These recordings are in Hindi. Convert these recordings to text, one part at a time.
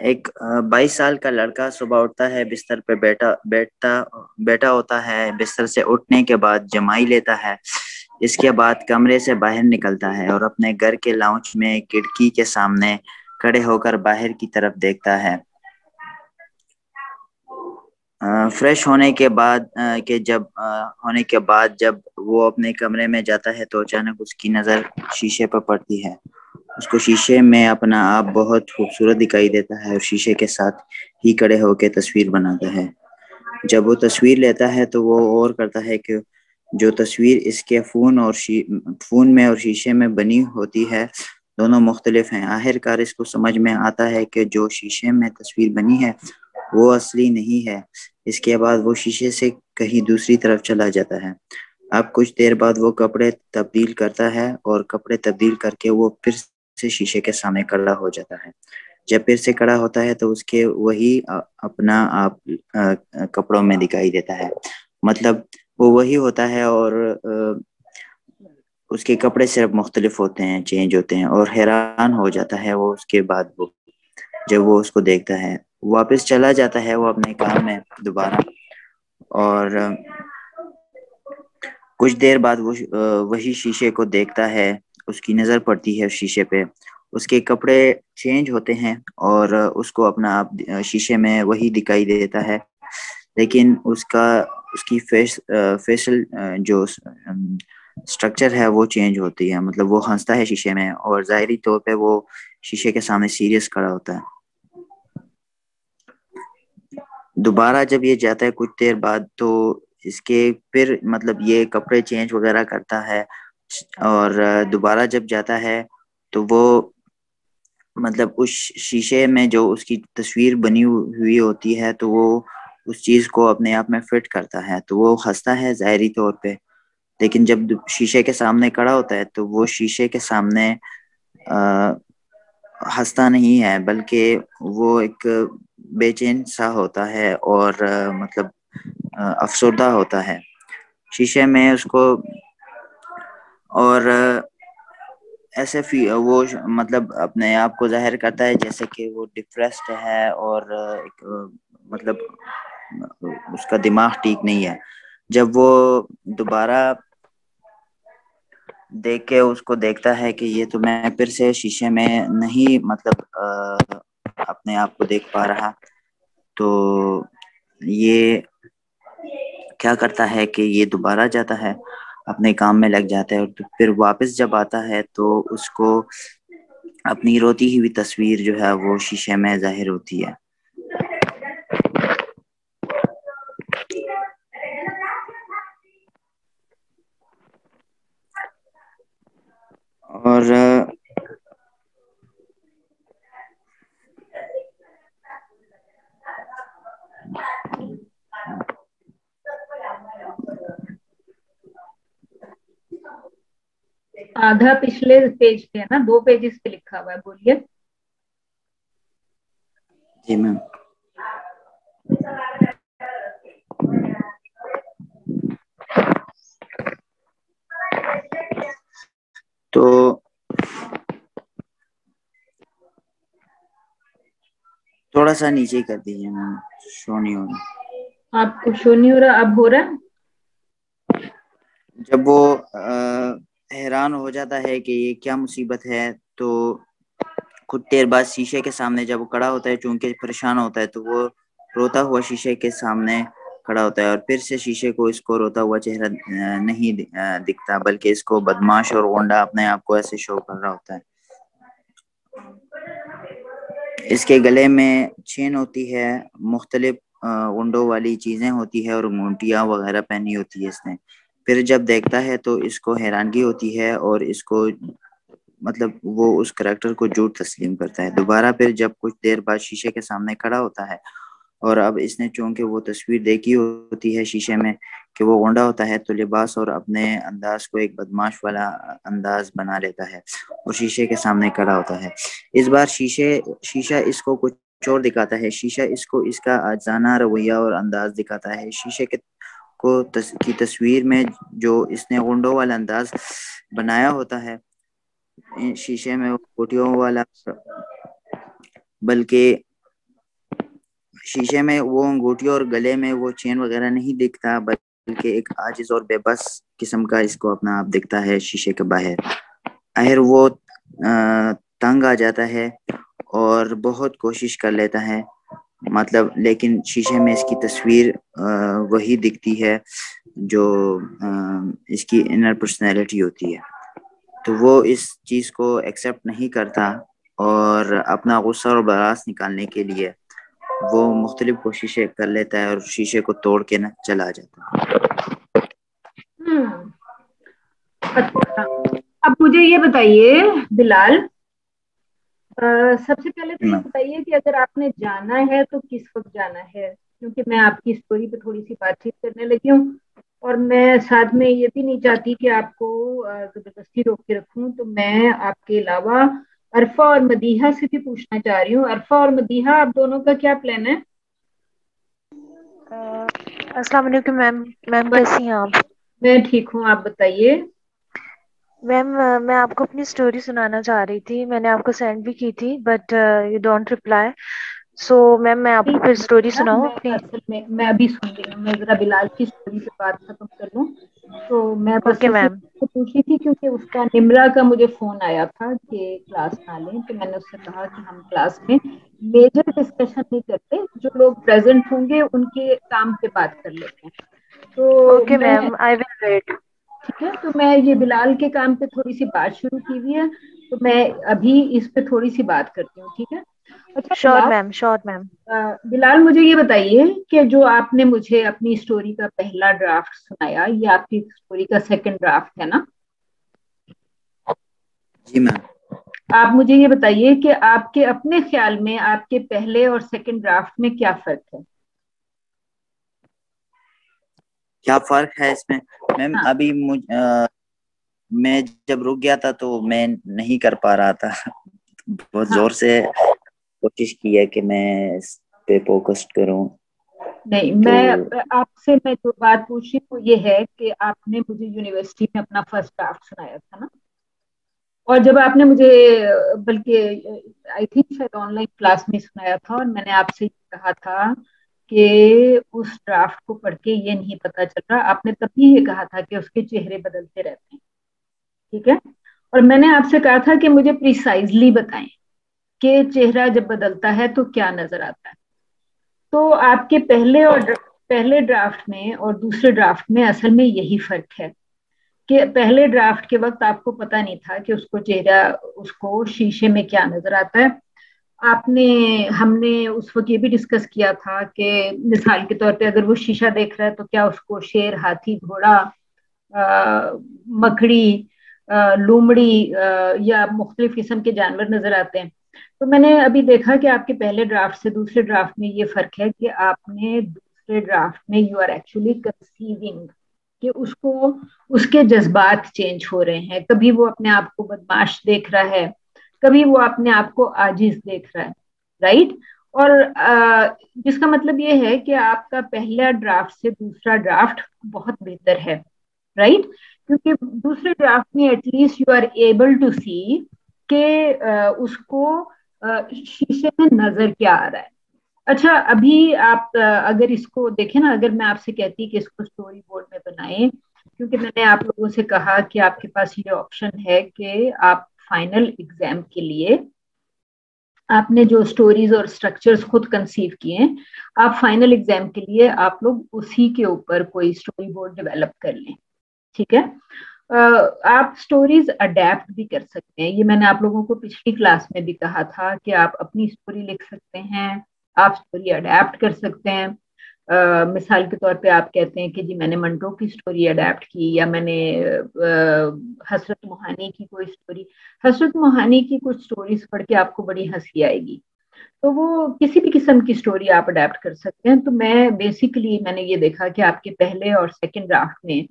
एक 22 साल का लड़का सुबह उठता है, बिस्तर पे बैठा बैठता बैठा होता है। बिस्तर से उठने के बाद जमाई लेता है। इसके बाद कमरे से बाहर निकलता है और अपने घर के लाउंज में खिड़की के सामने खड़े होकर बाहर की तरफ देखता है। फ्रेश होने के बाद होने के बाद जब वो अपने कमरे में जाता है तो अचानक उसकी नज़र शीशे पर पड़ती है। उसको शीशे में अपना आप बहुत खूबसूरत दिखाई देता है और शीशे के साथ ही खड़े होकर तस्वीर बनाता है। जब वो तस्वीर लेता है तो वो और करता है कि जो तस्वीर इसके फोन में और शीशे में बनी होती है, दोनों मुख्तलिफ हैं। आखिरकार इसको समझ में आता है कि जो शीशे में तस्वीर बनी है वो असली नहीं है। इसके बाद वो शीशे से कहीं दूसरी तरफ चला जाता है। अब कुछ देर बाद वो कपड़े तब्दील करता है और कपड़े तब्दील करके वो फिर से शीशे के सामने खड़ा हो जाता है। जब फिर से खड़ा होता है तो उसके वही अपना आप कपड़ों में दिखाई देता है। मतलब वो वही होता है और उसके कपड़े सिर्फ मुख्तलिफ होते हैं, चेंज होते हैं, और हैरान हो जाता है वो। उसके बाद वो जब वो उसको देखता है वापस चला जाता है वो अपने काम में दोबारा। और कुछ देर बाद वो वही शीशे को देखता है। उसकी नजर पड़ती है शीशे पे। उसके कपड़े चेंज होते हैं और उसको अपना आप शीशे में वही दिखाई देता है। लेकिन उसकी फेशियल जो स्ट्रक्चर है वो चेंज होती है। मतलब वो हंसता है शीशे में और जाहिरी तौर पे वो शीशे के सामने सीरियस खड़ा होता है। दोबारा जब ये जाता है कुछ देर बाद तो इसके फिर मतलब ये कपड़े चेंज वगैरह करता है। और दोबारा जब जाता है तो वो मतलब उस शीशे में जो उसकी तस्वीर बनी हुई होती है तो वो उस चीज को अपने आप में फिट करता है। तो वो हंसता है जाहिरी तौर पे। लेकिन जब शीशे के सामने खड़ा होता है तो वो शीशे के सामने आ, हंसता नहीं है, बल्कि वो एक बेचैन सा होता है और मतलब अफसरदा होता है शीशे में उसको। और मतलब अपने आप को जाहिर करता है जैसे कि वो डिप्रेस्ड है और एक मतलब उसका दिमाग ठीक नहीं है। जब वो दोबारा देख के उसको देखता है कि ये तो मैं फिर से शीशे में नहीं मतलब अपने आप को देख पा रहा, तो ये क्या करता है कि ये दोबारा जाता है, अपने काम में लग जाता है। और तो फिर वापस जब आता है तो उसको अपनी रोती हुई तस्वीर जो है वो शीशे में जाहिर होती है। और आधा पिछले पेज पे है ना, 2 पेजेस पे लिखा हुआ है, बोलिए। जी मैम। तो थोड़ा सा नीचे ही कर दीजिए मैम, शो नहीं हो रहा। आपको शो नहीं हो रहा, अब हो रहा है? जब वो हैरान हो जाता है कि ये क्या मुसीबत है, तो कुछ देर बाद शीशे के सामने जब वो खड़ा होता है, चूंकि परेशान होता है, तो वो रोता हुआ शीशे के सामने खड़ा होता है। और फिर से शीशे को इसको रोता हुआ चेहरा नहीं दिखता, बल्कि इसको बदमाश और गोंडा अपने आप को ऐसे शो कर रहा होता है। इसके गले में चेन होती है, मुख्तलिफ गुंडों वाली चीजें होती है और मूंटियां वगैरह पहनी होती है इसने। फिर जब देखता है तो इसको हैरानगी होती है और इसको मतलब वो उस करेक्टर को झूठ तस्लीम करता है। दोबारा फिर जब कुछ देर बाद शीशे के सामने खड़ा होता है और अब इसने चूंकि वो तस्वीर देखी होती है शीशे में कि वो गोंडा होता है, तो लिबास और अपने अंदाज को एक बदमाश वाला अंदाज बना लेता है और शीशे के सामने खड़ा होता है। इस बार शीशा इसको कुछ और दिखाता है। शीशा इसको इसका अजाना रवैया और अंदाज दिखाता है। शीशे के की तस्वीर में जो इसने गुंडों वाला अंदाज बनाया होता है, शीशे में वो कोटियों वाला, बल्कि शीशे में वो अंगूठी और गले में वो चेन वगैरह नहीं दिखता, बल्कि एक आजिज और बेबस किस्म का इसको अपना आप दिखता है शीशे के बाहर। आखिर वो तंग आ जाता है और बहुत कोशिश कर लेता है, मतलब लेकिन शीशे में इसकी तस्वीर वही दिखती है जो इसकी इनर पर्सनैलिटी होती है। तो वो इस चीज को एक्सेप्ट नहीं करता और अपना गुस्सा और बर्दाश्त निकालने के लिए वो मुख्तलिफ कोशिशें कर लेता है और शीशे को तोड़ के ना चला जाता है। हम्म। अच्छा, अब मुझे ये बताइए बिलाल, सबसे पहले तो ये बताइए कि अगर आपने जाना है तो किस वक्त जाना है, क्योंकि मैं आपकी स्टोरी पे थोड़ी सी बातचीत करने लगी हूँ और मैं साथ में ये भी नहीं चाहती कि आपको जबरदस्ती रोक के रखूं। तो मैं आपके अलावा अरफा और मदीहा से भी पूछना चाह रही हूँ। अरफा और मदीहा, आप दोनों का क्या प्लान है? अस्सलाम वालेकुम मैम। मैम कैसी हैं आप? मैं ठीक हूँ, आप बताइए। मैम मैं आपको अपनी स्टोरी सुनाना चाह रही थी, मैंने आपको सेंड भी की थी but you don't reply. So ma'am मैं आपको फिर स्टोरी सुनाऊं मैं अपनी? असल में मैं अभी सुन रही हूँ, मैं जरा बिलाल की स्टोरी पे बात खत्म कर लूँ। तो मैं बस ओके इसलिए मैम। उससे पूछी थी क्योंकि उसका निम्रा का मुझे फोन आया था कि क्लास ना लें, तो मैंने उससे कहा कि हम क्लास में मेजर डिस्कशन नहीं करते, जो लोग प्रेजेंट होंगे उनके काम पे बात कर लेते हैं। तो ओके मैं मैम, आई विल वेट। ठीक है, तो मैं ये बिलाल के काम पे थोड़ी सी बात शुरू की हुई है, तो मैं अभी इस पे थोड़ी सी बात करती हूँ, ठीक है? अच्छा sure Bilal, ma'am, sure ma'am. Bilal मुझे ये बताइए कि जो आपने मुझे अपनी स्टोरी का पहला ड्राफ्ट सुनाया, ये आपकी स्टोरी का सेकंड ड्राफ्ट है ना? जी मैम। आप मुझे ये बताइए कि आपके अपने ख्याल में आपके पहले और सेकंड ड्राफ्ट में क्या फर्क है? क्या फर्क है इसमें? मैम हाँ। अभी मैं जब रुक गया था तो मैं नहीं कर पा रहा था। बहुत हाँ, जोर से कोशिश की है कि मैं इस पे फोकस करूं। नहीं, तो मैं आपसे मैं जो बात पूछ रही हूँ ये है कि आपने मुझे यूनिवर्सिटी में अपना फर्स्ट ड्राफ्ट सुनाया था ना, और जब आपने मुझे बल्कि आई थिंक शायद ऑनलाइन क्लास में सुनाया था, और मैंने आपसे कहा था कि उस ड्राफ्ट को पढ़ के ये नहीं पता चल रहा, आपने तभी ये कहा था कि उसके चेहरे बदलते रहते हैं, ठीक है? और मैंने आपसे कहा था कि मुझे प्रिसाइजली बताएं कि चेहरा जब बदलता है तो क्या नजर आता है। तो आपके पहले ड्राफ्ट में और दूसरे ड्राफ्ट में असल में यही फर्क है कि पहले ड्राफ्ट के वक्त आपको पता नहीं था कि उसको चेहरा, उसको शीशे में क्या नजर आता है। आपने हमने उस वक्त ये भी डिस्कस किया था कि मिसाल के तौर पे अगर वो शीशा देख रहा है तो क्या उसको शेर, हाथी, घोड़ा, मकड़ी, लोमड़ी या मुख्तलिफ किस्म के जानवर नजर आते हैं। तो मैंने अभी देखा कि आपके पहले ड्राफ्ट से दूसरे ड्राफ्ट में ये फर्क है कि आपने दूसरे ड्राफ्ट में यू आर एक्चुअली कंसीविंग कि उसको, उसके जज्बात चेंज हो रहे हैं। कभी वो अपने आप को बदमाश देख रहा है, कभी वो अपने आप को आजिज देख रहा है, राइट? और जिसका मतलब ये है कि आपका पहला ड्राफ्ट से दूसरा ड्राफ्ट बहुत बेहतर है, राइट? क्योंकि दूसरे ड्राफ्ट में at least you are able to see कि उसको शीशे में नजर क्या आ रहा है। अच्छा, अभी आप अगर इसको देखें ना, अगर मैं आपसे कहती कि इसको स्टोरी बोर्ड में बनाएं, क्योंकि मैंने आप लोगों से कहा कि आपके पास ये ऑप्शन है कि आप फाइनल एग्जाम के लिए, आपने जो स्टोरीज और स्ट्रक्चर्स खुद कंसीव किए हैं, आप फाइनल एग्जाम के लिए आप लोग उसी के ऊपर कोई स्टोरी बोर्ड डेवलप कर लें, ठीक है? आप स्टोरीज अडेप्ट भी कर सकते हैं, ये मैंने आप लोगों को पिछली क्लास में भी कहा था कि आप अपनी स्टोरी लिख सकते हैं, आप स्टोरी अडेप्ट कर सकते हैं। मिसाल के तौर पे आप कहते हैं कि जी मैंने मंटो की स्टोरी अडेप्ट की, या मैंने हसरत मोहानी की कोई स्टोरी, हसरत मोहानी की कुछ स्टोरीज पढ़ के आपको बड़ी हंसी आएगी, तो वो किसी भी किस्म की स्टोरी आप अडेप्ट कर सकते हैं। तो मैं बेसिकली मैंने ये देखा कि आपके पहले और सेकंड ड्राफ्ट में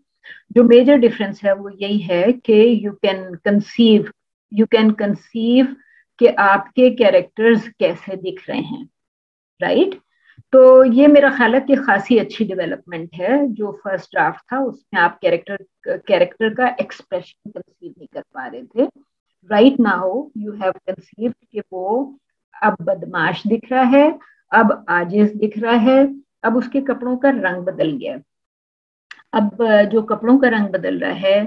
जो मेजर डिफरेंस है वो यही है कि यू कैन कंसीव कि आपके कैरेक्टर्स कैसे दिख रहे हैं, राइट? तो ये मेरा ख्याल है कि खासी अच्छी डेवलपमेंट है। जो फर्स्ट ड्राफ्ट था उसमें आप कैरेक्टर का एक्सप्रेशन कंसीव नहीं कर पा रहे थे, right now you have conceived कि वो अब बदमाश दिख रहा है, अब आजिज दिख रहा है। अब उसके कपड़ों का रंग बदल गया। अब जो कपड़ों का रंग बदल रहा है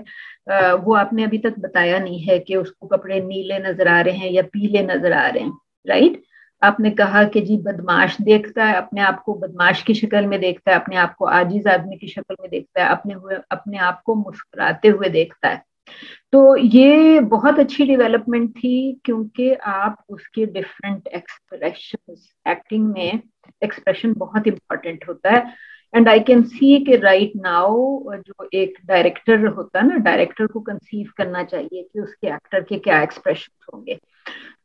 वो आपने अभी तक बताया नहीं है कि उसको कपड़े नीले नजर आ रहे हैं या पीले नजर आ रहे हैं, राइट। आपने कहा कि जी बदमाश देखता है, अपने आप को बदमाश की शक्ल में देखता है, अपने आप को आजिज आदमी की शक्ल में देखता है, अपने आप को मुस्कुराते हुए देखता है। तो ये बहुत अच्छी डेवलपमेंट थी, क्योंकि आप उसके डिफरेंट एक्सप्रेशंस, एक्टिंग में एक्सप्रेशन बहुत इंपॉर्टेंट होता है। एंड आई कैन सी कि राइट नाउ जो एक डायरेक्टर होता है ना, डायरेक्टर को कंसीव करना चाहिए कि उसके एक्टर के क्या एक्सप्रेशन होंगे।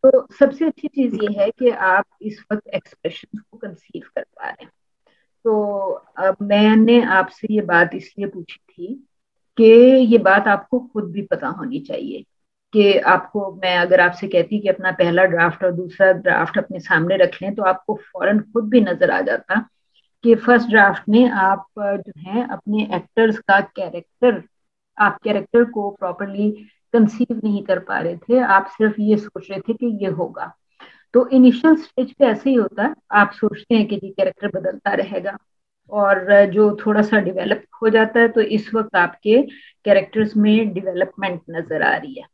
तो सबसे अच्छी चीज ये है कि आप इस वक्त एक्सप्रेशन को कंसीव कर पा रहे हैं। तो अब मैंने आपसे ये बात इसलिए पूछी थी कि ये बात आपको खुद भी पता होनी चाहिए कि आपको, मैं अगर आपसे कहती कि अपना पहला ड्राफ्ट और दूसरा ड्राफ्ट अपने सामने रख लें, तो आपको फौरन खुद भी नजर आ जाता कि फर्स्ट ड्राफ्ट में आप जो है अपने एक्टर्स का कैरेक्टर, आप कैरेक्टर को प्रॉपरली कंसीव नहीं कर पा रहे थे। आप सिर्फ ये सोच रहे थे कि ये होगा। तो इनिशियल स्टेज पे ऐसे ही होता है, आप सोचते हैं कि जी कैरेक्टर बदलता रहेगा, और जो थोड़ा सा डेवलप हो जाता है तो इस वक्त आपके कैरेक्टर्स में डेवलपमेंट नजर आ रही है।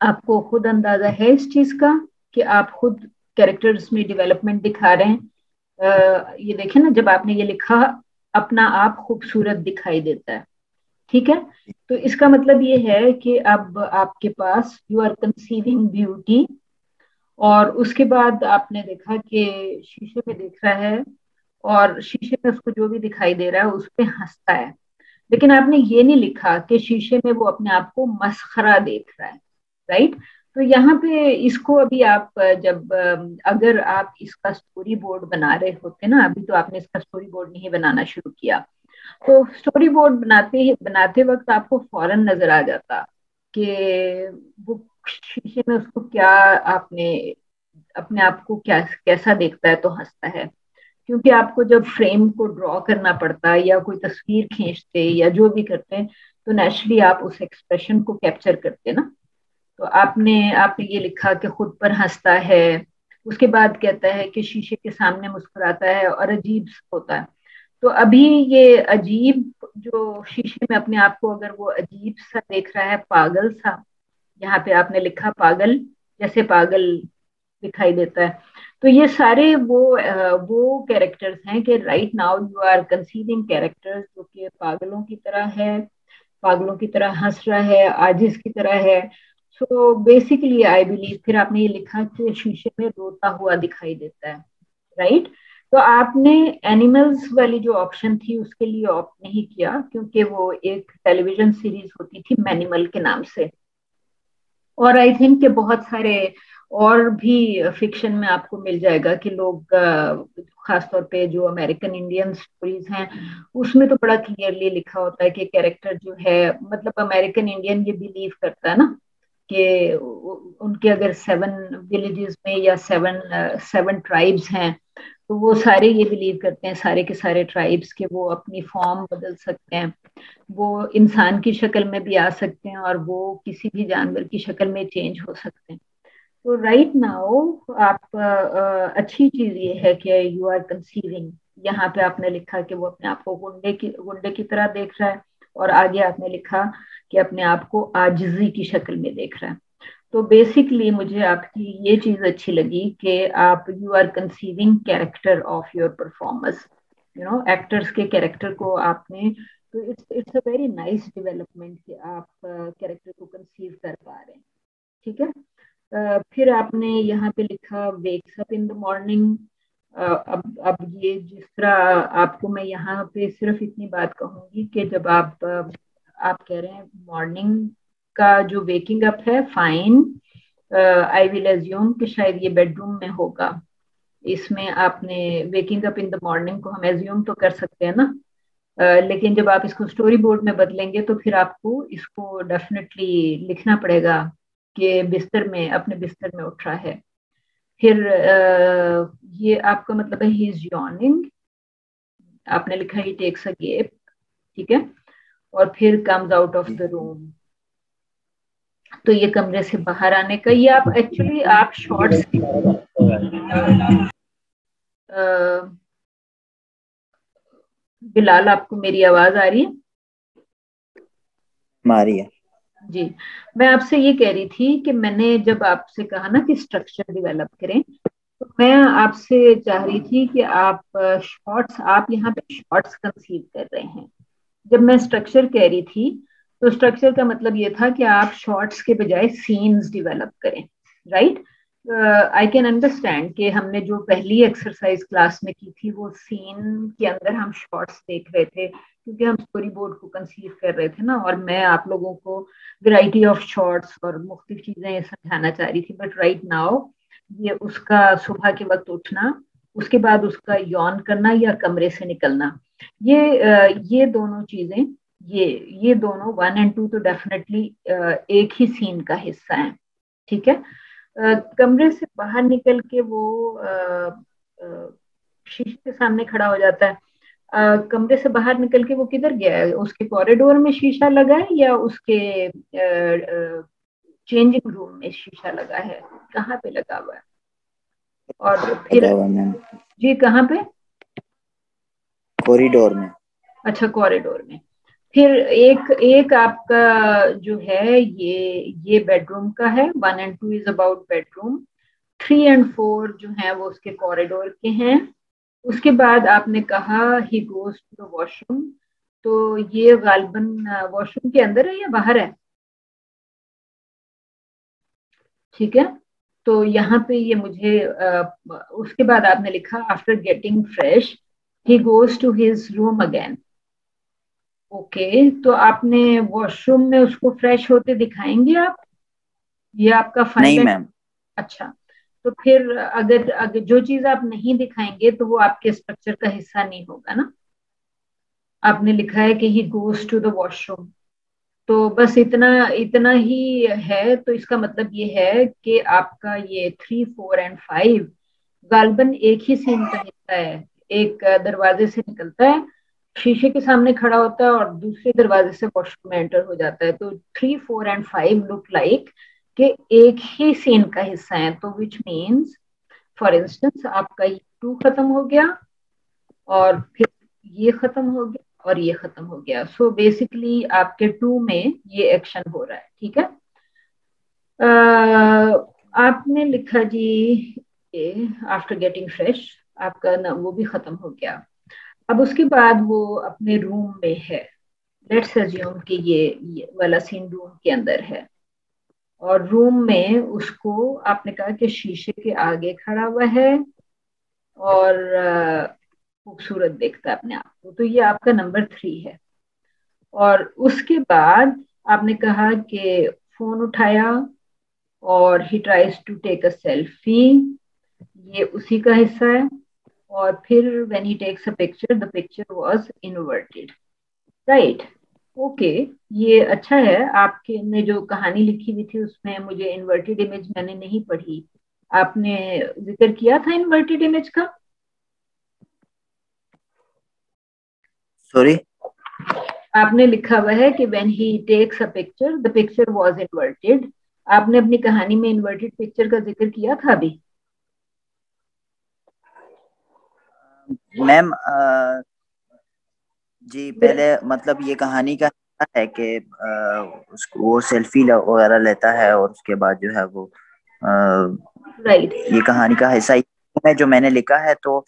आपको खुद अंदाजा है इस चीज का कि आप खुद कैरेक्टर्स में डेवलपमेंट दिखा रहे हैं। ये देखें ना, जब आपने ये लिखा अपना आप खूबसूरत दिखाई देता है, ठीक है, तो इसका मतलब ये है कि अब आपके पास यू आर कंसीविंग ब्यूटी। और उसके बाद आपने देखा कि शीशे में देख रहा है और शीशे में उसको जो भी दिखाई दे रहा है उस पर हंसता है, लेकिन आपने ये नहीं लिखा कि शीशे में वो अपने आप को मस्खरा देख रहा है, राइट। तो यहाँ पे इसको अभी आप जब अगर आप इसका स्टोरी बोर्ड बना रहे होते ना, अभी तो आपने इसका स्टोरी बोर्ड नहीं बनाना शुरू किया, तो स्टोरी बोर्ड बनाते वक्त आपको फौरन नजर आ जाता कि वो शीशे में उसको क्या, आपने अपने आप को क्या कैसा देखता है तो हंसता है। क्योंकि आपको जब फ्रेम को ड्रॉ करना पड़ता है या कोई तस्वीर खींचते या जो भी करते हैं, तो नेचुरली आप उस एक्सप्रेशन को कैप्चर करते ना। तो आपने आपने ये लिखा कि खुद पर हंसता है, उसके बाद कहता है कि शीशे के सामने मुस्कुराता है और अजीब होता है। तो अभी ये अजीब जो शीशे में अपने आप को अगर वो अजीब सा देख रहा है, पागल सा, यहाँ पे आपने लिखा पागल, जैसे पागल दिखाई देता है। तो ये सारे वो कैरेक्टर्स हैं कि right now you are conceiving characters जो कि पागलों की तरह है, पागलों की तरह हंस रहा है, आजिज की तरह है। सो बेसिकली आई बिलीव, फिर आपने ये लिखा कि शीशे में रोता हुआ दिखाई देता है, राइट। तो आपने एनिमल्स वाली जो ऑप्शन थी उसके लिए ऑप्ट नहीं किया, क्योंकि वो एक टेलीविजन सीरीज होती थी मैनिमल के नाम से। और आई थिंक कि बहुत सारे और भी फिक्शन में आपको मिल जाएगा कि लोग खासतौर पे जो अमेरिकन इंडियन स्टोरीज हैं उसमें तो बड़ा क्लियरली लिखा होता है कि कैरेक्टर जो है, मतलब अमेरिकन इंडियन ये बिलीव करता है ना कि उनके अगर 7 विलेजेस में या 7 ट्राइब्स हैं, तो वो सारे ये बिलीव करते हैं, सारे के सारे ट्राइब्स, के वो अपनी फॉर्म बदल सकते हैं, वो इंसान की शक्ल में भी आ सकते हैं और वो किसी भी जानवर की शक्ल में चेंज हो सकते हैं। तो राइट नाउ आप अच्छी चीज ये है कि यू आर कंसीविंग, यहाँ पे आपने लिखा कि वो अपने आप को गुंडे की तरह देख रहा है, और आगे आपने लिखा कि अपने आप को आजिजी की शक्ल में देख रहा है। तो बेसिकली मुझे आपकी ये चीज अच्छी लगी कि आप you are conceiving character of your performance, you know actors के कैरेक्टर को आपने, तो it's a very nice development कि आप कैरेक्टर को कंसीव कर पा रहे हैं, ठीक है। फिर आपने यहाँ पे लिखा wakes up in the morning. अब ये जिस तरह आपको मैं यहाँ पे सिर्फ इतनी बात कहूंगी कि जब आप कह रहे हैं मॉर्निंग का जो वेकिंग अप है, फाइन, आई विल एज्यूम कि शायद ये बेडरूम में होगा। इसमें आपने waking up in the morning को हम एज्यूम तो कर सकते हैं ना, लेकिन जब आप इसको स्टोरी बोर्ड में बदलेंगे तो फिर आपको इसको डेफिनेटली लिखना पड़ेगा कि बिस्तर में, अपने बिस्तर में उठ रहा है। फिर ये आपका मतलब है ही इज यॉर्निंग, आपने लिखा ही टेक्स अ गैप, ठीक है, और फिर comes out of the room. तो ये कमरे से बाहर आने का, ये आप एक्चुअली आप शॉर्ट्स बिलाल, आपको मेरी आवाज आ रही है? हमारी है। जी, मैं आपसे ये कह रही थी कि मैंने जब आपसे कहा ना कि स्ट्रक्चर डेवलप करें, तो मैं आपसे चाह रही थी कि आप शॉर्ट्स, आप यहाँ पे शॉर्ट्स कंसीव कर रहे हैं। जब मैं स्ट्रक्चर कह रही थी तो स्ट्रक्चर का मतलब ये था कि आप शॉर्ट्स के बजाय सीन्स डेवलप करें, राइट? आई कैन अंडरस्टैंड कि हमने जो पहली एक्सरसाइज क्लास में की थी वो सीन के अंदर हम शॉर्ट्स देख रहे थे, क्योंकि हम स्टोरी बोर्ड को कंसीव कर रहे थे ना, और मैं आप लोगों को वैरायटी ऑफ शॉर्ट्स और मुख्तलिफ चीजें समझाना चाह रही थी। बट राइट नाउ ये उसका सुबह के वक्त उठना, उसके बाद उसका यौन करना या कमरे से निकलना, ये दोनों चीजें, ये दोनों 1 और 2 तो डेफिनेटली एक ही सीन का हिस्सा है, ठीक है? कमरे से बाहर निकल के वो शीशे के सामने खड़ा हो जाता है। कमरे से बाहर निकल के वो किधर गया है? उसके कॉरिडोर में शीशा लगा है या उसके चेंजिंग रूम में शीशा लगा है? कहाँ पे लगा हुआ है? और फिर जी कहाँ पे? कॉरिडोर में। अच्छा, कॉरिडोर में। फिर एक एक आपका जो है ये बेडरूम का है। 1 और 2 इज अबाउट बेडरूम। 3 और 4 जो है वो उसके कॉरिडोर के हैं। उसके बाद आपने कहा he goes to the washroom, तो ये गालबन वॉशरूम के अंदर है या बाहर है? ठीक है, तो यहाँ पे ये मुझे उसके बाद आपने लिखा after getting fresh he goes to his room again. Okay, तो आपने वॉशरूम में उसको फ्रेश होते दिखाएंगे आप? ये आपका नहीं फाइनल? मैम। अच्छा, तो फिर अगर जो चीज आप नहीं दिखाएंगे तो वो आपके स्ट्रक्चर का हिस्सा नहीं होगा ना। आपने लिखा है कि he goes to the washroom, तो बस इतना इतना ही है। तो इसका मतलब ये है कि आपका ये 3, 4 और 5 गालबन एक ही सीन का हिस्सा है। एक दरवाजे से निकलता है, शीशे के सामने खड़ा होता है और दूसरे दरवाजे से वॉशरूम में एंटर हो जाता है। तो 3, 4 और 5 लुक लाइक कि एक ही सीन का हिस्सा है। तो विच मीन्स फॉर इंस्टेंस आपका ये 2 खत्म हो गया और फिर ये खत्म हो गया और ये खत्म हो गया। सो बेसिकली आपके 2 में ये एक्शन हो रहा है, ठीक है? आपने लिखा जी आफ्टर गेटिंग फ्रेश, आपका ना वो भी खत्म हो गया। अब उसके बाद वो अपने रूम में है। लेट्स अज्यूम कि ये वाला सीन रूम के अंदर है, और रूम में उसको आपने कहा कि शीशे के आगे खड़ा हुआ है और खूबसूरत देखता है अपने आप को। तो ये आपका नंबर 3 है। और उसके बाद आपने कहा कि फोन उठाया और he tries to take a selfie, ये उसी का हिस्सा है। और फिर when he takes a picture the picture was inverted, right? Okay, ये अच्छा है। आपके ने जो कहानी लिखी हुई थी उसमें मुझे इन्वर्टेड इमेज मैंने नहीं पढ़ी, आपने जिक्र किया था इन्वर्टेड इमेज का? सॉरी। आपने लिखा हुआ है कि when he takes a picture the picture was inverted. आपने अपनी कहानी में इन्वर्टेड पिक्चर का जिक्र किया था अभी? मैम जी पहले मतलब ये कहानी का है कि उसको वो सेल्फी वगैरह लेता है और उसके बाद जो है वो राइट, ये कहानी का हिस्सा है जो मैंने लिखा है। तो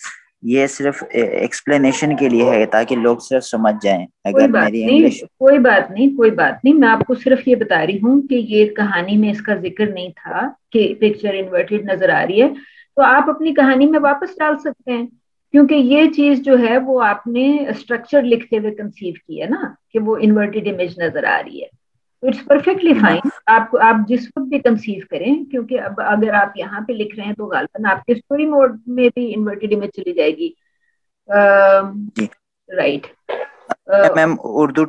ये सिर्फ एक्सप्लेनेशन के लिए है ताकि लोग सिर्फ समझ जाएं। कोई अगर बात मेरी नहीं, इंग्लिश कोई बात नहीं, कोई बात नहीं। मैं आपको सिर्फ ये बता रही हूँ कि ये कहानी में इसका जिक्र नहीं था कि पिक्चर इन्वर्टेड नजर आ रही है। तो आप अपनी कहानी में वापस डाल सकते हैं, क्योंकि ये चीज जो है वो आपने स्ट्रक्चर लिखते हुए कंसीव की है ना, कि वो इन्वर्टेड इमेज नजर आ रही है। तो इट्स परफेक्टली फाइन। आप जिस वक्त भी कंसीव करें, क्योंकि अब अगर आप यहाँ पे लिख रहे हैं तो गालबन आपके स्टोरी मोड में भी इन्वर्टेड इमेज चली जाएगी, राइट? मैम उर्दू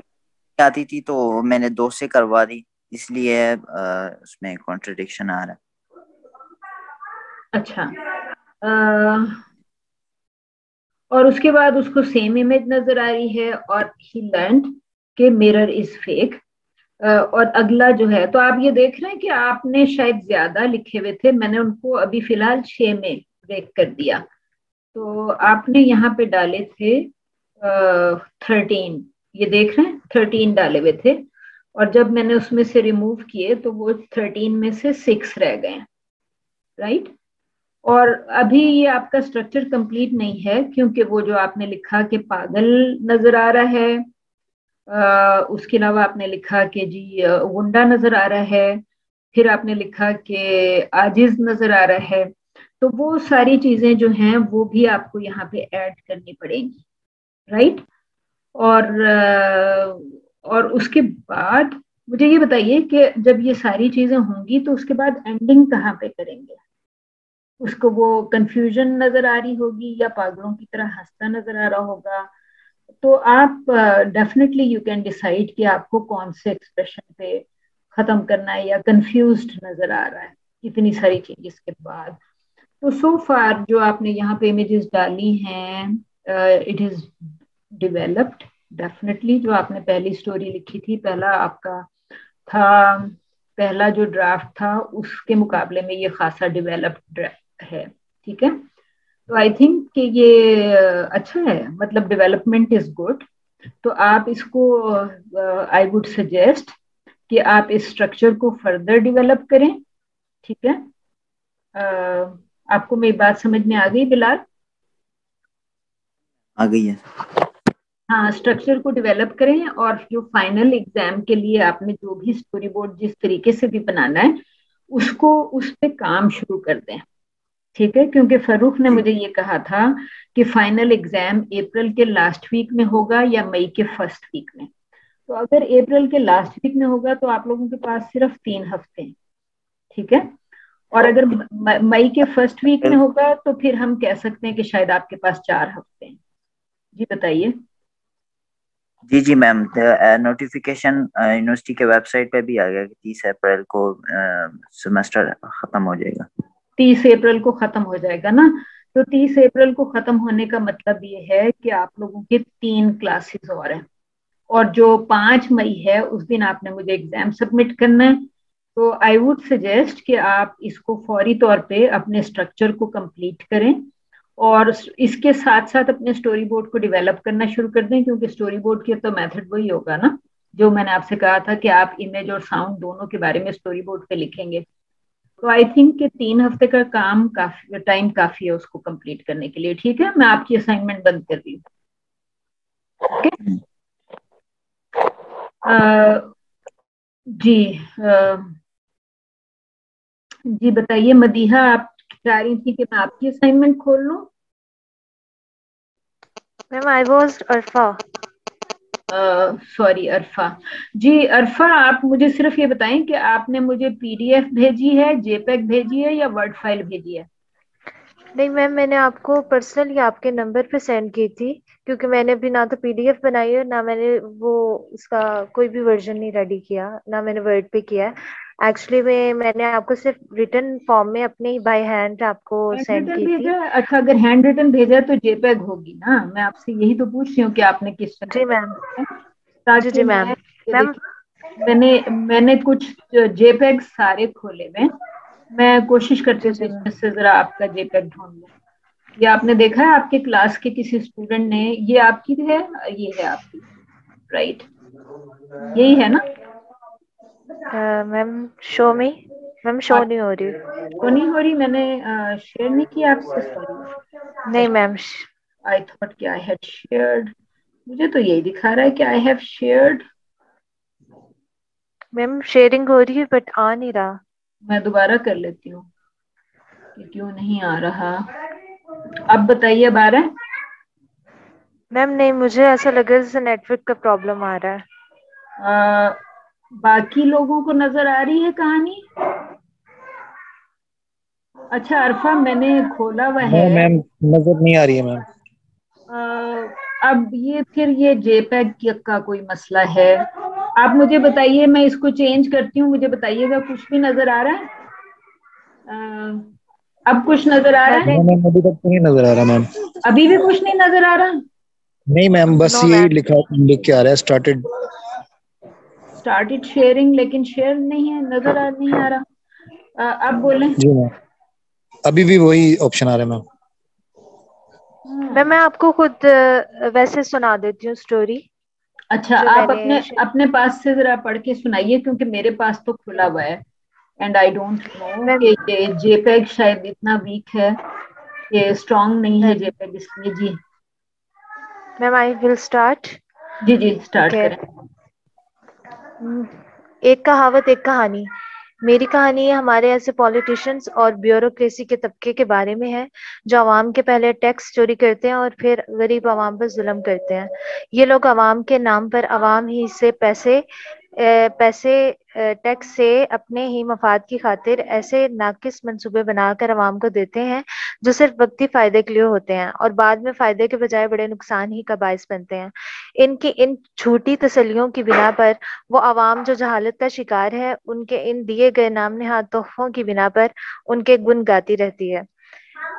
आती थी तो मैंने दोस्त से करवा दी, इसलिए उसमें कॉन्ट्रडिक्शन आ रहा है। अच्छा, और उसके बाद उसको सेम इमेज नजर आ रही है और ही लर्न्ड के मिरर इज फेक। और अगला जो है, तो आप ये देख रहे हैं कि आपने शायद ज्यादा लिखे हुए थे, मैंने उनको अभी फिलहाल 6 में ब्रेक कर दिया। तो आपने यहाँ पे डाले थे 13, ये देख रहे हैं 13 डाले हुए थे, और जब मैंने उसमें से रिमूव किए तो वो 13 में से 6 रह गए, राइट। और अभी ये आपका स्ट्रक्चर कंप्लीट नहीं है, क्योंकि वो जो आपने लिखा कि पागल नजर आ रहा है, उसके अलावा आपने लिखा कि जी गुंडा नजर आ रहा है, फिर आपने लिखा कि आजिज नजर आ रहा है, तो वो सारी चीजें जो हैं वो भी आपको यहाँ पे ऐड करनी पड़ेगी, राइट। और उसके बाद मुझे ये बताइए कि जब ये सारी चीजें होंगी तो उसके बाद एंडिंग कहाँ पे करेंगे? उसको वो कंफ्यूजन नजर आ रही होगी या पागलों की तरह हंसता नजर आ रहा होगा, तो आप डेफिनेटली यू कैन डिसाइड कि आपको कौन से एक्सप्रेशन पे खत्म करना है, या कंफ्यूज्ड नजर आ रहा है इतनी सारी चेंजेस के बाद। तो सो फार जो आपने यहाँ पे इमेजेस डाली हैं, इट इज डेवलप्ड डेफिनेटली। जो आपने पहली स्टोरी लिखी थी, पहला आपका था, पहला जो ड्राफ्ट था उसके मुकाबले में ये खासा डेवलप्ड है, ठीक है। तो आई थिंक कि ये अच्छा है, मतलब डेवलपमेंट इज गुड। तो आप इसको आई वुड सजेस्ट कि आप इस स्ट्रक्चर को फर्दर डेवलप करें, ठीक है। आपको मेरी बात समझ में आ गई बिलाल? आ गई है। हाँ, स्ट्रक्चर को डेवलप करें, और जो फाइनल एग्जाम के लिए आपने जो भी स्टोरी बोर्ड जिस तरीके से भी बनाना है उसको उस पे काम शुरू कर दें, ठीक है। क्योंकि फरूख ने मुझे ये कहा था कि फाइनल एग्जाम अप्रैल के लास्ट वीक में होगा या मई के फर्स्ट वीक में। तो अगर अप्रैल के लास्ट वीक में होगा तो आप लोगों के पास सिर्फ 3 हफ्ते हैं, ठीक है। और अगर मई के फर्स्ट वीक में होगा तो फिर हम कह सकते हैं कि शायद आपके पास 4 हफ्ते हैं। जी बताइए। जी जी मैम, नोटिफिकेशन यूनिवर्सिटी के वेबसाइट पे भी आ गया कि 30 अप्रैल को सेमेस्टर खत्म हो जाएगा। 30 अप्रैल को खत्म हो जाएगा ना। तो 30 अप्रैल को खत्म होने का मतलब ये है कि आप लोगों के 3 क्लासेस और हैं, और जो 5 मई है उस दिन आपने मुझे एग्जाम सबमिट करना है। तो आई वुड सजेस्ट कि आप इसको फौरी तौर पे अपने स्ट्रक्चर को कंप्लीट करें, और इसके साथ साथ अपने स्टोरी बोर्ड को डेवलप करना शुरू कर दें, क्योंकि स्टोरी बोर्ड के तो मेथड वही होगा ना जो मैंने आपसे कहा था कि आप इमेज और साउंड दोनों के बारे में स्टोरी बोर्ड पे लिखेंगे। तो आई थिंक कि 3 हफ्ते का काम काफी टाइम काफी है उसको कंप्लीट करने के लिए, ठीक है। मैं आपकी असाइनमेंट बंद कर रही हूँ, ओके। जी बताइए मदीहा, आप चाह रही थी कि मैं आपकी असाइनमेंट खोल लूं? Ma'am I was Arfa. Sorry Arfa. जी अरफा, आप मुझे सिर्फ ये बताएं कि आपने मुझे पीडीएफ भेजी है, जेपीईजी भेजी है, या वर्ड फाइल भेजी है? नहीं मैम, मैंने आपको पर्सनली आपके नंबर पे सेंड की थी, क्योंकि मैंने अभी ना तो पीडीएफ बनाई है, ना मैंने वो उसका कोई भी वर्जन नहीं रेडी किया, ना मैंने वर्ड पे किया है। एक्चुअली मैंने आपको सिर्फ रिटन फॉर्म में अपने बाय हैंड आपको सेंड की थी। अच्छा, अगर हैंड रिटन भेजा तो जेपीईजी होगी ना। मैं आपसे यही तो पूछ रही हूँ कि आपने किस तरह। जी मैम। ताकि जी मैम। मैम मैंने कुछ जेपीईजी सारे खोले हुए, मैं कोशिश करती हूँ इसमें से जरा आपका जेपीईजी ढूंढ लूं। ये आपने देखा है आपके क्लास के किसी स्टूडेंट ने, ये आपकी है, ये है आपकी, राइट? यही है ना? मैम शो में, मैम शो नहीं हो रही। तो नहीं हो रही, मैंने शेयर नहीं किया आपसे, सॉरी। नहीं मैम। आई थॉट कि आई हैड शेयर्ड, मुझे तो यही दिखा रहा है कि I have shared. Ma'am sharing हो रही है बट आ नहीं रहा। मैं दोबारा कर लेती हूँ कि क्यों नहीं आ रहा। अब बताइए, अब आ रहा है? मैम नहीं, मुझे ऐसा लग रहा है जैसे नेटवर्क का प्रॉब्लम आ रहा है। बाकी लोगों को नजर आ रही है कहानी? अच्छा अरफा, मैंने खोला हुआ है। मैम नजर नहीं आ रही है मैम। अब ये फिर ये जेपीईजी का कोई मसला है। आप मुझे बताइए, मैं इसको चेंज करती हूँ, मुझे बताइएगा कुछ भी नजर आ रहा है? अब कुछ नजर आ रहा है? मैम अभी तक तो नहीं नजर आ रहा मैम। अभी भी कुछ नहीं नजर आ रहा? नहीं मैम, बस ये लिख के आ रहा है स्टार्टेड शेयरिंग, लेकिन शेयर नहीं है, नहीं आ रहा। अब बोलें। जी मैम, अभी भी वही ऑप्शन आ रहा है मैम। मैं आपको खुद वैसे सुना देती हूँ स्टोरी अच्छा, जो आप मैंने अपने अपने पास से जरा पढ़ के सुनाइए, क्योंकि मेरे पास तो खुला हुआ है एंड आई डोंट नो मैं कि ये जेपेग शायद इतना वीक है, ये स्ट्रांग नहीं है जेपेग, इसलिए। जी मैम आई विल स्टार्ट। जी जी, स्टार्ट ओके। करें। एक कहावत एक कहानी। मेरी कहानी है हमारे ऐसे पॉलिटिशियंस और ब्यूरोक्रेसी के तबके के बारे में है जो आवाम के पहले टैक्स चोरी करते हैं और फिर गरीब आवाम पर जुल्म करते हैं। ये लोग आवाम के नाम पर आवाम ही से टैक्स से अपने ही मफाद की खातिर ऐसे नाकिस मंसूबे बनाकर आवाम को देते हैं जो सिर्फ वक्ती फायदे के लिए होते हैं और बाद में फायदे के बजाय बड़े नुकसान ही का बायस बनते हैं। इनकी इन झूठी तसल्लियों की बिना पर वो आवाम जो जहालत का शिकार है उनके इन दिए गए नाम नेहाद तोहफों की बिना पर उनके गुण गाती रहती है।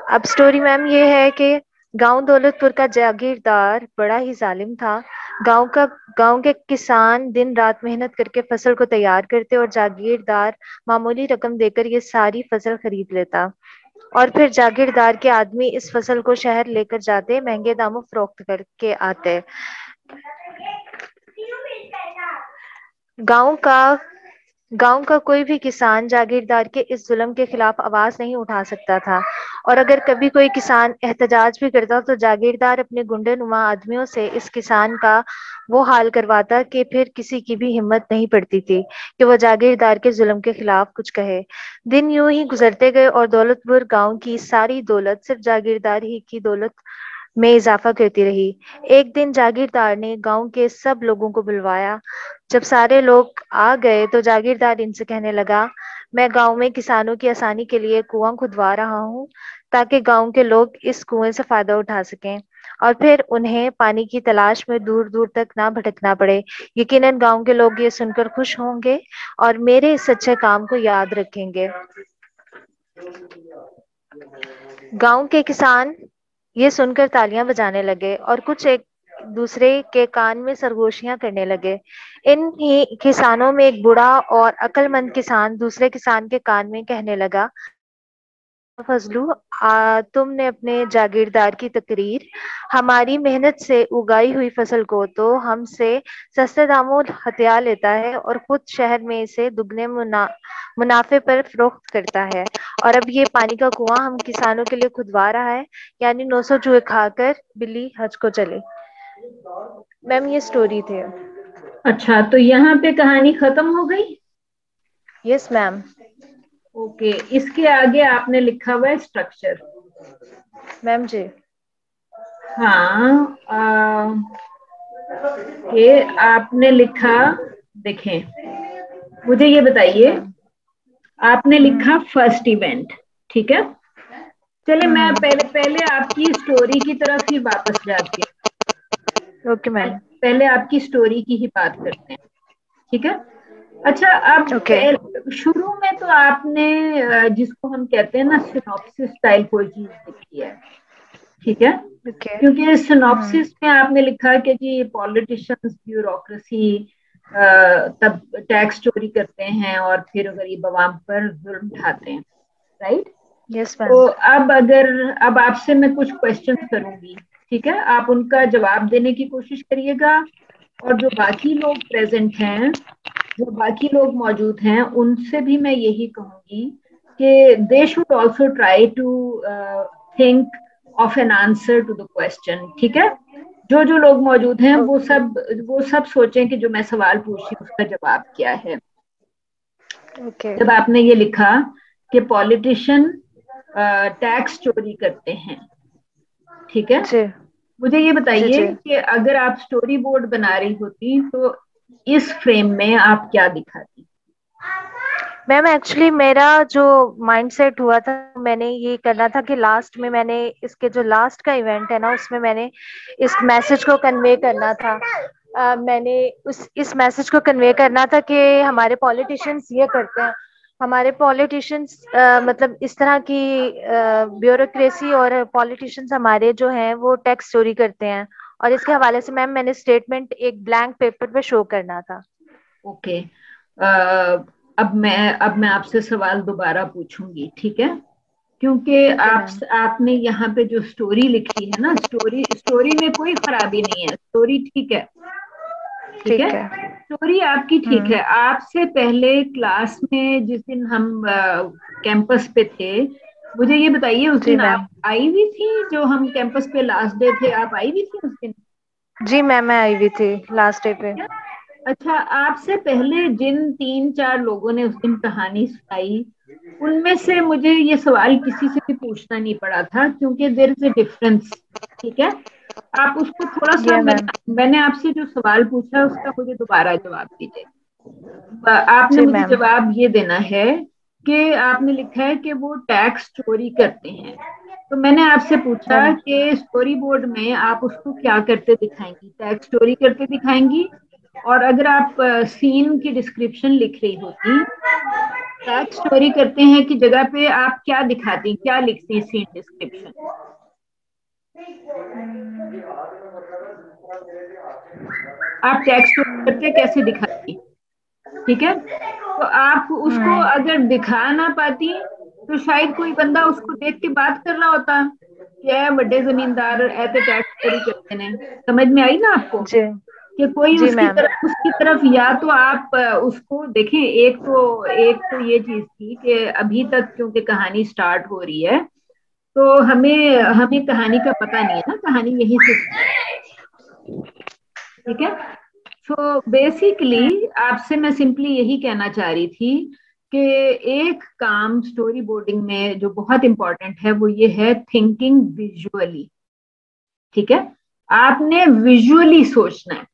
अब स्टोरी मैम ये है कि गांव दौलतपुर का जागीरदार बड़ा ही जालिम था। गांव के किसान दिन रात मेहनत करके फसल को तैयार करते और जागीरदार मामूली रकम देकर ये सारी फसल खरीद लेता और फिर जागीरदार के आदमी इस फसल को शहर लेकर जाते महंगे दामों फरोख्त करके आते। गांव का गांव का कोई भी किसान जागीरदार के इस जुल्म के खिलाफ आवाज नहीं उठा सकता था और अगर कभी कोई किसान एहतजाज भी करता तो जागीरदार अपने गुंडेनुमा आदमियों से इस किसान का वो हाल करवाता कि फिर किसी की भी हिम्मत नहीं पड़ती थी कि वो जागीरदार के जुल्म के खिलाफ कुछ कहे। दिन यूं ही गुजरते गए और दौलतपुर गांव की सारी दौलत सिर्फ जागीरदार ही की दौलत में इजाफा करती रही। एक दिन जागीरदार ने गांव के सब लोगों को बुलवाया। जब सारे लोग आ गए तो जागीरदार इनसे कहने लगा, मैं गांव में किसानों की आसानी के लिए कुआं खुदवा रहा हूँ ताकि गांव के लोग इस कुएं से फायदा उठा सकें और फिर उन्हें पानी की तलाश में दूर दूर तक ना भटकना पड़े। यकीनन गांव के लोग ये सुनकर खुश होंगे और मेरे इस अच्छे काम को याद रखेंगे। गांव के किसान ये सुनकर तालियां बजाने लगे और कुछ एक दूसरे के कान में सरगोशियां करने लगे। इन ही किसानों में एक बूढ़ा और अक्लमंद किसान दूसरे किसान के कान में कहने लगा, फजलू, तुमने अपने जागीरदार की तकरीर हमारी मेहनत से उगाई हुई फसल को तो हमसे सस्ते दामों हथिया लेता है और खुद शहर में इसे दुगने मुनाफे पर फरोख्त करता है और अब ये पानी का कुआं हम किसानों के लिए खुदवा रहा है, यानी 900 जुए खाकर बिल्ली हज को चले। मैम ये स्टोरी थे। अच्छा, तो यहाँ पे कहानी खत्म हो गई? Yes ma'am. ओके, इसके आगे आपने लिखा हुआ है स्ट्रक्चर। मैम जी। हाँ, ये आपने लिखा, देखें, मुझे ये बताइए, आपने लिखा फर्स्ट इवेंट, ठीक है? चलिए, मैं पहले पहले आपकी स्टोरी की तरफ ही वापस जाती हूँ। Okay ma'am. पहले आपकी स्टोरी की ही बात करते हैं, ठीक है? अच्छा, अब शुरू में तो आपने जिसको हम कहते हैं ना सिनॉप्सिस स्टाइल कोई चीज लिखी है, ठीक है? क्योंकि सिनॉप्सिस में आपने लिखा कि जी पॉलिटिशियंस, ब्यूरोक्रेसी तब टैक्स चोरी करते हैं और फिर गरीब आवाम पर जुल्म ढाते हैं, राइट? यस तो मैम। अब आपसे मैं कुछ क्वेश्चंस करूंगी, ठीक है? आप उनका जवाब देने की कोशिश करिएगा और जो बाकी लोग प्रेजेंट हैं, जो बाकी लोग मौजूद हैं, उनसे भी मैं यही कहूंगी कि they should also try to think of an answer to the question, ठीक है? जो जो लोग मौजूद हैं वो सब सोचें कि जो मैं सवाल पूछ रही हूँ उसका जवाब क्या है। जब आपने ये लिखा कि पॉलिटिशियन टैक्स चोरी करते हैं, ठीक है? मुझे ये बताइए कि अगर आप स्टोरी बोर्ड बना रही होती तो इस फ्रेम में आप क्या दिखाती? मैम एक्चुअली मेरा जो माइंडसेट हुआ था, मैंने ये करना था कि लास्ट में मैंने इसके जो लास्ट का इवेंट है ना उसमें मैंने इस मैसेज को कन्वे करना था। मैंने इस मैसेज को कन्वे करना था कि हमारे पॉलिटिशियंस ये करते हैं, हमारे पॉलिटिशियंस मतलब इस तरह की ब्यूरोक्रेसी और पॉलिटिशियंस हमारे जो हैं वो टैक्स चोरी करते हैं और इसके हवाले से मैम मैंने स्टेटमेंट एक ब्लैंक पेपर पे शो करना था। ओके, अब मैं आपसे सवाल दोबारा पूछूंगी, ठीक है? क्योंकि आपने यहाँ पे जो स्टोरी लिखी है ना, स्टोरी में कोई खराबी नहीं है, स्टोरी ठीक है, ठीक है, स्टोरी आपकी ठीक है। आपसे पहले क्लास में जिस दिन हम कैंपस पे थे, मुझे ये बताइए उस दिन आप आई हुई थी? जो हम कैंपस पे लास्ट डे थे, आप आई हुई थी उस दिन? जी मैम, मैं आई हुई थी लास्ट डे पे। अच्छा, आपसे पहले जिन 3-4 लोगों ने उस दिन कहानी सुनाई, उनमें से मुझे ये सवाल किसी से भी पूछना नहीं पड़ा था, क्योंकि देयर इज अ डिफरेंस, ठीक है। आप उसको थोड़ा सा, मैंने आपसे जो सवाल पूछा उसका मुझे दोबारा जवाब दीजिए। आपने मुझे जवाब ये देना है कि आपने लिखा है कि वो टैक्स चोरी करते हैं। तो मैंने आपसे पूछा कि स्टोरी बोर्ड में आप उसको क्या करते दिखाएंगी? टैक्स चोरी करते दिखाएंगी? और अगर आप सीन की डिस्क्रिप्शन लिख रही होती, टैक्स चोरी करते हैं की जगह पे आप क्या दिखाती, क्या लिखती सीन डिस्क्रिप्शन? आप टैक्स चोरी करते कैसे दिखाती? ठीक है, तो आप उसको अगर दिखा ना पाती तो शायद कोई बंदा उसको देख के बात कर रहा होता, क्या बड़े जमींदार ऐसे टैक्स चोरी करते हैं। समझ में आई ना आपको? कि कोई उसकी तरफ या तो आप उसको देखें। एक तो ये चीज थी कि अभी तक क्योंकि कहानी स्टार्ट हो रही है, तो हमें कहानी का पता नहीं है ना, कहानी यहीं से, ठीक है। सो बेसिकली आपसे मैं सिंपली यही कहना चाह रही थी कि एक काम स्टोरी बोर्डिंग में जो बहुत इंपॉर्टेंट है वो ये है थिंकिंग विजुअली, ठीक है। आपने विजुअली सोचना है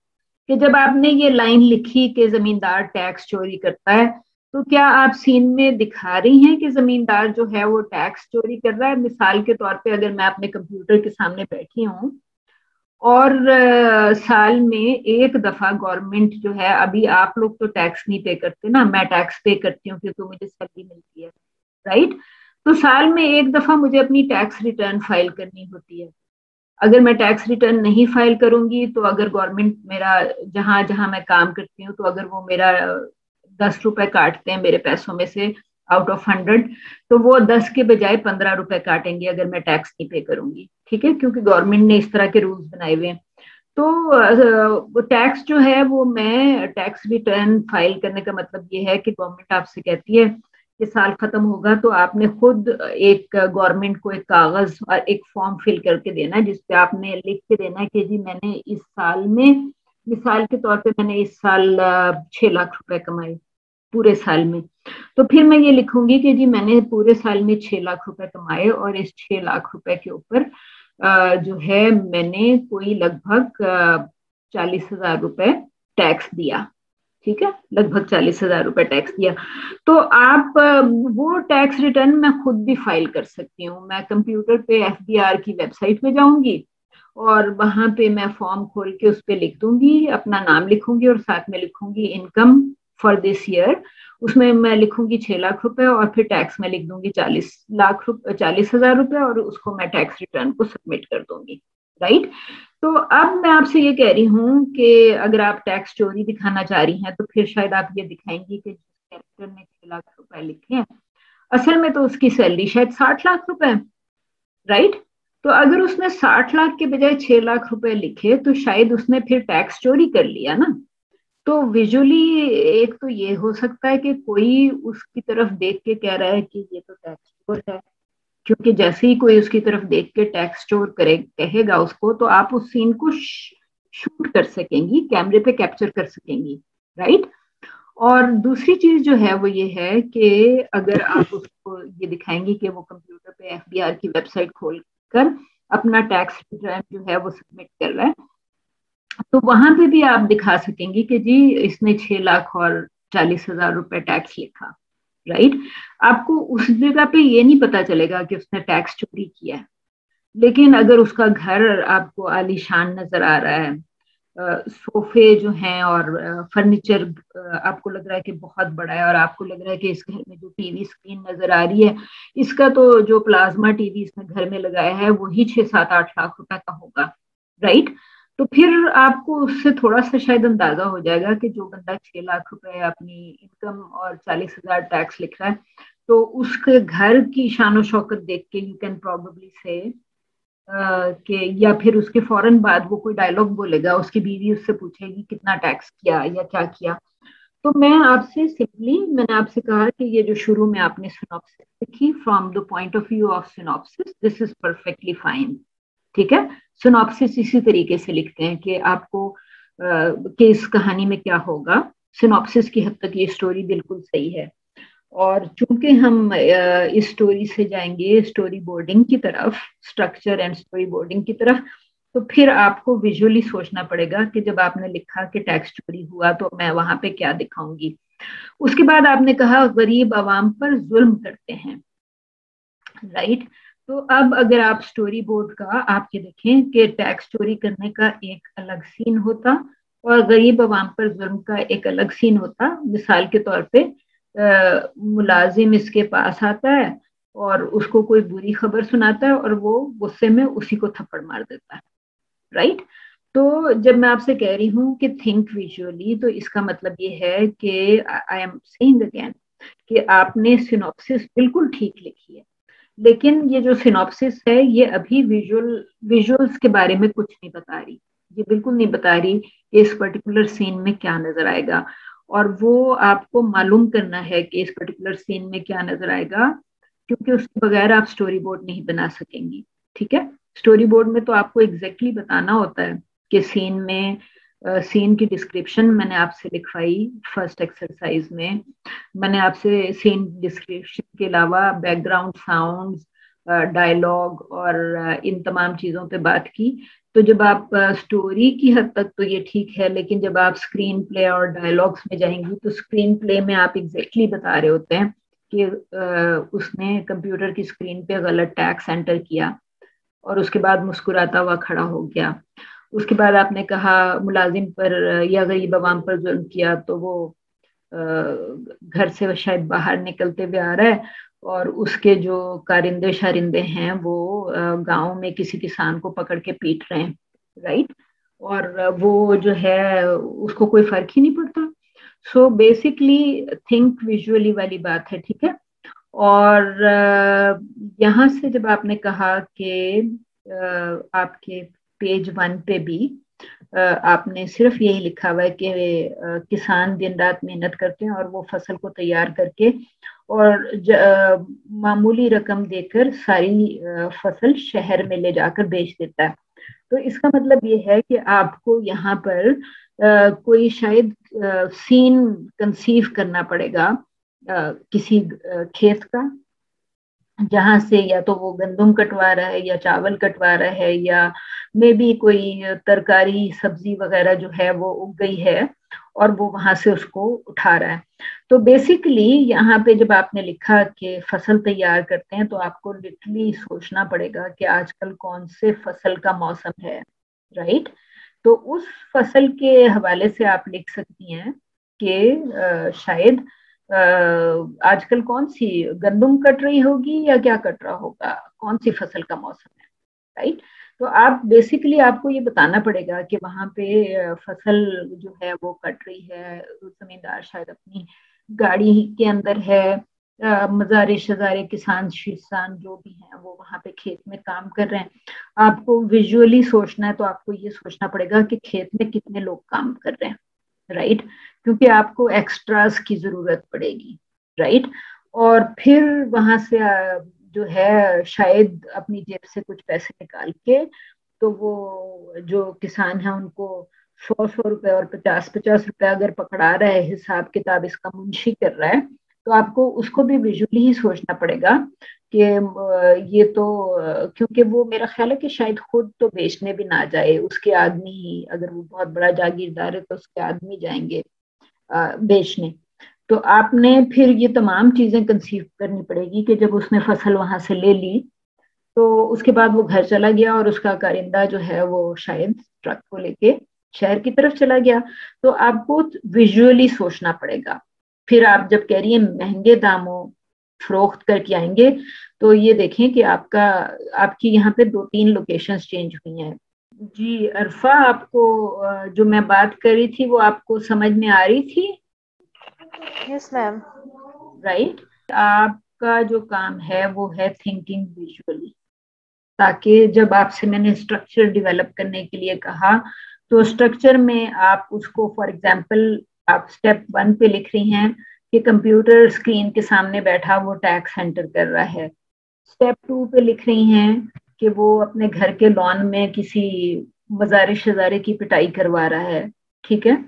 कि जब आपने ये लाइन लिखी कि जमींदार टैक्स चोरी करता है, तो क्या आप सीन में दिखा रही हैं कि जमींदार जो है वो टैक्स चोरी कर रहा है? मिसाल के तौर पे अगर मैं अपने कंप्यूटर के सामने बैठी हूँ और साल में एक दफा गवर्नमेंट जो है, अभी आप लोग तो टैक्स नहीं पे करते ना, मैं टैक्स पे करती हूँ क्योंकि मुझे सैलरी मिलती है, राइट। तो साल में एक दफा मुझे अपनी टैक्स रिटर्न फाइल करनी होती है। अगर मैं टैक्स रिटर्न नहीं फाइल करूंगी तो अगर गवर्नमेंट मेरा, जहां जहां मैं काम करती हूँ, तो अगर वो मेरा 10 रुपए काटते हैं मेरे पैसों में से आउट ऑफ 100, तो वो 10 के बजाय 15 रुपए काटेंगे अगर मैं टैक्स नहीं पे करूंगी, ठीक है, क्योंकि गवर्नमेंट ने इस तरह के रूल्स बनाए हुए हैं। तो टैक्स जो है वो, मैं टैक्स रिटर्न फाइल करने का मतलब ये है कि गवर्नमेंट आपसे कहती है कि साल खत्म होगा तो आपने खुद एक गवर्नमेंट को एक कागज और एक फॉर्म फिल करके देना है, जिसपे आपने लिख के देना है कि जी मैंने इस साल में, मिसाल के तौर पे मैंने इस साल 6 लाख रुपए कमाए पूरे साल में। तो फिर मैं ये लिखूंगी कि जी मैंने पूरे साल में 6 लाख रुपए कमाए और इस 6 लाख रुपए के ऊपर जो है मैंने कोई लगभग 40,000 रुपए टैक्स दिया, ठीक है, लगभग 40,000 रुपए टैक्स दिया। तो आप वो टैक्स रिटर्न मैं खुद भी फाइल कर सकती हूँ। मैं कंप्यूटर पे एफबीआर की वेबसाइट पे जाऊंगी और वहां पे मैं फॉर्म खोल के उस पर लिख दूंगी, अपना नाम लिखूंगी और साथ में लिखूंगी इनकम फॉर दिस ईयर। उसमें मैं लिखूंगी 6 लाख रुपए और फिर टैक्स में लिख दूंगी 40,000 रुपए और उसको मैं टैक्स रिटर्न को सबमिट कर दूंगी, राइट। तो अब मैं आपसे ये कह रही हूँ कि अगर आप टैक्स चोरी दिखाना चाह रही हैं तो फिर शायद आप ये दिखाएंगी कि जिस कैरेक्टर ने 6 लाख रुपए लिखे हैं, असल में तो उसकी सैलरी शायद 60 लाख रुपए, राइट। तो अगर उसने 60 लाख के बजाय 6 लाख रुपए लिखे तो शायद उसने फिर टैक्स चोरी कर लिया ना। तो विजुअली एक तो ये हो सकता है कि कोई उसकी तरफ देख के कह रहा है कि ये तो टैक्स चोर है, क्योंकि जैसे ही कोई उसकी तरफ देख के टैक्स चोर कहेगा उसको, तो आप उस सीन को शूट कर सकेंगी, कैमरे पे कैप्चर कर सकेंगी, राइट। और दूसरी चीज जो है वो ये है कि अगर आप उसको ये दिखाएंगी कि वो कंप्यूटर पे एफबीआर की वेबसाइट खोलकर अपना टैक्स रिटर्न जो है वो सबमिट कर रहा है, तो वहां पे भी आप दिखा सकेंगी कि जी इसने 6 लाख और 40,000 रुपए टैक्स लिखा, राइट। आपको उस जगह पे ये नहीं पता चलेगा कि उसने टैक्स चोरी किया है। लेकिन अगर उसका घर आपको आलीशान नजर आ रहा है, सोफे जो हैं और फर्नीचर आपको लग रहा है कि बहुत बड़ा है, और आपको लग रहा है कि इस घर में जो टीवी स्क्रीन नजर आ रही है, इसका तो जो प्लाज्मा टीवी इसने घर में लगाया है वही 6-7-8 लाख रुपए का होगा, राइट। तो फिर आपको उससे थोड़ा सा शायद अंदाजा हो जाएगा कि जो बंदा 6 लाख रुपए अपनी इनकम और 40,000 टैक्स लिख रहा है, तो उसके घर की शान और शौकत देख के यू कैन प्रोबेबली से कि, या फिर उसके फौरन बाद वो कोई डायलॉग बोलेगा, उसकी बीवी उससे पूछेगी कितना टैक्स किया या क्या किया। तो मैं आपसे सिंपली, मैंने आपसे कहा कि ये जो शुरू में आपने सिनॉप्सिस लिखी, from the point of view of synopsis this is perfectly fine. ठीक है, सिनॉप्सिस इसी तरीके से लिखते हैं कि आपको कि इस कहानी में क्या होगा। सिनॉप्सिस की हद तक ये स्टोरी बिल्कुल सही है। और चूंकि हम इस स्टोरी से जाएंगे स्टोरी बोर्डिंग की तरफ, स्ट्रक्चर एंड स्टोरी बोर्डिंग की तरफ, तो फिर आपको विजुअली सोचना पड़ेगा कि जब आपने लिखा कि टैक्स चोरी हुआ तो मैं वहां पे क्या दिखाऊंगी। उसके बाद आपने कहा गरीब आवाम पर जुल्म करते हैं, राइट। तो अब अगर आप स्टोरी बोर्ड का आपके देखें कि टैक्स चोरी करने का एक अलग सीन होता और गरीब आवाम पर जुल्म का एक अलग सीन होता। मिसाल के तौर पे मुलाजिम इसके पास आता है और उसको कोई बुरी खबर सुनाता है और वो गुस्से में उसी को थप्पड़ मार देता है, राइट। तो जब मैं आपसे कह रही हूँ कि थिंक विजुअली, तो इसका मतलब ये है कि आई एम सेइंग अगेन कि आपने सिनॉप्सिस बिल्कुल ठीक लिखी है, लेकिन ये जो सिनॉप्सिस है ये अभी विजुअल्स के बारे में कुछ नहीं बता रही। ये बिल्कुल नहीं बता रही कि इस पर्टिकुलर सीन में क्या नजर आएगा, और वो आपको मालूम करना है कि इस पर्टिकुलर सीन में क्या नजर आएगा, क्योंकि उसके बगैर आप स्टोरी बोर्ड नहीं बना सकेंगी। ठीक है, स्टोरी बोर्ड में तो आपको एग्जैक्टली बताना होता है कि सीन में सीन की डिस्क्रिप्शन मैंने आपसे लिखवाई फर्स्ट एक्सरसाइज में। मैंने आपसे सीन डिस्क्रिप्शन के अलावा बैकग्राउंड साउंड्स, डायलॉग और इन तमाम चीजों पे बात की। तो जब आप स्टोरी की हद तक तो ये ठीक है, लेकिन जब आप स्क्रीन प्ले और डायलॉग्स में जाएंगी तो स्क्रीन प्ले में आप एग्जैक्टली बता रहे होते हैं कि उसने कंप्यूटर की स्क्रीन पे गलत टैक्स एंटर किया और उसके बाद मुस्कुराता हुआ खड़ा हो गया। उसके बाद आपने कहा मुलाजिम पर या गरीब आवाम पर जुल्म किया, तो वो घर से शायद बाहर निकलते हुए आ रहा है और उसके जो कारिंदे शारिंदे हैं वो गांव में किसी किसान को पकड़ के पीट रहे हैं, राइट। और वो जो है उसको कोई फर्क ही नहीं पड़ता। सो बेसिकली थिंक विजुअली वाली बात है, ठीक है। और यहाँ से जब आपने कहा कि आपके पेज 1 पे भी आपने सिर्फ यही लिखा हुआ है कि किसान दिन रात मेहनत करते हैं और वो फसल को तैयार करके और मामूली रकम देकर सारी फसल शहर में ले जाकर बेच देता है। तो इसका मतलब ये है कि आपको यहाँ पर कोई शायद सीन कंसीव करना पड़ेगा किसी खेत का, जहां से या तो वो गंदुम कटवा रहा है या चावल कटवा रहा है या मे बी कोई तरकारी सब्जी वगैरह जो है वो उग गई है और वो वहां से उसको उठा रहा है। तो बेसिकली यहाँ पे जब आपने लिखा कि फसल तैयार करते हैं तो आपको लिटरली सोचना पड़ेगा कि आजकल कौन से फसल का मौसम है, राइट। तो उस फसल के हवाले से आप लिख सकती हैं कि शायद आजकल कौन सी गंदुम कट रही होगी या क्या कट रहा होगा, कौन सी फसल का मौसम है, राइट। तो आप बेसिकली आपको ये बताना पड़ेगा कि वहां पे फसल जो है वो कट रही है, जमींदार शायद अपनी गाड़ी के अंदर है, मजारे शजारे किसान शिसान जो भी हैं वो वहां पे खेत में काम कर रहे हैं। आपको विजुअली सोचना है तो आपको ये सोचना पड़ेगा कि खेत में कितने लोग काम कर रहे हैं, राइट, क्योंकि आपको एक्स्ट्रास की जरूरत पड़ेगी, राइट। और फिर वहां से जो है शायद अपनी जेब से कुछ पैसे निकाल के तो वो जो किसान है उनको 100 रुपए और 50 रुपए अगर पकड़ा रहा है, हिसाब किताब इसका मुंशी कर रहा है, तो आपको उसको भी विजुअली ही सोचना पड़ेगा कि ये तो क्योंकि वो मेरा ख्याल है कि शायद खुद तो बेचने भी ना जाए, उसके आदमी ही, अगर वो बहुत बड़ा जागीरदार है तो उसके आदमी जाएंगे बेचने। तो आपने फिर ये तमाम चीजें कंसीव करनी पड़ेगी कि जब उसने फसल वहां से ले ली तो उसके बाद वो घर चला गया और उसका कारिंदा जो है वो शायद ट्रक को लेके शहर की तरफ चला गया। तो आपको विजुअली सोचना पड़ेगा। फिर आप जब कह रही है महंगे दामों फरोख्त करके आएंगे, तो ये देखें कि आपकी यहाँ पे 2-3 लोकेशंस चेंज हुई हैं। जी अरफा, आपको जो मैं बात कर रही थी वो आपको समझ में आ रही थी? Yes ma'am. राइट। आप आपका जो काम है वो है थिंकिंग विजुअली, ताकि जब आपसे मैंने स्ट्रक्चर डेवलप करने के लिए कहा तो स्ट्रक्चर में आप उसको, फॉर एग्जांपल आप स्टेप 1 पे लिख रही हैं कि कंप्यूटर स्क्रीन के सामने बैठा वो टैक्स एंटर कर रहा है। स्टेप 2 पे लिख रही हैं कि वो अपने घर के लॉन में किसी मज़ारे शजारे की पिटाई करवा रहा है, ठीक है।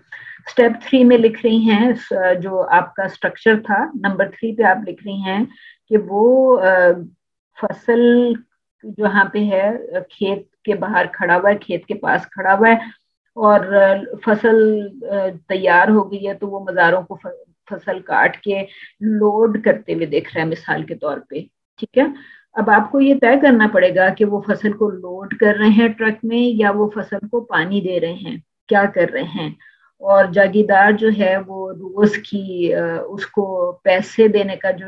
स्टेप 3 में लिख रही हैं, जो आपका स्ट्रक्चर था, नंबर 3 पे आप लिख रही हैं कि वो फसल जहाँ पे है खेत के बाहर खड़ा हुआ है, खेत के पास खड़ा हुआ है और फसल तैयार हो गई है तो वो मज़ारों को फसल काट के लोड करते हुए देख रहा है, मिसाल के तौर पे, ठीक है। अब आपको ये तय करना पड़ेगा कि वो फसल को लोड कर रहे हैं ट्रक में या वो फसल को पानी दे रहे हैं, क्या कर रहे हैं। और जागीरदार जो है वो रोज की उसको पैसे देने का जो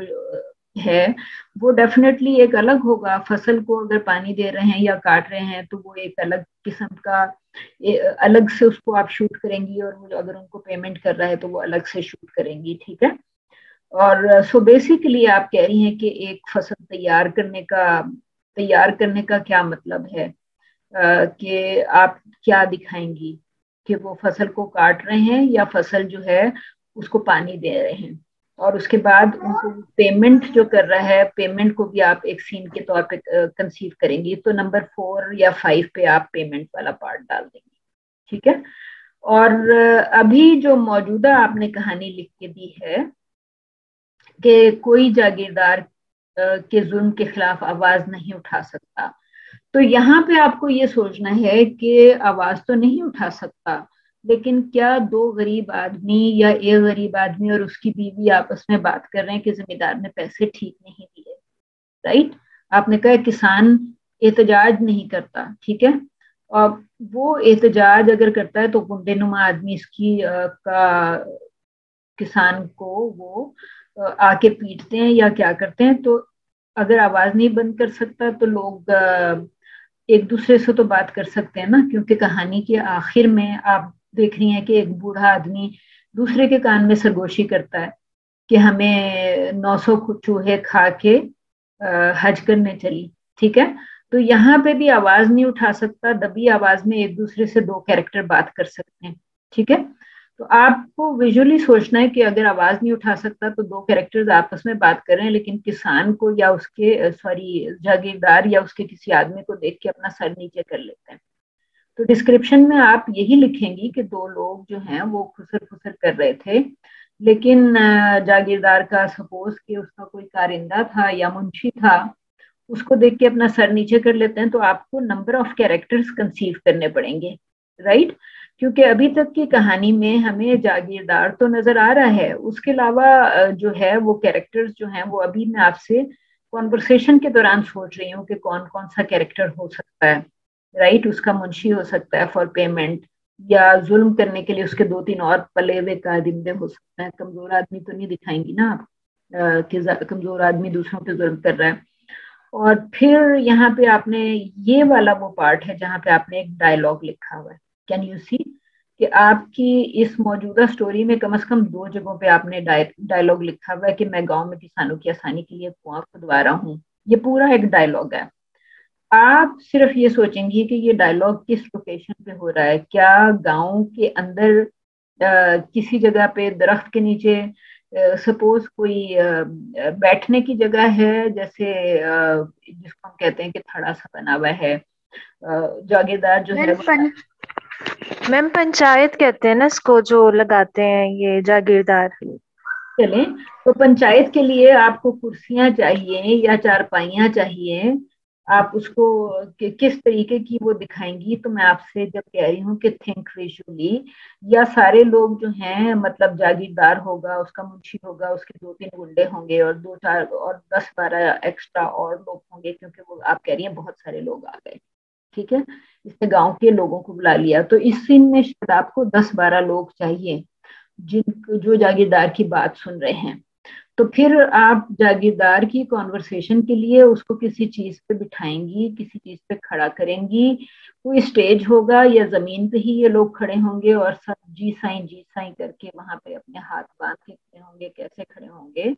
है वो डेफिनेटली एक अलग होगा। फसल को अगर पानी दे रहे हैं या काट रहे हैं तो वो एक अलग किस्म का, अलग से उसको आप शूट करेंगी, और वो अगर उनको पेमेंट कर रहा है तो वो अलग से शूट करेंगी, ठीक है। और सो बेसिकली आप कह रही हैं कि एक फसल तैयार करने का क्या मतलब है, कि आप क्या दिखाएंगी कि वो फसल को काट रहे हैं या फसल जो है उसको पानी दे रहे हैं। और उसके बाद उनको पेमेंट जो कर रहा है, पेमेंट को भी आप एक सीन के तौर पे कंसीव करेंगी, तो नंबर 4 या 5 पे आप पेमेंट वाला पार्ट डाल देंगे, ठीक है। और अभी जो मौजूदा आपने कहानी लिख के दी है कि कोई जागीरदार के जुल्म के खिलाफ आवाज नहीं उठा सकता, तो यहाँ पे आपको ये सोचना है कि आवाज तो नहीं उठा सकता, लेकिन क्या दो गरीब आदमी या एक गरीब आदमी और उसकी बीवी आपस में बात कर रहे हैं कि जमींदार ने पैसे ठीक नहीं दिए, राइट। आपने कहा किसान एहतजाज नहीं करता, ठीक है। और वो एहतजाज अगर करता है तो गुंडेनुमा आदमी इसकी का किसान को वो आके पीटते हैं या क्या करते हैं। तो अगर आवाज नहीं बंद कर सकता तो लोग एक दूसरे से तो बात कर सकते हैं ना, क्योंकि कहानी के आखिर में आप देख रही हैं कि एक बूढ़ा आदमी दूसरे के कान में सरगोशी करता है कि हमें 900 चूहे खा के हज करने चली, ठीक है। तो यहाँ पे भी आवाज नहीं उठा सकता, दबी आवाज में एक दूसरे से दो कैरेक्टर बात कर सकते हैं, ठीक है। तो आपको विजुअली सोचना है कि अगर आवाज नहीं उठा सकता तो दो कैरेक्टर्स आपस में बात कर रहे हैं, लेकिन किसान को या उसके जागीरदार या उसके किसी आदमी को देख के अपना सर नीचे कर लेते हैं। तो डिस्क्रिप्शन में आप यही लिखेंगी कि दो लोग जो हैं वो खुसर खुसर कर रहे थे, लेकिन जागीरदार का सपोज कि उसका कोई कारिंदा था या मुंशी था, उसको देख के अपना सर नीचे कर लेते हैं। तो आपको नंबर ऑफ कैरेक्टर्स कंसीव करने पड़ेंगे, राइट। क्योंकि अभी तक की कहानी में हमें जागीरदार तो नजर आ रहा है, उसके अलावा जो है वो कैरेक्टर्स जो हैं वो अभी मैं आपसे कॉन्वर्सेशन के दौरान सोच रही हूँ कि कौन कौन सा कैरेक्टर हो सकता है, राइट। उसका मुंशी हो सकता है फॉर पेमेंट, या जुल्म करने के लिए उसके 2-3 और पले हुए कादिंदे हो सकते हैं। कमजोर आदमी तो नहीं दिखाएंगी ना आप कि कमजोर आदमी दूसरों पे जुल्म कर रहा है। और फिर यहाँ पे आपने ये वाला वो पार्ट है जहाँ पे आपने एक डायलॉग लिखा हुआ है। कैन यू सी कि आपकी इस मौजूदा स्टोरी में कम से कम 2 जगहों पे आपने डायलॉग लिखा हुआ है कि मैं गांव में किसानों की आसानी के लिए कुआं खुदवा रहा हूँ। ये पूरा एक डायलॉग है। आप सिर्फ ये सोचेंगी कि ये डायलॉग किस लोकेशन पे हो रहा है, क्या गांव के अंदर किसी जगह पे दरख्त के नीचे, सपोज कोई बैठने की जगह है, जैसे जिसको हम कहते हैं कि थड़ा सा बना हुआ है, जागीरदार जो है मैम पंचायत कहते हैं ना इसको, जो लगाते हैं ये जागीरदार। चलें, तो पंचायत के लिए आपको कुर्सियां चाहिए या चारपाइयां चाहिए, आप उसको किस तरीके की वो दिखाएंगी। तो मैं आपसे जब कह रही हूँ कि थिंक विजुअली, या सारे लोग जो हैं, मतलब जागीरदार होगा, उसका मुंशी होगा, उसके 2-3 गुंडे होंगे और 2-4 और 10-12 एक्स्ट्रा और लोग होंगे, क्योंकि वो आप कह रही हैं बहुत सारे लोग आ गए, ठीक है। इसने गांव के लोगों को बुला लिया, तो इस सीन में शायद आपको 10-12 लोग चाहिए जो जागीरदार की बात सुन रहे हैं। तो फिर आप जागीरदार की कॉन्वर्सेशन के लिए उसको किसी चीज पे बिठाएंगी, किसी चीज पे खड़ा करेंगी। कोई स्टेज होगा या जमीन पे ही ये लोग खड़े होंगे और सब जी साईं करके वहां पे अपने हाथ बांध के खड़े होंगे। कैसे खड़े होंगे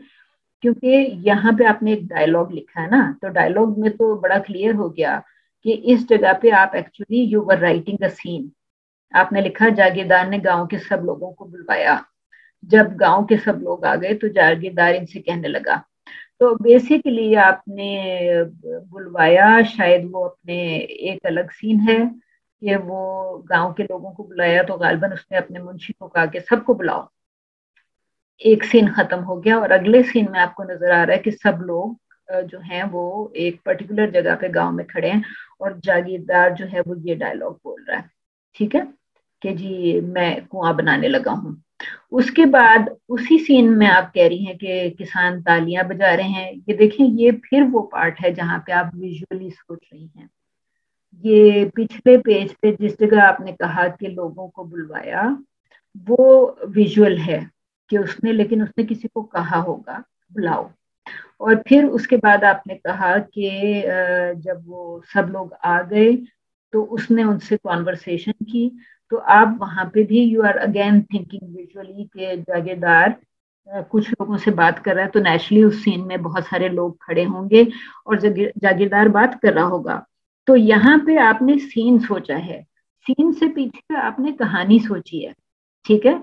क्योंकि यहाँ पे आपने एक डायलॉग लिखा है ना, तो डायलॉग में तो बड़ा क्लियर हो गया कि इस जगह पे आप actually you were writing a scene. आपने लिखा जागीरदार ने गांव के सब लोगों को बुलवाया। जब गांव के सब लोग आ गए तो जागीरदार इनसे कहने लगा। तो बेसिकली आपने बुलवाया, शायद वो अपने एक अलग सीन है कि वो गांव के लोगों को बुलाया, तो गालबन उसने अपने मुंशी को कहा कि सबको बुलाओ। एक सीन खत्म हो गया और अगले सीन में आपको नजर आ रहा है कि सब लोग जो हैं वो एक पर्टिकुलर जगह पे गांव में खड़े हैं और जागीरदार जो है वो ये डायलॉग बोल रहा है, ठीक है, कि जी मैं कुआं बनाने लगा हूँ। उसके बाद उसी सीन में आप कह रही हैं कि किसान तालियां बजा रहे हैं। ये देखें, ये फिर वो पार्ट है जहां पे आप विजुअली सोच रही हैं। ये पिछले पेज पे जिस जगह आपने कहा कि लोगों को बुलवाया, वो विजुअल है कि उसने, लेकिन उसने किसी को कहा होगा बुलाओ। और फिर उसके बाद आपने कहा कि जब वो सब लोग आ गए तो उसने उनसे कॉन्वर्सेशन की। तो आप वहां पे भी you are again thinking visually कि जागीरदार कुछ लोगों से बात कर रहा है, तो नेचुरली उस सीन में बहुत सारे लोग खड़े होंगे और जागीरदार बात कर रहा होगा। तो यहाँ पे आपने सीन सोचा है, सीन से पीछे आपने कहानी सोची है, ठीक है।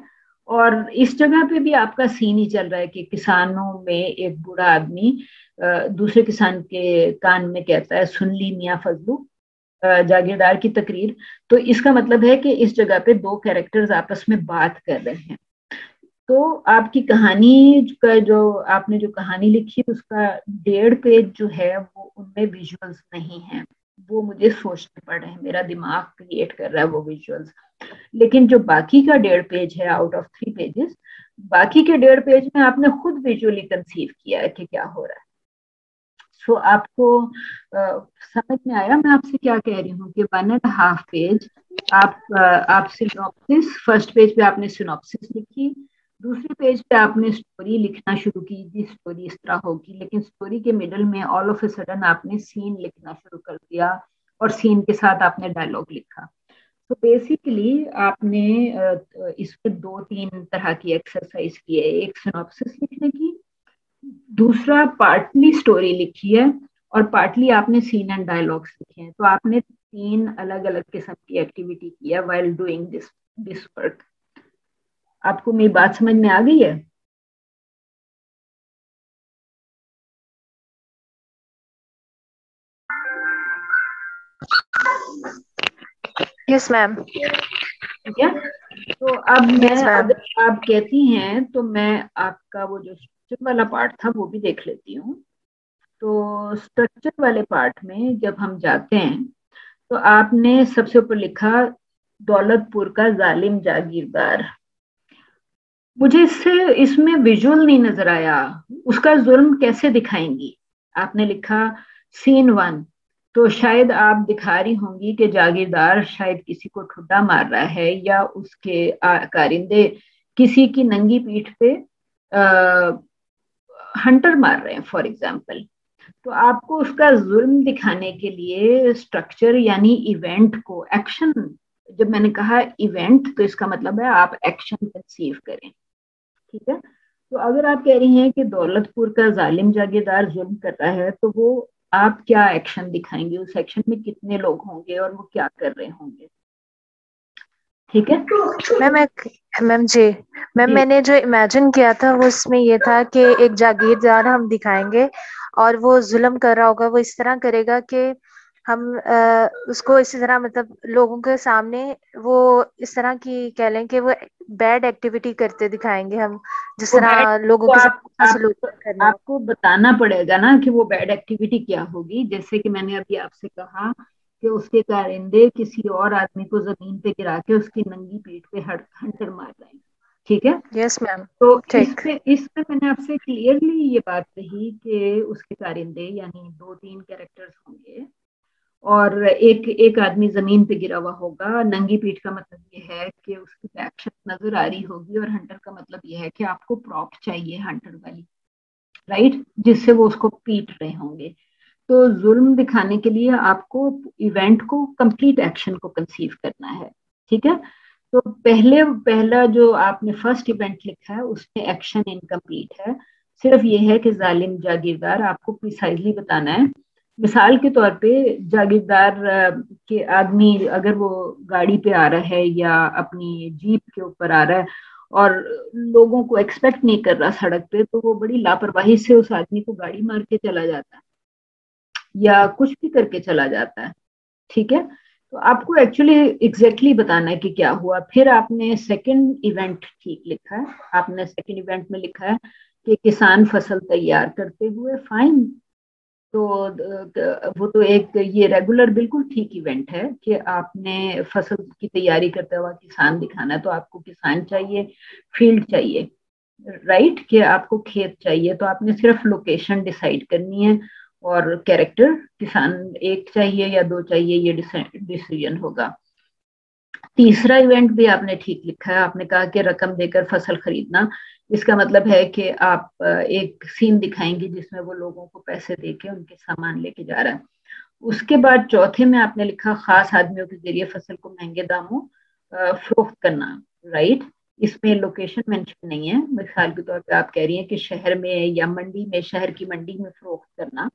और इस जगह पे भी आपका सीन ही चल रहा है कि किसानों में एक बूढ़ा आदमी दूसरे किसान के कान में कहता है, सुन ली मियाँ फजलू, जागीरदार की तकरीर। तो इसका मतलब है कि इस जगह पे दो कैरेक्टर्स आपस में बात कर रहे हैं। तो आपकी कहानी का जो आपने जो कहानी लिखी उसका 1.5 पेज जो है वो उनमें विजुअल्स नहीं है, वो मुझे सोचने पड़ रहे हैं, मेरा दिमाग क्रिएट कर रहा है वो विजुअल्स। लेकिन जो बाकी का 1.5 पेज है आउट ऑफ 3 पेजेस, बाकी के 1.5 पेज में आपने खुद विजुअली कंसीव किया है कि क्या हो रहा है। सो आपको समझ में आया मैं आपसे क्या कह रही हूँ कि 1.5 पेज आप सिनॉप्सिस, फर्स्ट पेज पे आपने सिनॉप्सिस लिखी, दूसरे पेज पे आपने स्टोरी लिखना शुरू की, जी स्टोरी इस तरह होगी, लेकिन स्टोरी के मिडल में ऑल ऑफ ए सडन आपने सीन लिखना शुरू कर दिया और सीन के साथ आपने डायलॉग लिखा। तो बेसिकली आपने इसमें 2-3 तरह की एक्सरसाइज की है, एक सिनॉप्सिस लिखने की, दूसरा पार्टली स्टोरी लिखी है और पार्टली आपने सीन एंड डायलॉग्स लिखे हैं। तो आपने 3 अलग अलग किस्म की एक्टिविटी की है व्हाइल डूइंग दिस वर्क। आपको मेरी बात समझ में आ गई है? Yes ma'am. ठीक है, तो अब मैं अगर आप कहती हैं तो मैं आपका वो जो स्ट्रक्चर वाला पार्ट था वो भी देख लेती हूँ। तो स्ट्रक्चर वाले पार्ट में जब हम जाते हैं तो आपने सबसे ऊपर लिखा दौलतपुर का जालिम जागीरदार। मुझे इसमें विजुअल नहीं नजर आया, उसका जुल्म कैसे दिखाएंगी? आपने लिखा सीन 1, तो शायद आप दिखा रही होंगी कि जागीरदार शायद किसी को ठुड्डा मार रहा है या उसके कारिंदे किसी की नंगी पीठ पे हंटर मार रहे हैं फॉर एग्जाम्पल। तो आपको उसका जुल्म दिखाने के लिए स्ट्रक्चर यानी इवेंट को एक्शन, जब मैंने कहा इवेंट तो इसका मतलब है आप एक्शन कंसीव करें, ठीक है। तो अगर आप कह रही हैं कि दौलतपुर का जालिम जागीरदार जुल्म कर रहा है, तो वो आप क्या एक्शन दिखाएंगे? उस एक्शन में कितने लोग होंगे और वो क्या कर रहे होंगे? ठीक है मैम जी, मैम मैंने जो इमेजिन किया था वो इसमें ये था कि एक जागीरदार हम दिखाएंगे और वो जुल्म कर रहा होगा, वो इस तरह करेगा कि हम उसको इसी तरह मतलब लोगों के सामने वो इस तरह की कह लें कि वो बैड एक्टिविटी करते दिखाएंगे हम, जिस तरह लोगों के साथ आपको बताना पड़ेगा ना कि वो बैड एक्टिविटी क्या होगी। जैसे कि मैंने अभी आपसे कहा कि उसके कारिंदे किसी और आदमी को जमीन पे गिरा के उसकी नंगी पीठ पे हंटर मार रहे हैं, ठीक है। Yes ma'am. तो इसमें मैंने आपसे क्लियरली ये बात कही कि उसके कारिंदे यानी 2-3 कैरेक्टर्स होंगे और एक आदमी जमीन पे गिरा हुआ होगा। नंगी पीठ का मतलब ये है कि उसकी एक्शन नजर आ रही होगी और हंटर का मतलब ये है कि आपको प्रॉप चाहिए हंटर वाली, राइट, जिससे वो उसको पीट रहे होंगे। तो जुल्म दिखाने के लिए आपको इवेंट को कंप्लीट एक्शन को कंसीव करना है, ठीक है। तो पहला जो आपने फर्स्ट इवेंट लिखा है उसमें एक्शन इनकम्प्लीट है, सिर्फ ये है कि जालिम जागीरदार आपको प्रिसाइजली बताना है। मिसाल के तौर पे जागीरदार के आदमी अगर वो गाड़ी पे आ रहा है या अपनी जीप के ऊपर आ रहा है और लोगों को एक्सपेक्ट नहीं कर रहा सड़क पे, तो वो बड़ी लापरवाही से उस आदमी को गाड़ी मार के चला जाता है या कुछ भी करके चला जाता है। ठीक है, तो आपको एक्चुअली एग्जैक्टली बताना है कि क्या हुआ। फिर आपने सेकंड इवेंट ठीक लिखा है, आपने सेकंड इवेंट में लिखा है कि किसान फसल तैयार करते हुए, फाइन। तो वो तो एक ये रेगुलर बिल्कुल ठीक इवेंट है कि आपने फसल की तैयारी करते हुआ किसान दिखाना है। तो आपको किसान चाहिए, फील्ड चाहिए, राइट, कि आपको खेत चाहिए, तो आपने सिर्फ लोकेशन डिसाइड करनी है और कैरेक्टर किसान एक चाहिए या दो चाहिए, ये डिसीजन होगा। तीसरा इवेंट भी आपने ठीक लिखा है, आपने कहा कि रकम देकर फसल खरीदना। इसका मतलब है कि आप एक सीन दिखाएंगे जिसमें वो लोगों को पैसे देके उनके सामान लेके जा रहा है। उसके बाद चौथे में आपने लिखा खास आदमियों के जरिए फसल को महंगे दामों फरोख्त करना, राइट। इसमें लोकेशन मेंशन नहीं है। मिसाल के तौर पे आप कह रही हैं कि शहर में या मंडी में, शहर की मंडी में फरोख्त करना।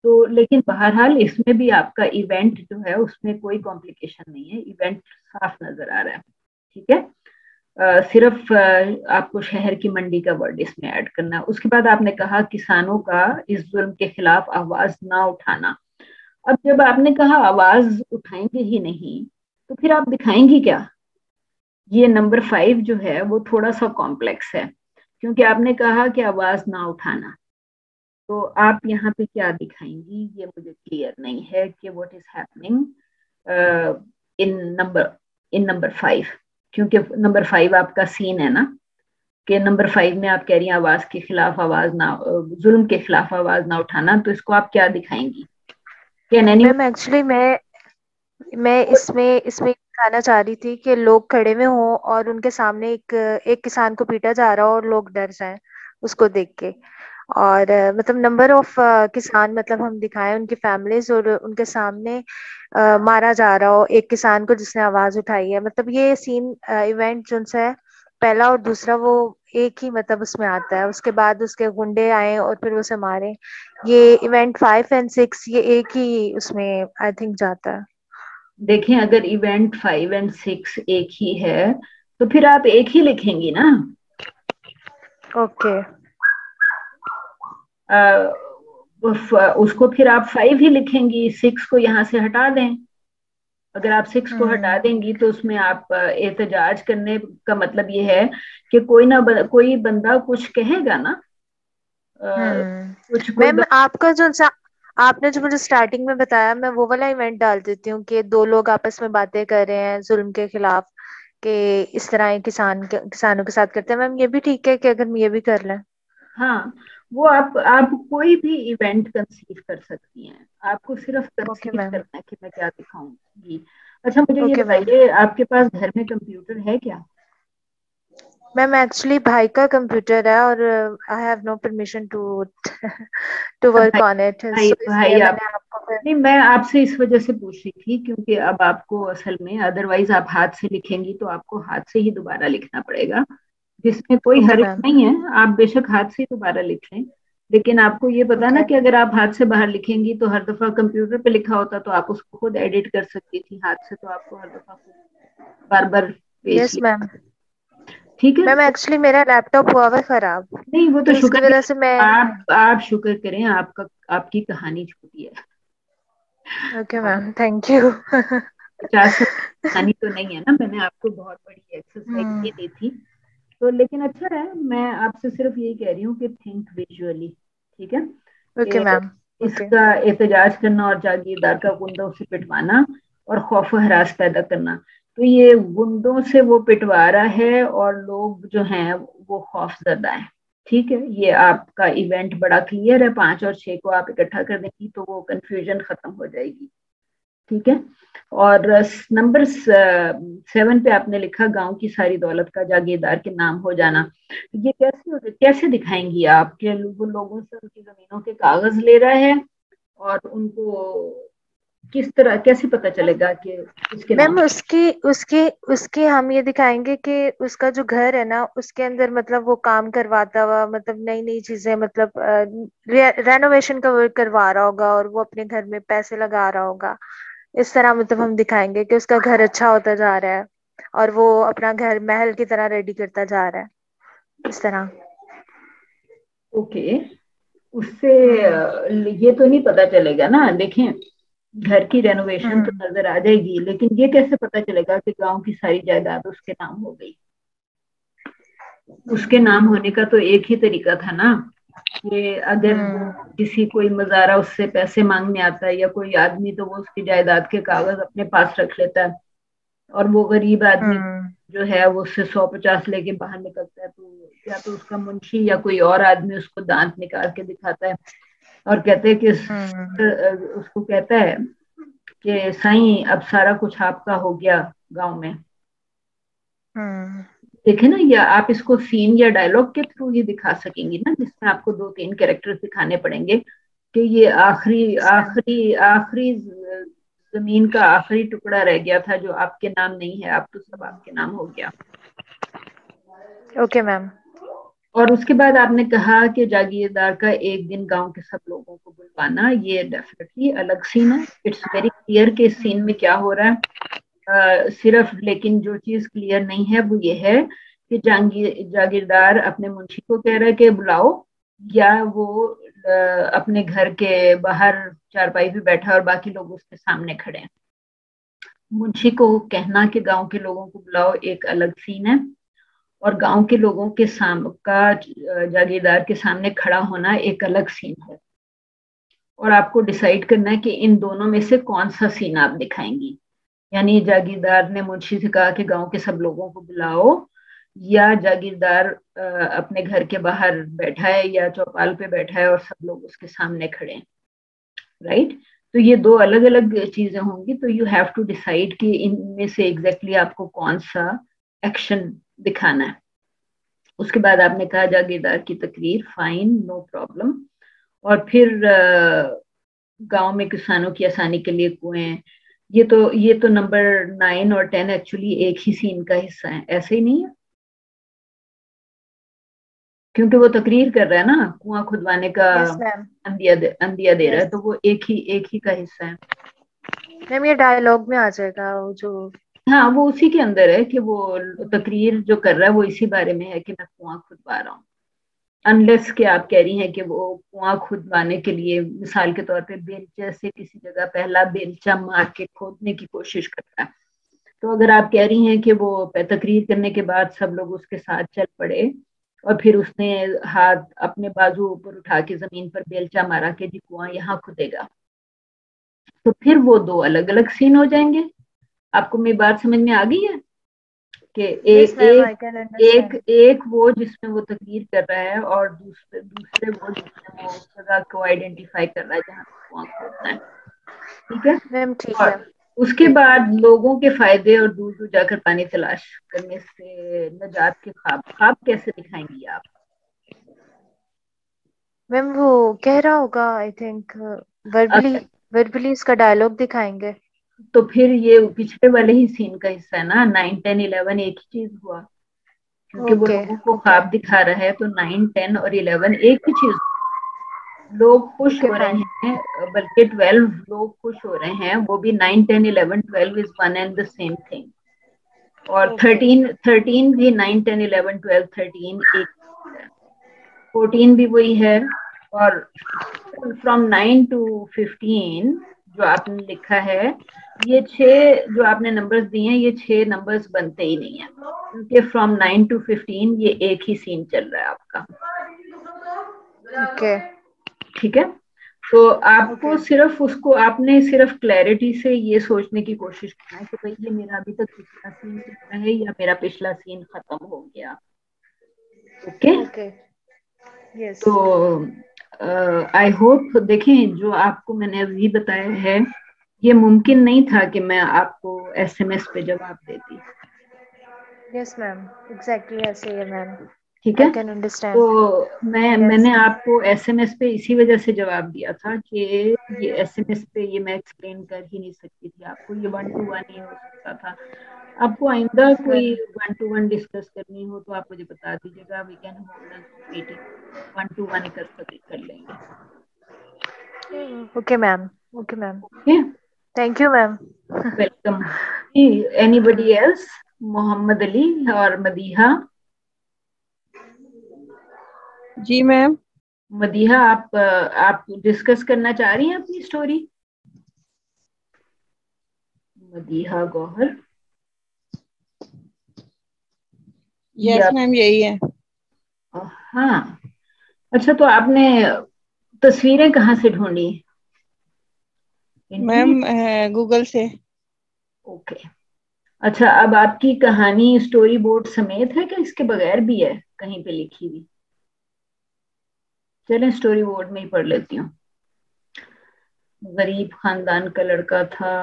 तो लेकिन बहरहाल इसमें भी आपका इवेंट जो है उसमें कोई कॉम्प्लिकेशन नहीं है, इवेंट साफ नजर आ रहा है। ठीक है, सिर्फ आपको शहर की मंडी का वर्ड इसमें ऐड करना। उसके बाद आपने कहा किसानों का इस जुल्म के खिलाफ आवाज ना उठाना। अब जब आपने कहा आवाज उठाएंगे ही नहीं, तो फिर आप दिखाएंगी क्या? ये नंबर 5 जो है वो थोड़ा सा कॉम्प्लेक्स है, क्योंकि आपने कहा कि आवाज ना उठाना, तो आप यहाँ पे क्या दिखाएंगी ये मुझे क्लियर नहीं है कि what is happening in number 5, क्योंकि नंबर 5 आपका सीन है ना, कि नंबर 5 में आप कह रही हैं आवाज के खिलाफ आवाज ना, जुल्म के खिलाफ आवाज ना उठाना, तो इसको आप क्या दिखाएंगी? मैम एक्चुअली मैं इसमें इसमें दिखाना चाह रही थी कि लोग खड़े में हों और उनके सामने एक किसान को पीटा जा रहा हो और लोग डर जाएं उसको देख के। और मतलब नंबर ऑफ किसान मतलब हम दिखाएं उनकी फैमिलीज और उनके सामने मारा जा रहा हो एक किसान को जिसने आवाज उठाई है। मतलब ये सीन इवेंट जो है पहला और दूसरा वो एक ही मतलब उसमें आता है। उसके बाद उसके गुंडे आए और फिर उसे मारे। ये इवेंट 5 और 6 ये एक ही उसमें आई थिंक जाता है। देखें, अगर इवेंट 5 और 6 एक ही है तो फिर आप एक ही लिखेंगी ना। ओके, उसको फिर आप 5 ही लिखेंगी, 6 को यहाँ से हटा दें। अगर आप 6 को हटा देंगी तो उसमें आप एहतजाज करने का मतलब ये है कि कोई बंदा कुछ कहेगा ना। मैम आपने जो मुझे स्टार्टिंग में बताया मैं वो वाला इवेंट डाल देती हूँ कि दो लोग आपस में बातें कर रहे हैं जुल्म के खिलाफ, कि इस तरह किसानों के साथ करते हैं। मैम ये भी ठीक है कि अगर ये भी कर लें? हाँ, वो आप कोई भी इवेंट कंसीव कर सकती हैं, आपको सिर्फ कंसीव करना है कि मैं क्या दिखाऊंगी। अच्छा, मुझे ये बताइए, आपके पास घर में कंप्यूटर है क्या? मैम एक्चुअली भाई का कंप्यूटर है और I have no permission to work on it. नहीं, मैं आपसे इस वजह से पूछ रही थी क्योंकि अब आपको असल में, अदरवाइज आप हाथ से लिखेंगी तो आपको हाथ से ही दोबारा लिखना पड़ेगा, जिसमें कोई हर्ज नहीं है। आप बेशक हाथ से दोबारा लिख लें, लेकिन आपको ये पता ना कि अगर आप हाथ से बाहर लिखेंगी तो हर दफा कंप्यूटर पे लिखा होता तो आप उसको खुद एडिट कर सकती थी। हाथ से तो आपको हर दफा बार बार पेज मैम ठीक है। मैम एक्चुअली मेरा लैपटॉप हुआ है खराब, नहीं वो तो शुक्र वजह से मैं आप शुक्र करें, आपकी कहानी छोटी है। Okay ma'am, thank you. 50 कहानी तो नहीं है ना, मैंने आपको बहुत बड़ी एक्सरसाइज दी थी तो, लेकिन अच्छा है। मैं आपसे सिर्फ यही कह रही हूँ कि थिंक विजुअली, ठीक है। Okay ma'am. इसका एहतजाज करना और जागीरदार का गुंडों से पिटवाना और खौफ हरास पैदा करना, तो ये गुंडों से वो पिटवा रहा है और लोग जो हैं वो खौफजदा है। ठीक है, ये आपका इवेंट बड़ा क्लियर है। 5 और 6 को आप इकट्ठा कर देंगी तो वो कंफ्यूजन खत्म हो जाएगी। ठीक है, और नंबर 7 पे आपने लिखा गांव की सारी दौलत का जागीरदार के नाम हो जाना। ये कैसे दिखाएंगी आप कि वो लोगों से उनकी जमीनों के कागज ले रहा है और उनको किस तरह, कैसे पता चलेगा कि उसके मैम नाम? उसकी उसकी उसकी हम ये दिखाएंगे कि उसका जो घर है ना उसके अंदर मतलब वो काम करवाता हुआ, मतलब नई नई चीजें, मतलब रेनोवेशन का वर्क करवा रहा होगा और वो अपने घर में पैसे लगा रहा होगा। इस तरह मतलब हम दिखाएंगे कि उसका घर अच्छा होता जा रहा है और वो अपना घर महल की तरह रेडी करता जा रहा है, इस तरह। ओके, उससे हम्म। ये तो नहीं पता चलेगा ना। देखें, घर की रेनोवेशन तो हम्म। नजर आ जाएगी, लेकिन ये कैसे पता चलेगा कि गांव की सारी जायदाद उसके नाम हो गई? उसके नाम होने का तो एक ही तरीका था ना, कि अगर वो हम्म। किसी कोई मजारा उससे पैसे मांगने आता है या कोई आदमी, तो वो उसकी जायदाद के कागज अपने पास रख लेता है, और वो गरीब आदमी हम्म। जो है वो उससे 150 लेके बाहर निकलता है, तो या तो उसका मुंशी या कोई और आदमी उसको दांत निकाल के दिखाता है और कहते हैं कि हम्म। उसको कहता है कि साईं अब सारा कुछ आपका हो गया गांव में। हम्म। देखे ना, या आप इसको सीन या डायलॉग के थ्रू ही दिखा सकेंगी ना, जिसमें आपको 2-3 कैरेक्टर्स दिखाने पड़ेंगे कि ये आखिरी yes, ma'am. आखिरी आखिरी जमीन का आखिरी टुकड़ा रह गया था जो आपके नाम नहीं है, अब तो सब आपके नाम हो गया। Okay ma'am. और उसके बाद आपने कहा कि जागीरदार का एक दिन गांव के सब लोगों को बुलवाना, ये डेफिनेटली अलग सीन है। इट्स वेरी क्लियर कि इस सीन में क्या हो रहा है। सिर्फ लेकिन जो चीज क्लियर नहीं है वो ये है कि जागीरदार अपने मुंशी को कह रहा है कि बुलाओ, या वो अपने घर के बाहर चारपाई पे बैठा है और बाकी लोग उसके सामने खड़े हैं। मुंशी को कहना कि गांव के लोगों को बुलाओ एक अलग सीन है, और गांव के लोगों के जागीरदार के सामने खड़ा होना एक अलग सीन है। और आपको डिसाइड करना है कि इन दोनों में से कौन सा सीन आप दिखाएंगी। यानी जागीरदार ने मुंशी से कहा कि गांव के सब लोगों को बुलाओ, या जागीरदार अपने घर के बाहर बैठा है या चौपाल पे बैठा है और सब लोग उसके सामने खड़े हैं, राइट? तो ये दो अलग अलग चीजें होंगी, तो यू हैव टू डिसाइड कि इनमें से एग्जैक्टली आपको कौन सा एक्शन दिखाना है। उसके बाद आपने कहा जागीरदार की तकरीर, फाइन, नो प्रॉब्लम। और फिर गांव में किसानों की आसानी के लिए कुएं, ये तो नंबर 9 और 10 एक्चुअली एक ही सीन का हिस्सा है, ऐसे ही नहीं है? क्योंकि वो तकरीर कर रहा है ना, कुआं खुदवाने का यस मैम। अंदिया दे रहा है, यस तो वो एक ही का हिस्सा है। मैम, ये डायलॉग में आ जाएगा वो जो। हाँ, वो उसी के अंदर है कि वो तकरीर जो कर रहा है वो इसी बारे में है कि मैं कुआं खुदवा रहा हूँ। अनलेस कि आप कह रही हैं कि वो कुआं खुदवाने के लिए मिसाल के तौर पे बेलचे से किसी जगह पहला बेलचा मार के खोदने की कोशिश कर रहा है। तो अगर आप कह रही हैं कि वो तकरीर करने के बाद सब लोग उसके साथ चल पड़े और फिर उसने हाथ अपने बाजू ऊपर उठा के जमीन पर बेलचा मारा कि जी कुआं यहाँ खुदेगा, तो फिर वो दो अलग अलग सीन हो जाएंगे। आपको मेरी बात समझ में आ गई है कि यस मैम, आई कैन एक अंडरस्टैंड। एक वो जिसमें वो तकरीर कर रहा है, और दूसरे दूसरे वो जिसमें वो उस जगह को आइडेंटिफाई कर रहा है जहाँ पे कुआं खोदना है। ठीक है? मैम ठीक है। और उसके बाद लोगों के फायदे और दूर दूर जाकर पानी तलाश करने से नजात के ख्वाब, ख्वाब कैसे दिखाएंगी आप? मैम वो कह रहा होगा, आई थिंक वर्बली, अगर वर्बली इसका डायलॉग दिखाएंगे। तो फिर ये पिछले वाले ही सीन का हिस्सा है ना, 9, 10, 11 एक ही चीज हुआ, क्योंकि वो ओके। लोगों को ओके। ख्वाब दिखा रहा है, तो 9, 10 और 11 एक ही चीज। लोग खुश ओके हो फाइन। रहे हैं, बल्कि 12 लोग खुश हो रहे हैं, वो भी 9, 10, 11, 12 is one and the same thing. और ओके। 13 भी 9, 10, 11, 12, 13 एक है। 14 भी वही है। और फ्रॉम 9 to 15 जो आपने लिखा है, ये 6 जो आपने नंबर्स दिए हैं, ये 6 नंबर्स बनते ही नहीं है, क्योंकि फ्रॉम 9 to 15 ये एक ही सीन चल रहा है आपका। ओके। ठीक है? तो आपको ओके। सिर्फ उसको, आपने सिर्फ क्लैरिटी से ये सोचने की कोशिश करना है कि भाई ये मेरा अभी तक पिछला सीन चल रहा है या मेरा पिछला सीन खत्म हो गया। ओके? ओके। यस। तो आई होप, देखें जो आपको मैंने अभी बताया है, ये मुमकिन नहीं था कि मैं आपको एसएमएस पे जवाब देती। यस मैम, एग्जैक्टली ऐसे ही है मैम। ठीक है। I can understand. तो मैंने आपको एसएमएस पे इसी वजह से जवाब दिया था कि ये एसएमएस पे ये मैं एक्सप्लेन कर ही नहीं सकती थी आपको, ये 1-to-1 ही हो सकता था। आपको आइंदा कोई 1-to-1 डिस्कस करनी हो तो आप मुझे बता दीजिएगा, we can hold a meeting, 1-to-1 कर लेंगे। Okay, ma'am. Okay, ma'am. Okay, Thank you, ma'am. Welcome. Anybody else? Mohammad Ali और मदीहा। जी मैम। मदीहा, आप डिस्कस करना चाह रही हैं अपनी story? Madiha Gauhar. Yes ma'am, यही है। हाँ, अच्छा, तो आपने तस्वीरें कहाँ से ढूंढी? मैम गूगल से। ओके, अच्छा, अब आपकी कहानी स्टोरी बोर्ड समेत है कि इसके बगैर भी है कहीं पे लिखी हुई? चलें स्टोरी बोर्ड में ही पढ़ लेती हूँ। गरीब खानदान का लड़का था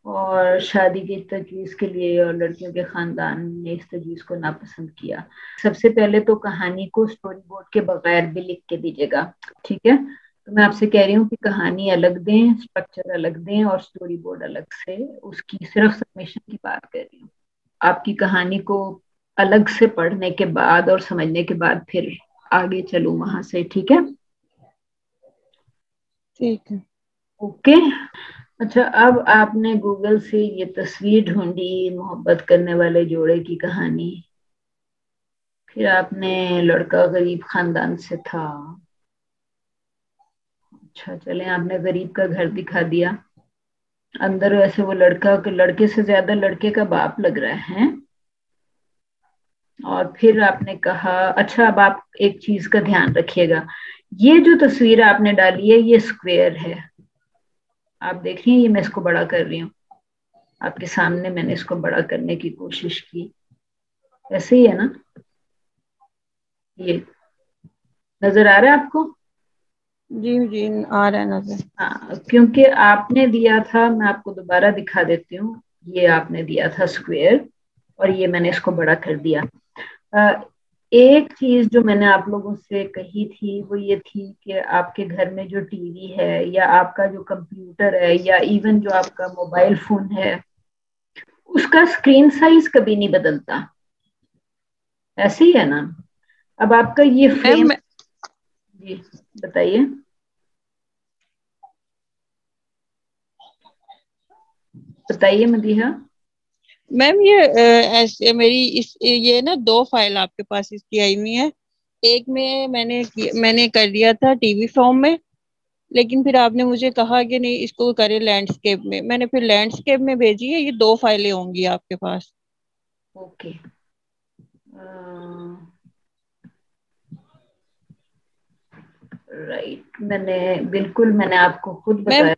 और शादी की तजवीज़ के लिए और लड़कियों के खानदान ने इस तजवीज़ को नापसंद किया। सबसे पहले तो कहानी को स्टोरी बोर्ड के बगैर भी लिख के दीजिएगा, ठीक है? तो मैं आपसे कह रही हूँ कि कहानी अलग दें, स्ट्रक्चर अलग दें और स्टोरी बोर्ड अलग से, उसकी सिर्फ सबमिशन की बात कर रही हूँ। आपकी कहानी को अलग से पढ़ने के बाद और समझने के बाद फिर आगे चलूँ वहां से, ठीक है? ठीक है। ओके। अच्छा, अब आपने गूगल से ये तस्वीर ढूंढी, मोहब्बत करने वाले जोड़े की कहानी, फिर आपने लड़का गरीब खानदान से था। अच्छा, चलें, आपने गरीब का घर दिखा दिया। अंदर वैसे वो लड़के से ज्यादा लड़के का बाप लग रहा है। और फिर आपने कहा, अच्छा, अब आप एक चीज का ध्यान रखिएगा, ये जो तस्वीर आपने डाली है ये स्क्वायर है, आप देख रही हैं, ये मैं इसको बड़ा कर रही हूँ आपके सामने, मैंने इसको बड़ा करने की कोशिश की, ऐसे ही है ना? ये नजर आ रहा है आपको? जी जी, आ रहा है नजर। हाँ, क्योंकि आपने दिया था, मैं आपको दोबारा दिखा देती हूँ, ये आपने दिया था स्क्वायर और ये मैंने इसको बड़ा कर दिया। एक चीज जो मैंने आप लोगों से कही थी वो ये थी कि आपके घर में जो टीवी है या आपका जो कंप्यूटर है या इवन जो आपका मोबाइल फोन है, उसका स्क्रीन साइज कभी नहीं बदलता, ऐसे ही है ना? अब आपका ये फ्रेम, जी बताइए। बताइए मदीहा। मैम ये ऐसे मेरी ये ना 2 फाइल आपके पास इसकी आई हुई है। एक में मैंने कर दिया था टीवी फॉर्म में, लेकिन फिर आपने मुझे कहा कि नहीं इसको करें लैंडस्केप में, मैंने फिर लैंडस्केप में भेजी है। ये 2 फाइलें होंगी आपके पास। ओके, राइट, मैंने आपको खुद मैम बताया।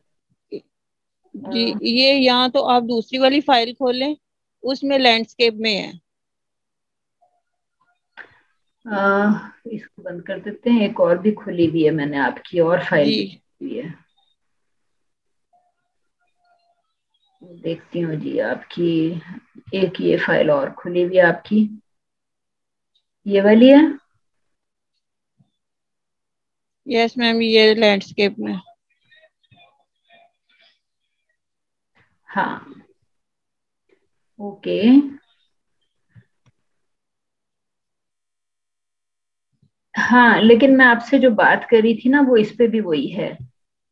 जी, ये यहाँ तो आप दूसरी वाली फाइल खोलें, उसमें लैंडस्केप में है। इसको बंद कर देते हैं, एक और भी खुली हुई है मैंने, आपकी और फाइल भी जी खुली हुई है, देखती हूँ जी आपकी। एक ये फाइल और खुली हुई है आपकी, ये वाली है। यस मैम, ये लैंडस्केप में। हाँ, ओके, हाँ, लेकिन मैं आपसे जो बात करी थी ना वो इस पे भी वही है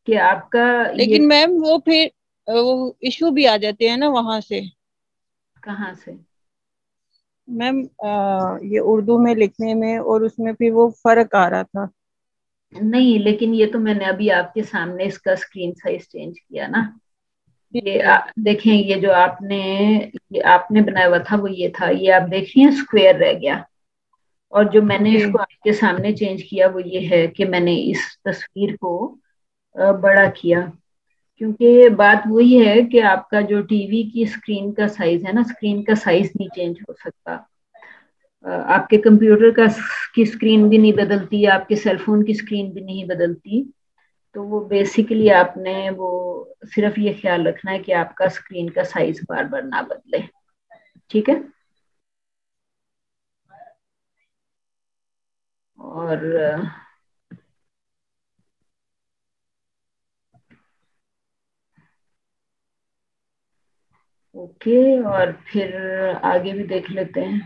कि आपका ये लेकिन मैम वो फिर वो इशू भी आ जाते हैं ना वहां से। कहाँ से? मैम ये उर्दू में लिखने में और उसमें फिर वो फर्क आ रहा था। नहीं, लेकिन ये तो मैंने अभी आपके सामने इसका स्क्रीन साइज चेंज किया ना। ठीक ये है। देखें, ये आपने बनाया हुआ था वो ये था, ये आप देख रही हैं स्क्वायर रह गया। और जो मैंने जी इसको आपके सामने चेंज किया वो ये है कि मैंने इस तस्वीर को बड़ा किया, क्योंकि बात वही है कि आपका जो टीवी की स्क्रीन का साइज है ना, स्क्रीन का साइज नहीं चेंज हो सकता। आपके कंप्यूटर की स्क्रीन भी नहीं बदलती, आपके सेलफोन की स्क्रीन भी नहीं बदलती। तो वो बेसिकली आपने वो सिर्फ ये ख्याल रखना है कि आपका स्क्रीन का साइज बार बार ना बदले, ठीक है? और ओके, और फिर आगे भी देख लेते हैं।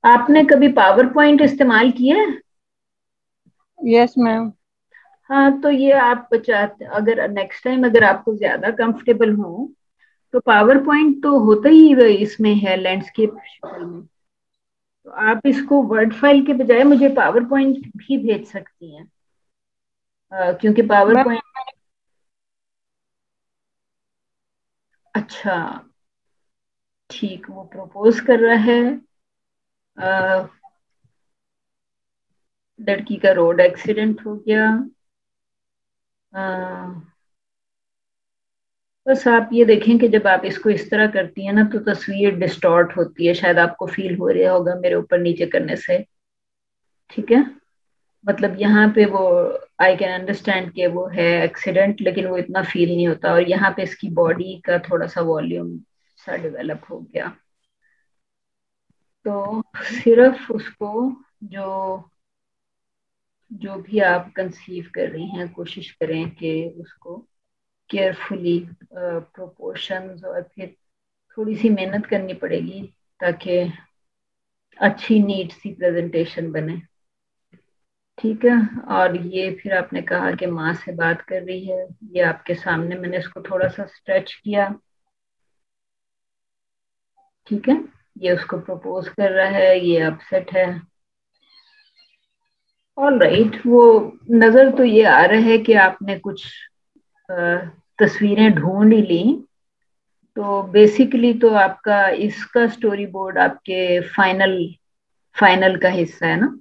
आपने कभी पावर पॉइंट इस्तेमाल किया है? Yes ma'am. हाँ, तो ये आप चाहते, अगर नेक्स्ट टाइम अगर आपको ज्यादा कंफर्टेबल हो तो पावर पॉइंट तो होता ही इसमें है, लैंडस्केप शक्ल में। तो आप इसको वर्ड फाइल के बजाय मुझे पावर पॉइंट भी भेज सकती हैं, क्योंकि पावर मैम पॉइंट। अच्छा, ठीक, वो प्रपोज कर रहा है। लड़की का रोड एक्सीडेंट हो गया। बस आप ये देखें कि जब आप इसको इस तरह करती हैं ना तो तस्वीर डिस्टॉर्ट होती है, शायद आपको फील हो रहा होगा मेरे ऊपर नीचे करने से। ठीक है, मतलब यहाँ पे वो आई कैन अंडरस्टैंड कि वो है एक्सीडेंट, लेकिन वो इतना फील नहीं होता, और यहाँ पे इसकी बॉडी का थोड़ा सा वॉल्यूम सा डेवलप हो गया। तो सिर्फ उसको जो जो भी आप कंसीव कर रही हैं, कोशिश करें कि उसको केयरफुली प्रोपोर्शंस, और फिर थोड़ी सी मेहनत करनी पड़ेगी ताकि अच्छी नीट सी प्रेजेंटेशन बने। ठीक है, और ये फिर आपने कहा कि माँ से बात कर रही है, ये आपके सामने मैंने इसको थोड़ा सा स्ट्रेच किया। ठीक है, ये उसको प्रपोज कर रहा है, ये अपसेट है। ऑल राइट, वो नजर तो ये आ रहा है कि आपने कुछ तस्वीरें ढूंढ ही ली। तो बेसिकली तो आपका इसका स्टोरी बोर्ड आपके फाइनल का हिस्सा है ना,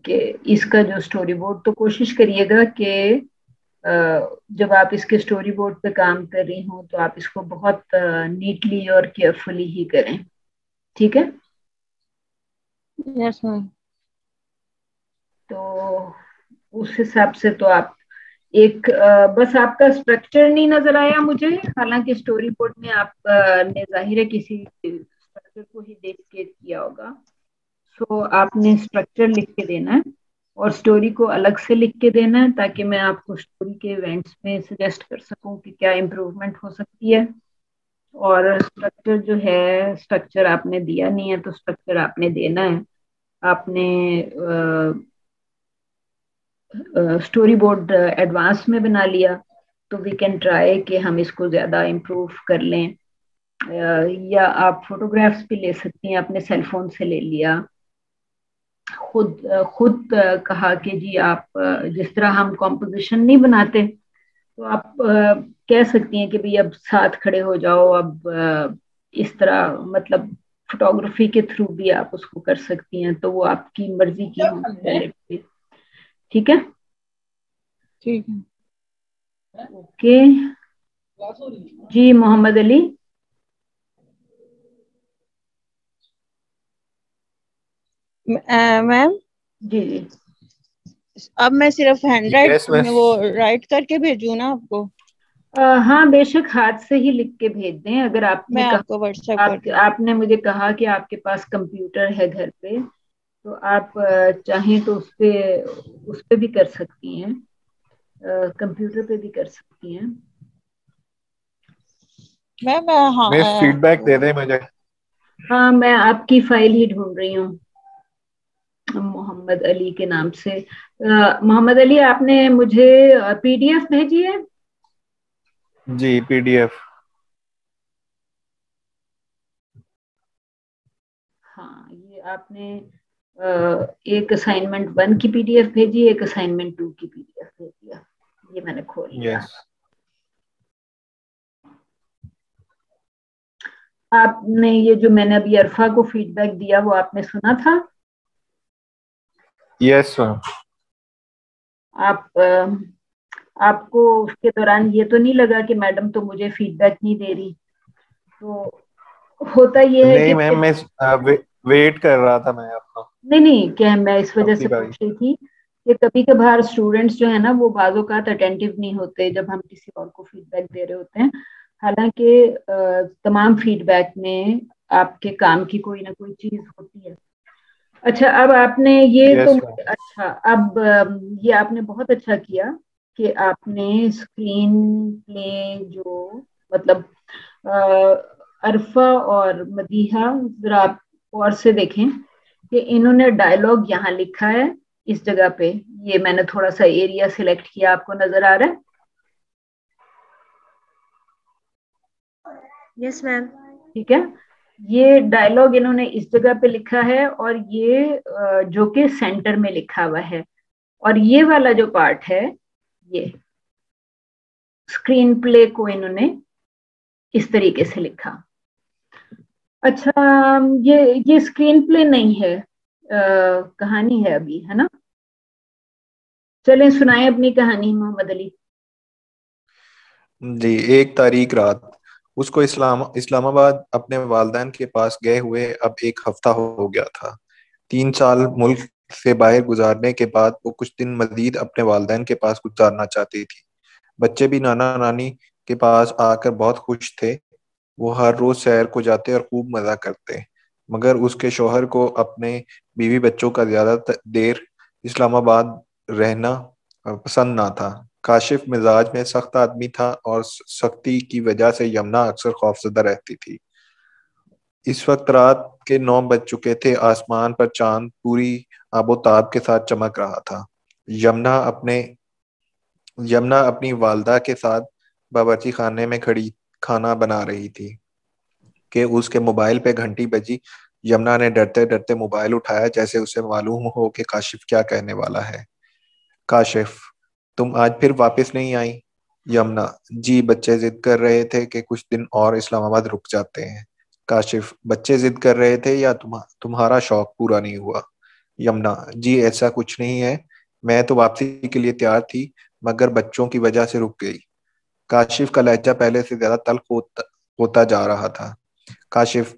कि इसका जो स्टोरी बोर्ड, तो कोशिश करिएगा कि जब आप इसके स्टोरी बोर्ड पे काम कर रही हो तो आप इसको बहुत नीटली और केयरफुली ही करें। ठीक है, यस मैम। तो उस हिसाब से तो आप एक बस आपका स्ट्रक्चर नहीं नजर आया मुझे, हालांकि स्टोरी बोर्ड में आप ने जाहिर है किसी स्ट्रक्चर को ही देख के किया होगा। सो आपने स्ट्रक्चर लिख के देना है और स्टोरी को अलग से लिख के देना है, ताकि मैं आपको स्टोरी के इवेंट्स में सजेस्ट कर सकूं कि क्या इम्प्रूवमेंट हो सकती है। और स्ट्रक्चर जो है, स्ट्रक्चर आपने दिया नहीं है तो स्ट्रक्चर आपने देना है। आपने स्टोरी बोर्ड एडवांस में बना लिया तो वी कैन ट्राई कि हम इसको ज़्यादा इम्प्रूव कर लें, या आप फोटोग्राफ्स भी ले सकती हैं, अपने सेलफोन से ले लिया। खुद खुद कहा कि जी आप जिस तरह हम कॉम्पोजिशन नहीं बनाते तो आप कह सकती हैं कि भाई अब साथ खड़े हो जाओ, अब इस तरह, मतलब फोटोग्राफी के थ्रू भी आप उसको कर सकती हैं, तो वो आपकी मर्जी की होगी। ठीक है, ठीक है। ओके जी। मोहम्मद अली, मैम जी जी, अब मैं सिर्फ हैंड राइट Yes, में miss. वो राइट करके भेजू ना आपको? हाँ बेशक हाथ से ही लिख के भेज दें। अगर आपने मैं कहा, आपको व्हाट्सएप कर दूँ। आपने मुझे कहा कि आपके पास कंप्यूटर है घर पे, तो आप चाहें तो उस पे भी कर सकती हैं, कंप्यूटर पे भी कर सकती हैं। मैम हाँ मिस फीडबैक दे दें मुझे। हाँ, मैं आपकी फाइल ही ढूंढ रही हूँ मोहम्मद अली के नाम से। मोहम्मद अली, आपने मुझे पीडीएफ भेजी है? जी, पीडीएफ। हाँ, ये आपने एक असाइनमेंट 1 की पीडीएफ भेजी, एक असाइनमेंट 2 की पीडीएफ भेज दिया। ये मैंने खोल लिया। यस। आपने ये जो मैंने अभी अरफा को फीडबैक दिया वो आपने सुना था? Yes ma'am. आपको उसके दौरान ये तो नहीं लगा कि मैडम तो मुझे फीडबैक नहीं दे रही? तो होता ये है नहीं कि मैम, मैं वेट कर रहा था मैं अपना। नहीं, क्या मैं इस वजह से अपनी बारी। पूछ रही थी कि कभी कभार स्टूडेंट्स जो है ना वो बाज़ों का अटेंटिव नहीं होते जब हम किसी और को फीडबैक दे रहे होते हैं। हालांकि तमाम फीडबैक में आपके काम की कोई ना कोई चीज होती है। अच्छा, अब आपने ये तो यस मैम। अच्छा, अब ये आपने बहुत अच्छा किया कि आपने स्क्रीन प्ले जो मतलब अरफा और मदीहा, जरा आप और से देखें कि इन्होंने डायलॉग यहाँ लिखा है इस जगह पे। ये मैंने थोड़ा सा एरिया सिलेक्ट किया, आपको नजर आ रहा है? Yes ma'am. ठीक है, ये डायलॉग इन्होंने इस जगह पे लिखा है और ये जो कि सेंटर में लिखा हुआ है। और ये वाला जो पार्ट है, ये स्क्रीन प्ले को इन्होंने इस तरीके से लिखा। अच्छा, ये स्क्रीन प्ले नहीं है, कहानी है अभी, है ना? चलें सुनाएं अपनी कहानी, मोहम्मद अली। जी, एक तारीख रात उसको इस्लामाबाद अपने वालिदैन के पास गए हुए अब एक हफ्ता हो गया था। 3 साल मुल्क से बाहर गुजारने के बाद वो कुछ दिन मजीद अपने वालिदैन के पास गुजारना चाहती थी। बच्चे भी नाना नानी के पास आकर बहुत खुश थे। वो हर रोज सैर को जाते और खूब मजा करते, मगर उसके शौहर को अपने बीवी बच्चों का ज्यादा देर इस्लामाबाद रहना पसंद ना था। काशिफ मिजाज में सख्त आदमी था और सख्ती की वजह से यमुना अक्सर खौफजदा रहती थी। इस वक्त रात के 9 बज चुके थे। आसमान पर चांद पूरी आबोताब के साथ चमक रहा था। यमुना अपने यमुना अपनी वालदा के साथ बावर्ची खाने में खड़ी खाना बना रही थी कि उसके मोबाइल पे घंटी बजी। यमुना ने डरते डरते मोबाइल उठाया, जैसे उसे मालूम हो कि काशिफ क्या कहने वाला है। काशिफ, तुम आज फिर वापस नहीं आई? यमुना, जी बच्चे जिद कर रहे थे कि कुछ दिन और इस्लामाबाद रुक जाते हैं। काशिफ, बच्चे जिद कर रहे थे या तुम्हारा शौक पूरा नहीं हुआ? यमुना, जी ऐसा कुछ नहीं है, मैं तो वापसी के लिए तैयार थी, मगर बच्चों की वजह से रुक गई। काशिफ का लहजा पहले से ज्यादा तल्ख होता जा रहा था। काशिफ,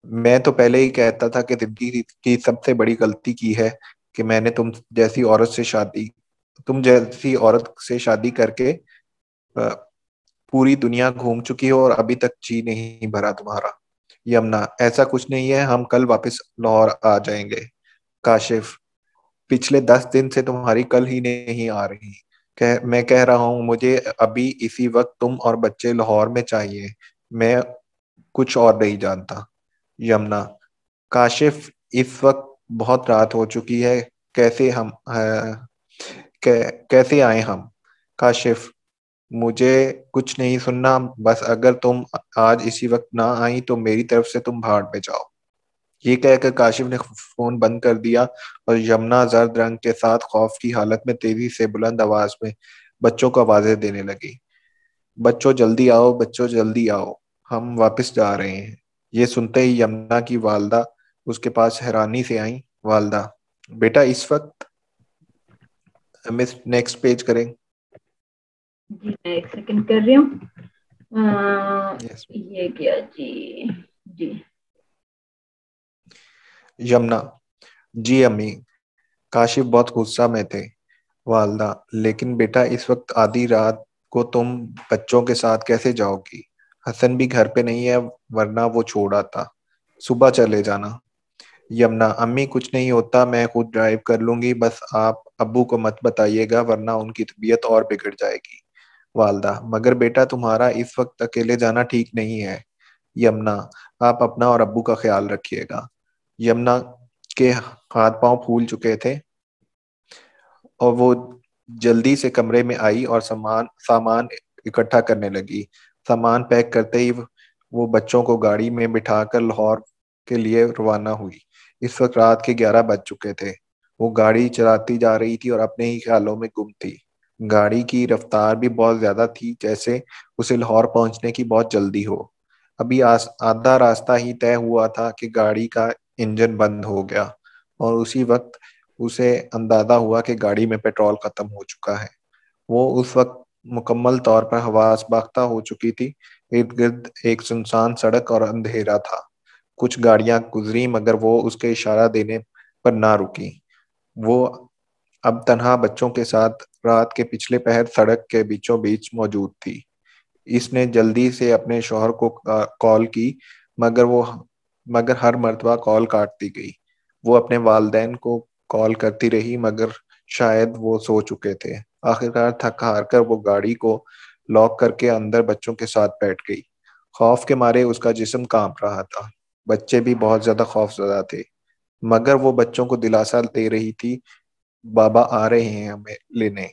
मैं तो पहले ही कहता था कि जिंदगी की सबसे बड़ी गलती की है कि मैंने तुम जैसी औरत से शादी करके पूरी दुनिया घूम चुकी हो और अभी तक जी नहीं भरा तुम्हारा। यमुना, ऐसा कुछ नहीं है, हम कल वापस लाहौर आ जाएंगे। काशिफ, पिछले 10 दिन से तुम्हारी कल ही नहीं आ रही। मैं कह रहा हूँ मुझे अभी इसी वक्त तुम और बच्चे लाहौर में चाहिए, मैं कुछ और नहीं जानता। यमुना, काशिफ, इस वक्त बहुत रात हो चुकी है, कैसे हम कैसे आए हम? काशिफ, मुझे कुछ नहीं सुनना, बस अगर तुम आज इसी वक्त ना आई तो मेरी तरफ से तुम भाड़ में जाओ। ये कहकर काशिफ ने फोन बंद कर दिया और यमुना जर्द रंग के साथ खौफ की हालत में तेजी से बुलंद आवाज में बच्चों को आवाजें देने लगी। बच्चों जल्दी आओ, बच्चों जल्दी आओ, हम वापस जा रहे हैं। ये सुनते ही यमुना की वालदा उसके पास हैरानी से आई। वालदा, बेटा इस वक्त? मिस नेक्स्ट पेज करें। जी मैं एक सेकंड कर रही हूँ। यस। ये क्या जी? जी यमुना, जी अम्मी। काशिफ बहुत गुस्सा में थे। वालदा, लेकिन बेटा इस वक्त आधी रात को तुम बच्चों के साथ कैसे जाओगी? हसन भी घर पे नहीं है, वरना वो छोड़ आता। सुबह चले जाना। यमुना, अम्मी कुछ नहीं होता, मैं खुद ड्राइव कर लूंगी, बस आप अब्बू को मत बताइएगा वरना उनकी तबीयत और बिगड़ जाएगी। वालदा, मगर बेटा तुम्हारा इस वक्त अकेले जाना ठीक नहीं है। यमुना, आप अपना और अब्बू का ख्याल रखिएगा। यमुना के हाथ पांव फूल चुके थे और वो जल्दी से कमरे में आई और सामान सामान इकट्ठा करने लगी। सामान पैक करते ही वो बच्चों को गाड़ी में बिठाकर लाहौर के लिए रवाना हुई। इस वक्त रात के 11 बज चुके थे। वो गाड़ी चलाती जा रही थी और अपने ही ख्यालों में गुम थी। गाड़ी की रफ्तार भी बहुत ज्यादा थी, जैसे उसे लाहौर पहुंचने की बहुत जल्दी हो। अभी आधा रास्ता ही तय हुआ था कि गाड़ी का इंजन बंद हो गया और उसी वक्त उसे अंदाजा हुआ कि गाड़ी में पेट्रोल खत्म हो चुका है। वो उस वक्त मुकम्मल तौर पर हवास बाख्ता हो चुकी थी। इर्द गिर्द एक सुनसान सड़क और अंधेरा था। कुछ गाड़ियां गुजरी, मगर वो उसके इशारा देने पर ना रुकी। वो अब तन्हा बच्चों के साथ रात के पिछले पहर सड़क के बीचों बीच मौजूद थी। इसने जल्दी से अपने शौहर को कॉल की, मगर वो मगर हर मर्तबा कॉल काटती गई। वो अपने वालिदैन को कॉल करती रही मगर शायद वो सो चुके थे। आखिरकार थक हार कर वो गाड़ी को लॉक करके अंदर बच्चों के साथ बैठ गई। खौफ के मारे उसका जिस्म कांप रहा था। बच्चे भी बहुत ज्यादा खौफजदा थे, मगर वो बच्चों को दिलासा दे रही थी, बाबा आ रहे हैं हमें लेने।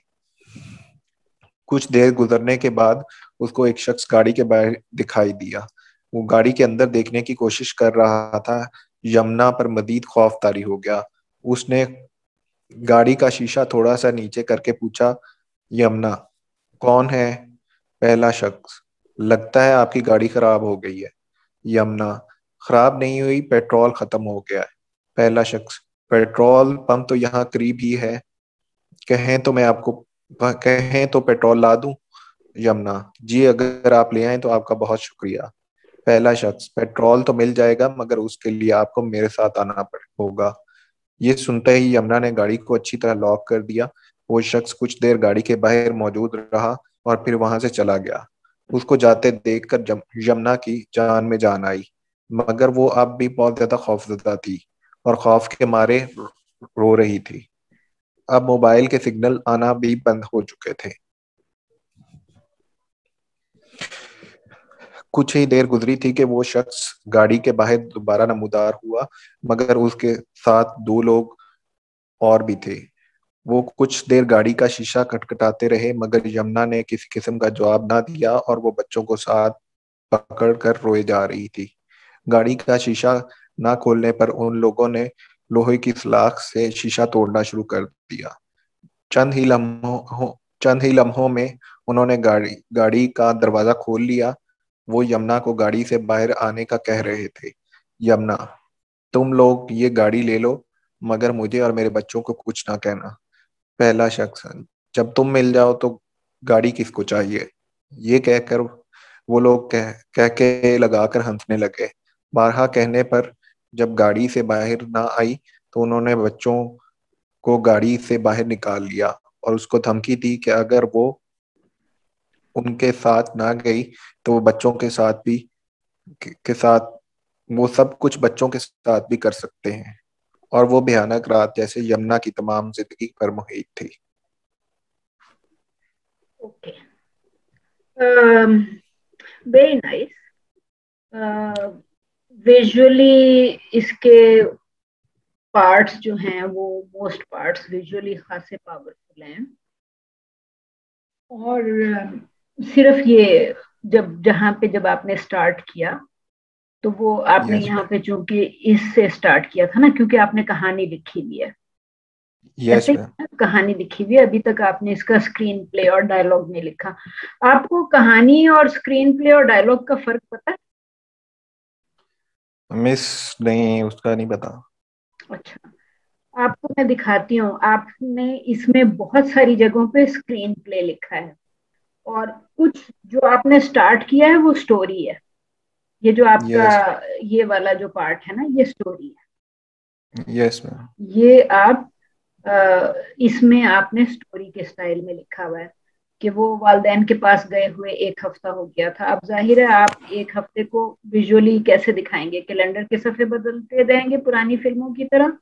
कुछ देर गुजरने के बाद उसको एक शख्स गाड़ी के बाहर दिखाई दिया। वो गाड़ी के अंदर देखने की कोशिश कर रहा था। यमुना पर मजीद खौफ तारी हो गया। उसने गाड़ी का शीशा थोड़ा सा नीचे करके पूछा, यमुना कौन है? पहला शख्स, लगता है आपकी गाड़ी खराब हो गई है। यमुना, खराब नहीं हुई, पेट्रोल खत्म हो गया है। पहला शख्स, पेट्रोल पंप तो यहाँ करीब ही है, कहें तो मैं आपको कहें तो पेट्रोल ला दूं? यमुना, जी अगर आप ले आए तो आपका बहुत शुक्रिया। पहला शख्स, पेट्रोल तो मिल जाएगा मगर उसके लिए आपको मेरे साथ आना होगा। ये सुनते ही यमुना ने गाड़ी को अच्छी तरह लॉक कर दिया। वो शख्स कुछ देर गाड़ी के बाहर मौजूद रहा और फिर वहां से चला गया। उसको जाते देखकर यमुना की जान में जान आई, मगर वो अब भी बहुत ज्यादा खौफजदा थी और खौफ के मारे रो रही थी। अब मोबाइल के सिग्नल आना भी बंद हो चुके थे। कुछ ही देर गुजरी थी कि वो शख्स गाड़ी के बाहर दोबारा नमूदार हुआ, मगर उसके साथ दो लोग और भी थे। वो कुछ देर गाड़ी का शीशा खटखटाते रहे, मगर यमुना ने किसी किस्म का जवाब ना दिया और वो बच्चों को साथ पकड़ कर रोए जा रही थी। गाड़ी का शीशा ना खोलने पर उन लोगों ने लोहे की सलाख से शीशा तोड़ना शुरू कर दिया। चंद ही लम्हों में उन्होंने गाड़ी का दरवाजा खोल लिया। वो यमुना को गाड़ी से बाहर आने का कह रहे थे। यमुना, तुम लोग ये गाड़ी ले लो, मगर मुझे और मेरे बच्चों को कुछ ना कहना। पहला शख्स, जब तुम मिल जाओ तो गाड़ी किसको चाहिए? ये कहकर वो लोग कह के लगाकर हंसने लगे। बारहा कहने पर जब गाड़ी से बाहर ना आई तो उन्होंने बच्चों को गाड़ी से बाहर निकाल लिया और उसको धमकी दी कि अगर वो उनके साथ ना गई तो वो बच्चों के साथ भी के साथ वो सब कुछ बच्चों के साथ भी कर सकते हैं। और वो भयानक रात जैसे यमुना की तमाम जिंदगी पर मुहित थी। Okay, very nice. विजुअली इसके पार्ट्स जो हैं वो मोस्ट पार्ट्स विजुअली खासे पावरफुल हैं। और सिर्फ ये जब आपने स्टार्ट किया तो वो आपने यस यहाँ पे चूंकि इससे स्टार्ट किया था ना, क्योंकि आपने कहानी लिखी हुई है। यस ऐसे कहानी लिखी हुई है, अभी तक आपने इसका स्क्रीन प्ले और डायलॉग नहीं लिखा। आपको कहानी और स्क्रीन प्ले और डायलॉग का फर्क पता है? मिस, नहीं उसका नहीं पता। अच्छा, आपको मैं दिखाती हूँ। आपने इसमें बहुत सारी जगहों पे स्क्रीन प्ले लिखा है और कुछ जो आपने स्टार्ट किया है वो स्टोरी है। ये जो आपका यस ये वाला जो पार्ट है ना, ये स्टोरी है। Yes ma'am. ये आप इसमें आपने स्टोरी के स्टाइल में लिखा हुआ है कि वो वालिदैन के पास गए हुए 1 हफ्ता हो गया था। अब जाहिर है आप 1 हफ्ते को विजुअली कैसे दिखाएंगे? कैलेंडर के सफ़े बदलते रहेंगे पुरानी फिल्मों की तरह?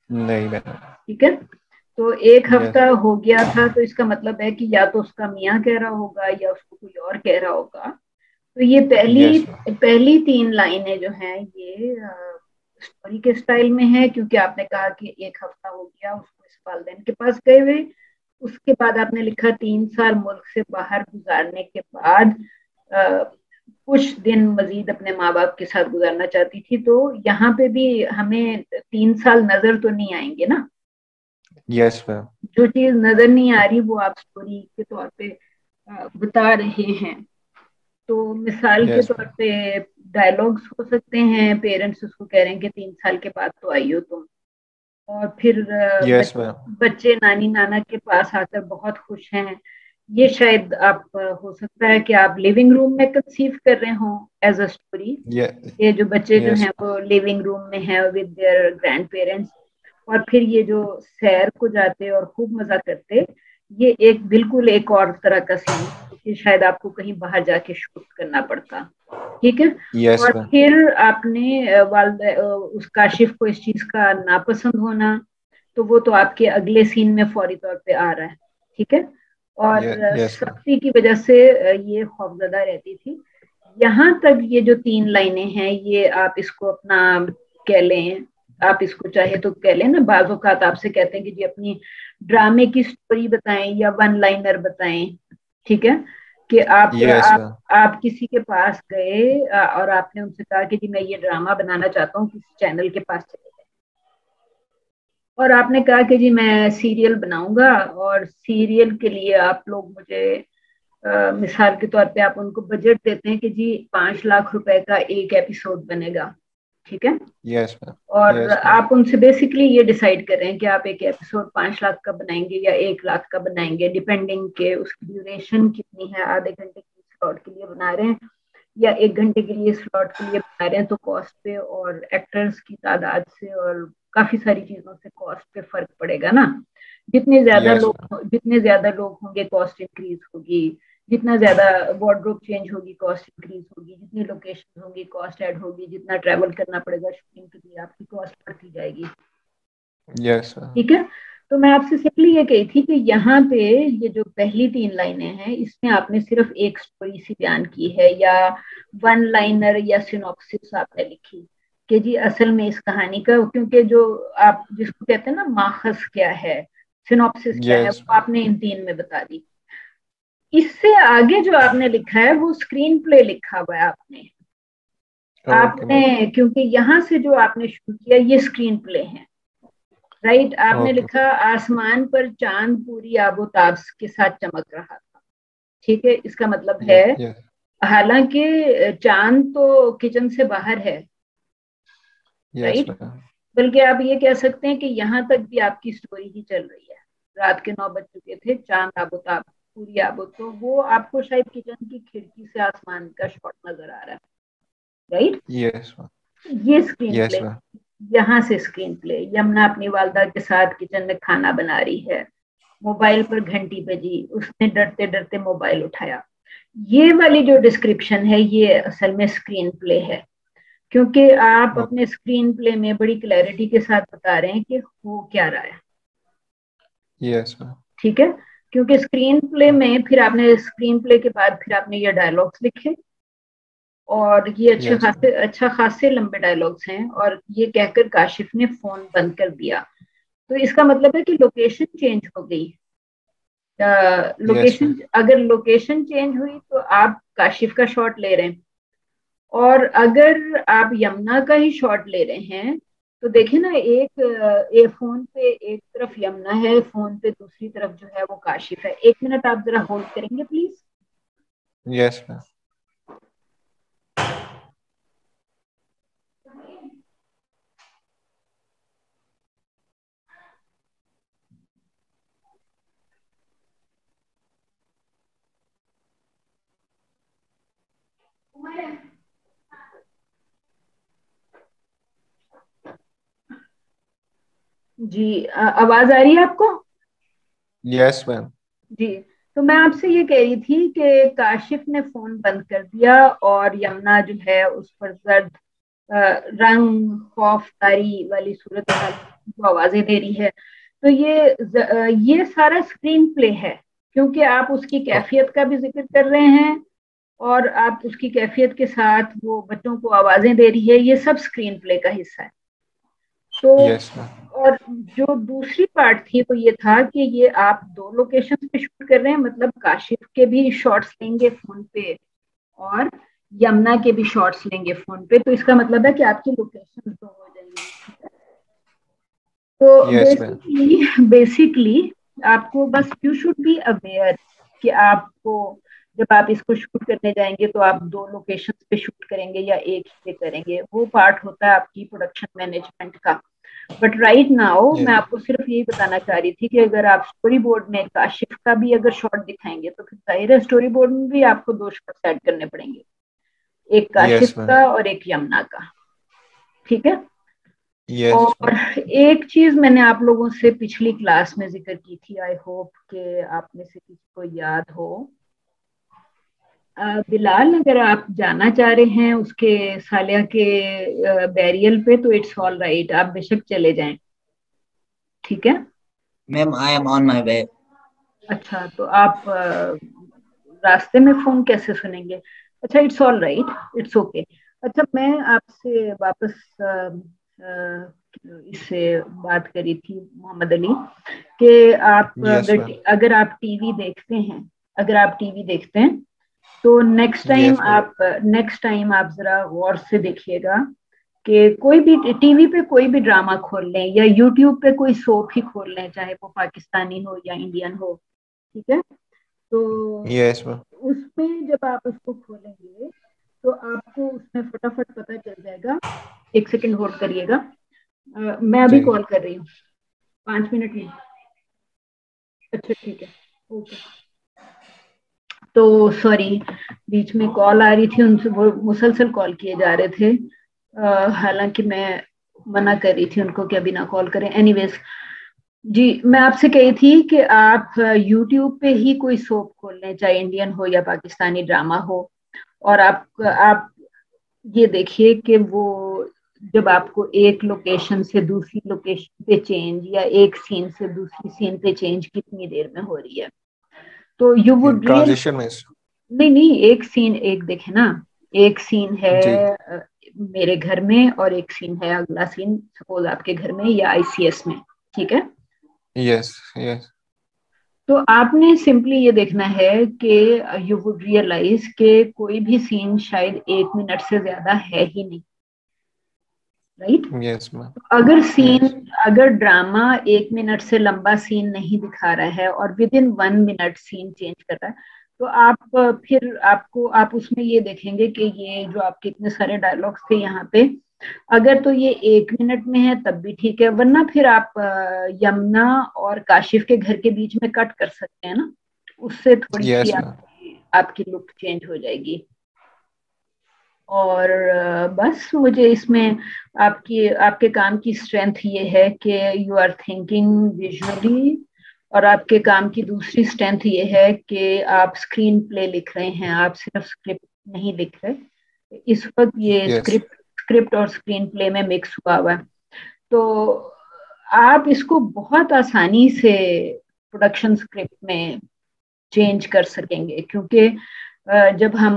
नहीं मैम। ठीक है, तो 1 हफ्ता यस हो गया था तो इसका मतलब है कि या तो उसका मियाँ कह रहा होगा या उसको कोई और कह रहा होगा। तो ये यस पहली 3 लाइनें जो हैं ये स्टोरी के स्टाइल में है, क्योंकि आपने कहा कि 1 हफ्ता हो गया उसको इस वालिदैन के पास गए हुए। उसके बाद आपने लिखा 3 साल मुल्क से बाहर गुजारने के बाद कुछ दिन मजीद अपने माँ बाप के साथ गुजारना चाहती थी। तो यहाँ पे भी हमें 3 साल नजर तो नहीं आएंगे ना? Yes ma'am. जो चीज नजर नहीं आ रही वो आप स्टोरी के तौर पे बता रहे हैं। तो मिसाल के यस तौर पे डायलॉग्स हो सकते हैं, पेरेंट्स उसको कह रहे हैं कि 3 साल के बाद तो आइयो तुम। और फिर यस मैम। बच्चे नानी नाना के पास आकर बहुत खुश हैं। ये शायद आप हो सकता है कि आप लिविंग रूम में कंसीव कर रहे हो एज अ स्टोरी। ये जो बच्चे जो यस हैं वो लिविंग रूम में हैं विद देयर ग्रैंड पेरेंट्स। और फिर ये जो सैर को जाते और खूब मजा करते, ये एक बिल्कुल एक और तरह का सीन कि शायद आपको कहीं बाहर जाके शूट करना पड़ता। ठीक है। यस और मैम। फिर आपने उस काशिफ को इस चीज का नापसंद होना, तो वो तो आपके अगले सीन में फौरी तौर पे आ रहा है। ठीक है। और यस मैम। सख्ती की वजह से ये खौफजदा रहती थी। यहाँ तक ये जो 3 लाइनें हैं, ये आप इसको अपना कह लें, आप इसको चाहे तो कह लें ना, बाज़ औक़ात आपसे कहते हैं कि जी अपनी ड्रामे की स्टोरी बताएं या वन लाइनर बताएं। ठीक है। कि यस मैम। आप किसी के पास गए और आपने उनसे कहा कि जी मैं ये ड्रामा बनाना चाहता हूँ, किसी चैनल के पास चले गए और आपने कहा कि जी मैं सीरियल बनाऊंगा, और सीरियल के लिए आप लोग मुझे मिसाल के तौर पे आप उनको बजट देते हैं कि जी 5 लाख रुपए का एक एपिसोड बनेगा। ठीक है। Yes ma'am. और यस मैम। आप उनसे बेसिकली ये डिसाइड कर रहे हैं कि आप एक एपिसोड 5 लाख का बनाएंगे या 1 लाख का बनाएंगे, डिपेंडिंग के उसकी ड्यूरेशन कितनी है, आधे घंटे की स्लॉट के लिए बना रहे हैं या 1 घंटे के लिए स्लॉट के लिए बना रहे हैं, तो कॉस्ट पे और एक्टर्स की तादाद से और काफी सारी चीजों से कॉस्ट पे फर्क पड़ेगा ना। Yes ma'am. जितने ज्यादा लोग होंगे कॉस्ट इंक्रीज होगी, जितना ज्यादा वार्डरोब चेंज होगी कॉस्ट इंक्रीज होगी, जितनी लोकेशन होंगी कॉस्ट ऐड होगी, जितना ट्रैवल करना पड़ेगा शूटिंग के लिए आपकी कॉस्ट बढ़ती जाएगी। Yes ma'am. ठीक है। तो मैं आपसे सिंपली ये कही थी कि यहाँ पे ये जो पहली 3 लाइनें हैं, इसमें आपने सिर्फ एक स्टोरी सी बयान की है या वन लाइनर या सिनॉप्सिस आपने लिखी कि जी असल में इस कहानी का, क्योंकि जो आप जिसको कहते हैं ना माखस क्या है, सिनॉप्सिस क्या है, यस वो आपने इन 3 में बता दी। इससे आगे जो आपने लिखा है वो स्क्रीन प्ले लिखा हुआ है आपने। Okay ma'am. आपने क्योंकि यहाँ से जो आपने शुरू किया ये स्क्रीन प्ले है, राइट। आपने ओके। लिखा आसमान पर चांद पूरी आबोताब के साथ चमक रहा था। ठीक है। इसका मतलब है यस हालांकि चांद तो किचन से बाहर है, यस राइट। मैम। बल्कि आप ये कह सकते हैं कि यहाँ तक भी आपकी स्टोरी ही चल रही है। रात के 9 बज चुके थे, चांद आबोताब पूरी आबो, तो वो आपको शायद किचन की खिड़की से आसमान का शॉट नजर आ रहा है, राइट। Yes ma'am. ये स्क्रीन यस प्ले, मैम। यहाँ से स्क्रीन प्ले, यमुना अपनी वालदा के साथ किचन में खाना बना रही है, मोबाइल पर घंटी बजी, उसने डरते डरते मोबाइल उठाया। ये वाली जो डिस्क्रिप्शन है ये असल में स्क्रीन प्ले है, क्योंकि आप अपने स्क्रीन प्ले में बड़ी क्लैरिटी के साथ बता रहे हैं कि हो क्या रहा है। Yes ma'am. ठीक है। क्योंकि स्क्रीन प्ले में फिर आपने स्क्रीन प्ले के बाद फिर आपने ये डायलॉग्स लिखे और ये यस मैम। अच्छा खासे लंबे डायलॉग्स हैं, और ये कहकर काशिफ ने फोन बंद कर दिया। तो इसका मतलब है कि लोकेशन चेंज हो गई। Yes ma'am. अगर लोकेशन चेंज हुई तो आप काशिफ का शॉट ले रहे हैं, और अगर आप यमुना का ही शॉट ले रहे हैं तो देखिए ना, एक फोन पे एक तरफ यमुना है, फोन पे दूसरी तरफ जो है वो काशिफ है। 1 मिनट आप जरा होल्ड करेंगे प्लीज। Yes ma'am. जी आवाज आ रही है आपको? Yes ma'am. जी। तो मैं आपसे ये कह रही थी कि काशिफ ने फोन बंद कर दिया और यमुना जो है उस पर जर्द रंग खौफदारी वाली सूरत हाल को आवाजें दे रही है। तो ये सारा स्क्रीन प्ले है, क्योंकि आप उसकी कैफियत का भी जिक्र कर रहे हैं और आप उसकी कैफियत के साथ वो बच्चों को आवाजें दे रही है, ये सब स्क्रीन प्ले का हिस्सा है। तो यस मैम। और जो दूसरी पार्ट थी वो ये था कि ये आप 2 लोकेशन पे शूट कर रहे हैं, मतलब काशिफ के भी शॉट्स लेंगे फोन पे और यमुना के भी शॉट्स लेंगे फोन पे, तो इसका मतलब है कि आपकी लोकेशन 2 हो जाएंगी। तो यस मैम। बेसिकली आपको बस यू शुड बी अवेयर कि आपको जब आप इसको शूट करने जाएंगे तो आप 2 लोकेशंस पे शूट करेंगे या एक ही पे करेंगे, वो पार्ट होता है आपकी प्रोडक्शन मैनेजमेंट का। बट राइट नाउ मैं आपको सिर्फ यही बताना चाह रही थी कि अगर आप स्टोरी बोर्ड में काशिफ का भी अगर शॉट दिखाएंगे तो फिर जाहिर है स्टोरी बोर्ड में भी आपको 2 शॉट्स ऐड करने पड़ेंगे, एक काशिफ यस मैम। का और एक यमुना का। ठीक है। यस और एक चीज मैंने आप लोगों से पिछली क्लास में जिक्र की थी, आई होप कि आप में से किसी को याद हो। बिलाल, अगर आप जाना चाह रहे हैं उसके सालिया के बैरियल पे तो इट्स ऑल राइट, आप बेशक चले जाएं, ठीक है। Ma'am I am on my way. अच्छा, तो आप रास्ते में फोन कैसे सुनेंगे? अच्छा, it's all right, it's okay. अच्छा, मैं आपसे वापस इससे बात करी थी मोहम्मद अली कि आप यस मैम। अगर आप टीवी देखते हैं, अगर आप टीवी देखते हैं तो नेक्स्ट यस मैम। टाइम आप जरा गौर से देखिएगा कि कोई भी टीवी पे कोई भी ड्रामा खोल लें या यूट्यूब पे कोई सोप ही खोल लें, चाहे वो पाकिस्तानी हो या इंडियन हो, ठीक है। तो यस मैम। उसमें जब आप उसको खोलेंगे तो आपको उसमें फटाफट पता चल जाएगा। एक सेकंड होल्ड करिएगा, मैं अभी जी। कॉल कर रही हूँ, 5 मिनट में। अच्छा ठीक है, ओके। तो सॉरी, बीच में कॉल आ रही थी, उनसे वो मुसलसल कॉल किए जा रहे थे, हालांकि मैं मना कर रही थी उनको कि अभी ना कॉल करें। एनीवेज, जी मैं आपसे कही थी कि आप यूट्यूब पे ही कोई सोप खोल लें, चाहे इंडियन हो या पाकिस्तानी ड्रामा हो, और आप ये देखिए कि वो जब आपको एक लोकेशन से दूसरी लोकेशन पे चेंज या एक सीन से दूसरी सीन पे चेंज कितनी देर में हो रही है, तो यू वुड रियल ट्रांजिशन में नहीं नहीं, एक सीन एक देखे ना, एक सीन है जी। मेरे घर में और एक सीन है अगला सीन सपोज आपके घर में या आईसीएस में, ठीक है। Yes yes. तो आपने सिंपली ये देखना है कि यू वुड रियलाइज कि कोई भी सीन शायद 1 मिनट से ज्यादा है ही नहीं, राइट। Yes ma'am. अगर सीन यस अगर ड्रामा 1 मिनट से लंबा सीन नहीं दिखा रहा है और within 1 minute scene change कर रहा है, तो आप फिर आप उसमें ये देखेंगे कि ये जो आपके इतने सारे डायलॉग्स थे यहाँ पे, अगर तो ये 1 मिनट में है तब भी ठीक है, वरना फिर आप यमुना और काशिफ के घर के बीच में कट कर सकते हैं ना, उससे थोड़ी सी यस मैम। आपकी लुक चेंज हो जाएगी। और बस मुझे इसमें आपके काम की स्ट्रेंथ ये है कि यू आर थिंकिंग विजुअली, और आपके काम की दूसरी स्ट्रेंथ ये है कि आप स्क्रीन प्ले लिख रहे हैं, आप सिर्फ स्क्रिप्ट नहीं लिख रहे। इस वक्त ये यस स्क्रिप्ट और स्क्रीन प्ले में मिक्स हुआ हुआ है, तो आप इसको बहुत आसानी से प्रोडक्शन स्क्रिप्ट में चेंज कर सकेंगे, क्योंकि जब हम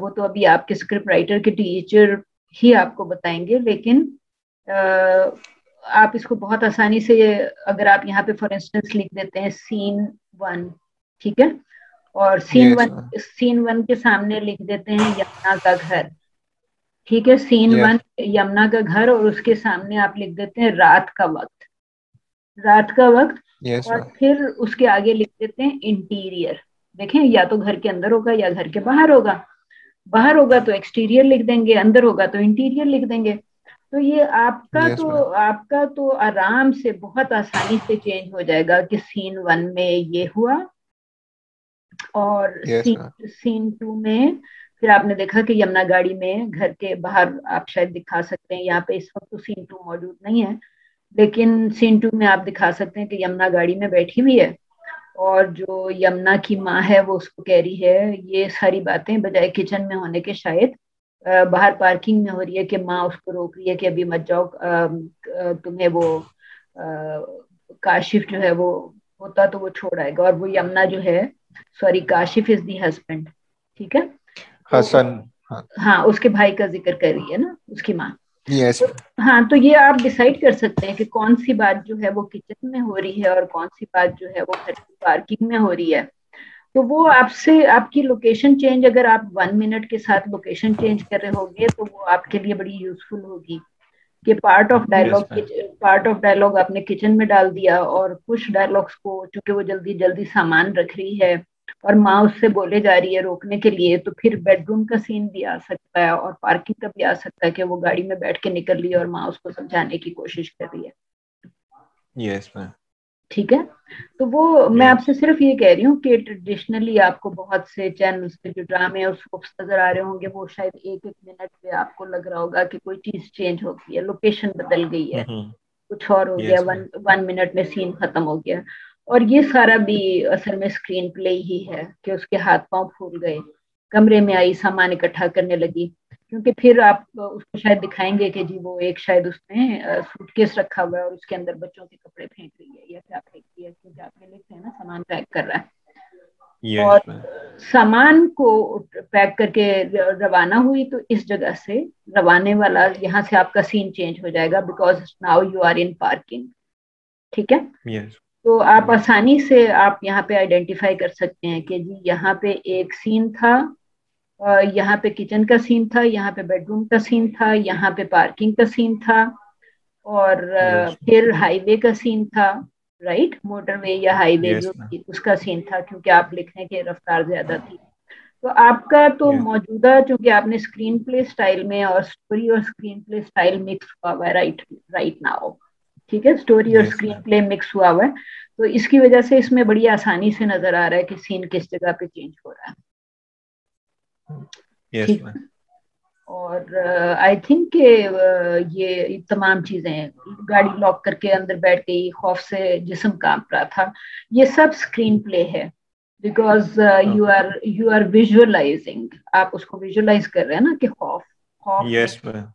वो तो अभी आपके स्क्रिप्ट राइटर के टीचर ही आपको बताएंगे, लेकिन आप इसको बहुत आसानी से, अगर आप यहाँ पे फॉर इंस्टेंस लिख देते हैं सीन 1, ठीक है, और यस मैम। सीन वन के सामने लिख देते हैं यमुना का घर, ठीक है, सीन यस 1 यमुना का घर, और उसके सामने आप लिख देते हैं रात का वक्त, रात का वक्त, यस और मैम। फिर उसके आगे लिख देते हैं इंटीरियर। देखें, या तो घर के अंदर होगा या घर के बाहर होगा, बाहर होगा तो एक्सटीरियर लिख देंगे, अंदर होगा तो इंटीरियर लिख देंगे। तो ये यस मैम। आपका तो आराम से बहुत आसानी से चेंज हो जाएगा कि सीन 1 में ये हुआ और यस मैम। सीन 2 में फिर आपने देखा कि यमुना गाड़ी में घर के बाहर, आप शायद दिखा सकते हैं, यहाँ पे इस वक्त तो सीन 2 मौजूद नहीं है, लेकिन सीन 2 में आप दिखा सकते हैं कि यमुना गाड़ी में बैठी हुई है और जो यमुना की माँ है वो उसको कह रही है ये सारी बातें, बजाय किचन में होने के शायद बाहर पार्किंग में हो रही है, कि माँ उसको रोक रही है कि अभी मत जाओ, तुम्हें वो काशिफ जो है वो होता तो वो छोड़ आएगा, और वो यमुना जो है, sorry Kashif is the husband, ठीक है, तो हसन। हाँ उसके भाई का जिक्र कर रही है ना उसकी माँ। यस। तो हाँ, तो ये आप डिसाइड कर सकते हैं कि कौन सी बात जो है वो किचन में हो रही है और कौन सी बात जो है वो घर की पार्किंग में हो रही है। तो वो आपसे, आपकी लोकेशन चेंज, अगर आप 1 मिनट के साथ लोकेशन चेंज कर रहे होंगे तो वो आपके लिए बड़ी यूजफुल होगी कि yes ma'am. Part of dialogue आपने किचन में डाल दिया, और कुछ डायलॉग्स को चूंकि वो जल्दी जल्दी सामान रख रही है और माँ उससे बोले जा रही है रोकने के लिए, तो फिर बेडरूम का सीन भी आ सकता है और पार्किंग का भी आ सकता है कि वो गाड़ी में बैठ के निकल रही है और माँ उसको समझाने की कोशिश कर रही है। Yes ma'am. ठीक है। तो वो मैं Yes. आपसे सिर्फ ये कह रही हूँ कि ट्रेडिशनली आपको बहुत से चैनल्स पे जो ड्रामे और सोप्स नजर आ रहे होंगे, वो शायद एक एक मिनट पे आपको लग रहा होगा कि कोई चीज चेंज हो गई है, लोकेशन बदल गई है, Mm-hmm. कुछ और हो गया, Yes, ma'am. वन मिनट में सीन खत्म हो गया। और ये सारा भी असल में स्क्रीन प्ले ही है कि उसके हाथ पांव फूल गए, कमरे में आई, सामान इकट्ठा करने लगी, क्योंकि फिर आप उसको शायद दिखाएंगे कि जी वो एक शायद उसने सूटकेस रखा हुआ है और उसके अंदर बच्चों के कपड़े फेंक रही है या क्या फेंक रही है, क्योंकि आपने लिखते हैं ना सामान पैक कर रहा है। Yes, और ma'am. सामान को पैक करके रवाना हुई, तो इस जगह से रवाने वाला यहाँ से आपका सीन चेंज हो जाएगा, because now you are in parking. ठीक है। Yes. तो आप आसानी से आप यहाँ पे आइडेंटिफाई कर सकते हैं कि जी यहाँ पे एक सीन था, यहाँ पे किचन का सीन था, यहाँ पे बेडरूम का सीन था, यहाँ पे पार्किंग का सीन था, और Yes. फिर हाईवे का सीन था, राइट, मोटरवे या हाईवे Yes, जो ma'am. उसका सीन था, क्योंकि आप लिखने की रफ्तार ज्यादा थी। तो आपका तो Yes. मौजूदा, चूंकि आपने स्क्रीन प्ले स्टाइल में और स्टोरी और स्क्रीन प्ले स्टाइल मिक्स हुआ हुआ है राइट नाउ। ठीक है, स्टोरी और Yes, screen ma'am. Play mix हुआ हुआ है, तो इसकी वजह से इसमें बड़ी आसानी से नजर आ रहा है कि सीन किस जगह पे चेंज हो रहा है। Yes, ठीक। ma'am. और आई थिंक ये तमाम चीजें, गाड़ी लॉक करके अंदर बैठ गई, खौफ से जिस्म कांप रहा था, ये सब स्क्रीन प्ले है, बिकॉज यू आर विजुअलाइजिंग, आप उसको विजुअलाइज कर रहे हैं ना कि खौफ खौफ Yes, ma'am.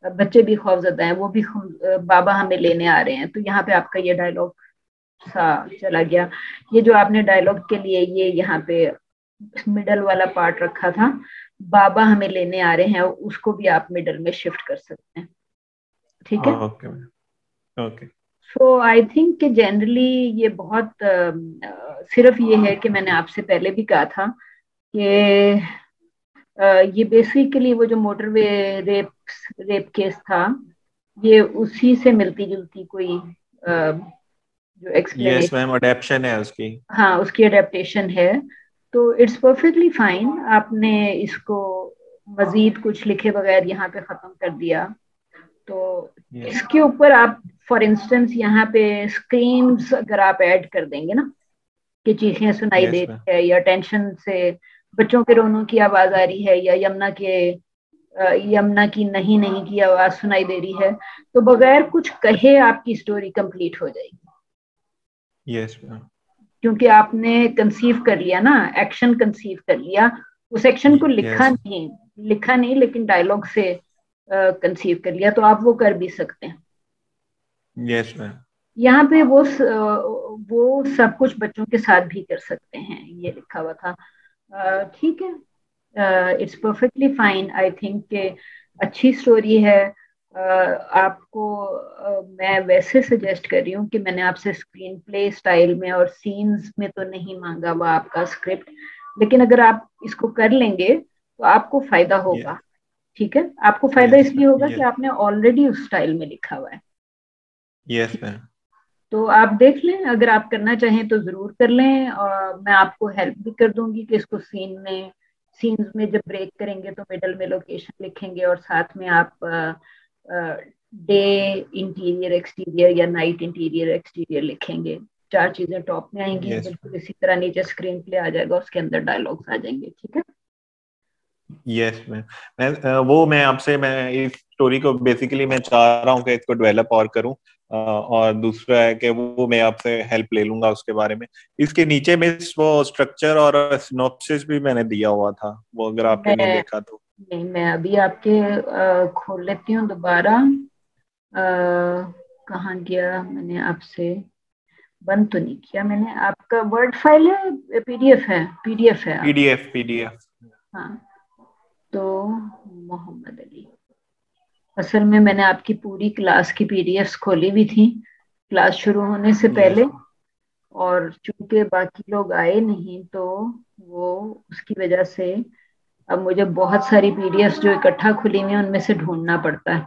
बच्चे भी खौफजदा हैं, वो भी बाबा हमें लेने आ रहे हैं। तो यहाँ पे आपका ये डायलॉग सा चला गया, ये जो आपने डायलॉग के लिए ये यहाँ पे मिडल वाला पार्ट रखा था, बाबा हमें लेने आ रहे हैं, उसको भी आप मिडल में शिफ्ट कर सकते हैं। ठीक है। Okay, ma'am. Okay. So I think कि जनरली ये बहुत सिर्फ ये है कि मैंने आपसे पहले भी कहा था कि ये बेसिकली वो जो मोटरवे रेप केस था, ये उसी से मिलती जुलती कोई जो Yes, एक्सप्लेनेशन, ma'am. Adaptation है उसकी. हाँ उसकी अडेप्टेशन है। तो इट्स परफेक्टली फाइन, आपने इसको मजीद कुछ लिखे बगैर यहाँ पे खत्म कर दिया। तो Yes. इसके ऊपर आप फॉर इंस्टेंस यहाँ पे स्क्रीम्स अगर आप ऐड कर देंगे ना, कि चीखें सुनाई Yes, दे ma'am. रही है, या टेंशन से बच्चों के रोने की आवाज आ रही है, या यमुना की नहीं नहीं की आवाज सुनाई दे रही है, तो बगैर कुछ कहे आपकी स्टोरी कंप्लीट हो जाएगी, Yes, ma'am. क्योंकि आपने कंसीव कर लिया ना, एक्शन कंसीव कर लिया, उस एक्शन को Yes. लिखा नहीं लेकिन डायलॉग से कंसीव कर लिया, तो आप वो कर भी सकते हैं। Yes, ma'am. यहाँ पे वो सब कुछ बच्चों के साथ भी कर सकते हैं, ये लिखा हुआ था। ठीक है, it's perfectly fine. I think के अच्छी स्टोरी है। आपको मैं वैसे सजेस्ट कर रही हूँ कि मैंने आपसे स्क्रीन प्ले स्टाइल में और सीन्स में तो नहीं मांगा हुआ आपका स्क्रिप्ट, लेकिन अगर आप इसको कर लेंगे तो आपको फायदा होगा। Yeah. ठीक है, आपको फायदा Yes, इसलिए होगा yes. कि आपने ऑलरेडी उस स्टाइल में लिखा हुआ है। Yes, ma'am. तो आप देख लें, अगर आप करना चाहें तो जरूर कर लें, और मैं आपको हेल्प भी कर दूंगी कि इसको सीन्स में जब ब्रेक करेंगे तो मिडल में लोकेशन लिखेंगे, और साथ में आप डे इंटीरियर एक्सटीरियर या नाइट इंटीरियर एक्सटीरियर लिखेंगे। 4 चीजें टॉप में आएंगी, Yes. बिल्कुल इसी तरह नीचे स्क्रीन प्ले आ जाएगा, उसके अंदर डायलॉग्स आ जाएंगे। ठीक है। यस मैं आपसे मैं इस स्टोरी को बेसिकली मैं चाह रहा हूँ कि इसको डेवलप और करूँ, और दूसरा है कि वो मैं आपसे हेल्प ले लूंगा उसके बारे में। इसके नीचे में वो स्ट्रक्चर और सिनॉप्सिस भी मैंने दिया हुआ था, वो अगर आपने नहीं देखा तो। नहीं, मैं अभी आपके खोल लेती हूँ दोबारा। कहाँ गया, मैंने आपसे बंद तो नहीं किया मैंने। आपका वर्ड फाइल है, पीडीएफ है? पीडीएफ। हाँ, तो मोहम्मद अली, असल में मैंने आपकी पूरी क्लास की पीडीएफ्स खोली भी थी क्लास शुरू होने से पहले, और चूंकि बाकी लोग आए नहीं तो वो उसकी वजह से अब मुझे बहुत सारी पीडीएफ्स जो इकट्ठा खुली हुई हैं उनमें से ढूंढना पड़ता है।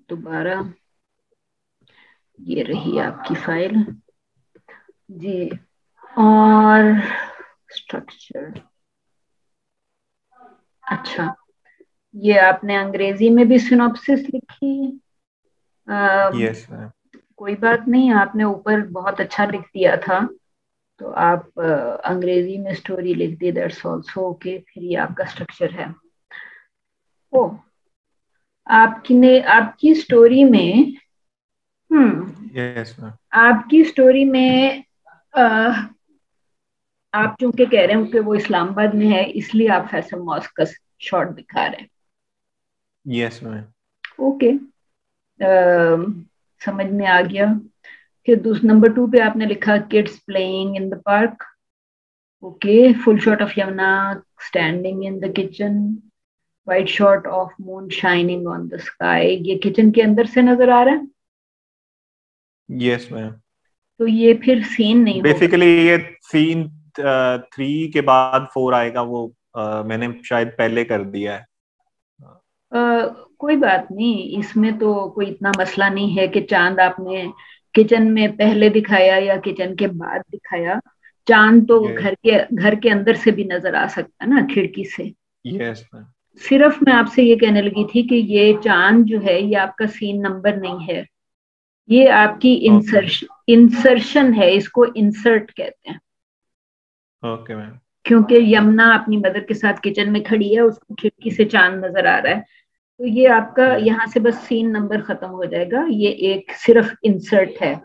दोबारा ये रही आपकी फाइल जी। और स्ट्रक्चर, अच्छा, ये आपने अंग्रेजी में भी सिनॉप्सिस लिखी, यस मैम। कोई बात नहीं, आपने ऊपर बहुत अच्छा लिख दिया था, तो आप अंग्रेजी में स्टोरी लिख दी, दैट्स आल्सो ओके। फिर ये आपका स्ट्रक्चर है। ओ, आपकी स्टोरी में, यस मैम। आपकी स्टोरी में अ, आप चूंकि कह रहे हो कि वो इस्लामाबाद में है, इसलिए आप फैसल मॉस्क का शॉट दिखा रहे हैं। Yes ma'am. ओके, समझ में आ गया। फिर नंबर 2 पे आपने लिखा kids playing in the park. Okay, full shot of Yamuna standing in the kitchen, white shot of moon shining on the sky. ये किचन के अंदर से नजर आ रहा है, यस मैम। तो ये फिर सीन नहीं होगा। बेसिकली ये सीन 3 के बाद 4 आएगा, वो मैंने शायद पहले कर दिया है। कोई बात नहीं, इसमें तो कोई इतना मसला नहीं है कि चांद आपने किचन में पहले दिखाया या किचन के बाद दिखाया। चांद तो यस घर के अंदर से भी नजर आ सकता है ना, खिड़की से। Yes ma'am. सिर्फ मैं आपसे ये कहने लगी थी कि ये चांद जो है ये आपका सीन नंबर नहीं है, ये आपकी ओके इंसर्शन है, इसको इंसर्ट कहते हैं। Okay ma'am. क्योंकि यमुना अपनी मदर के साथ किचन में खड़ी है, उसको खिड़की से चांद नजर आ रहा है, तो ये आपका यहाँ से बस सीन नंबर खत्म हो जाएगा। ये एक सिर्फ इंसर्ट है।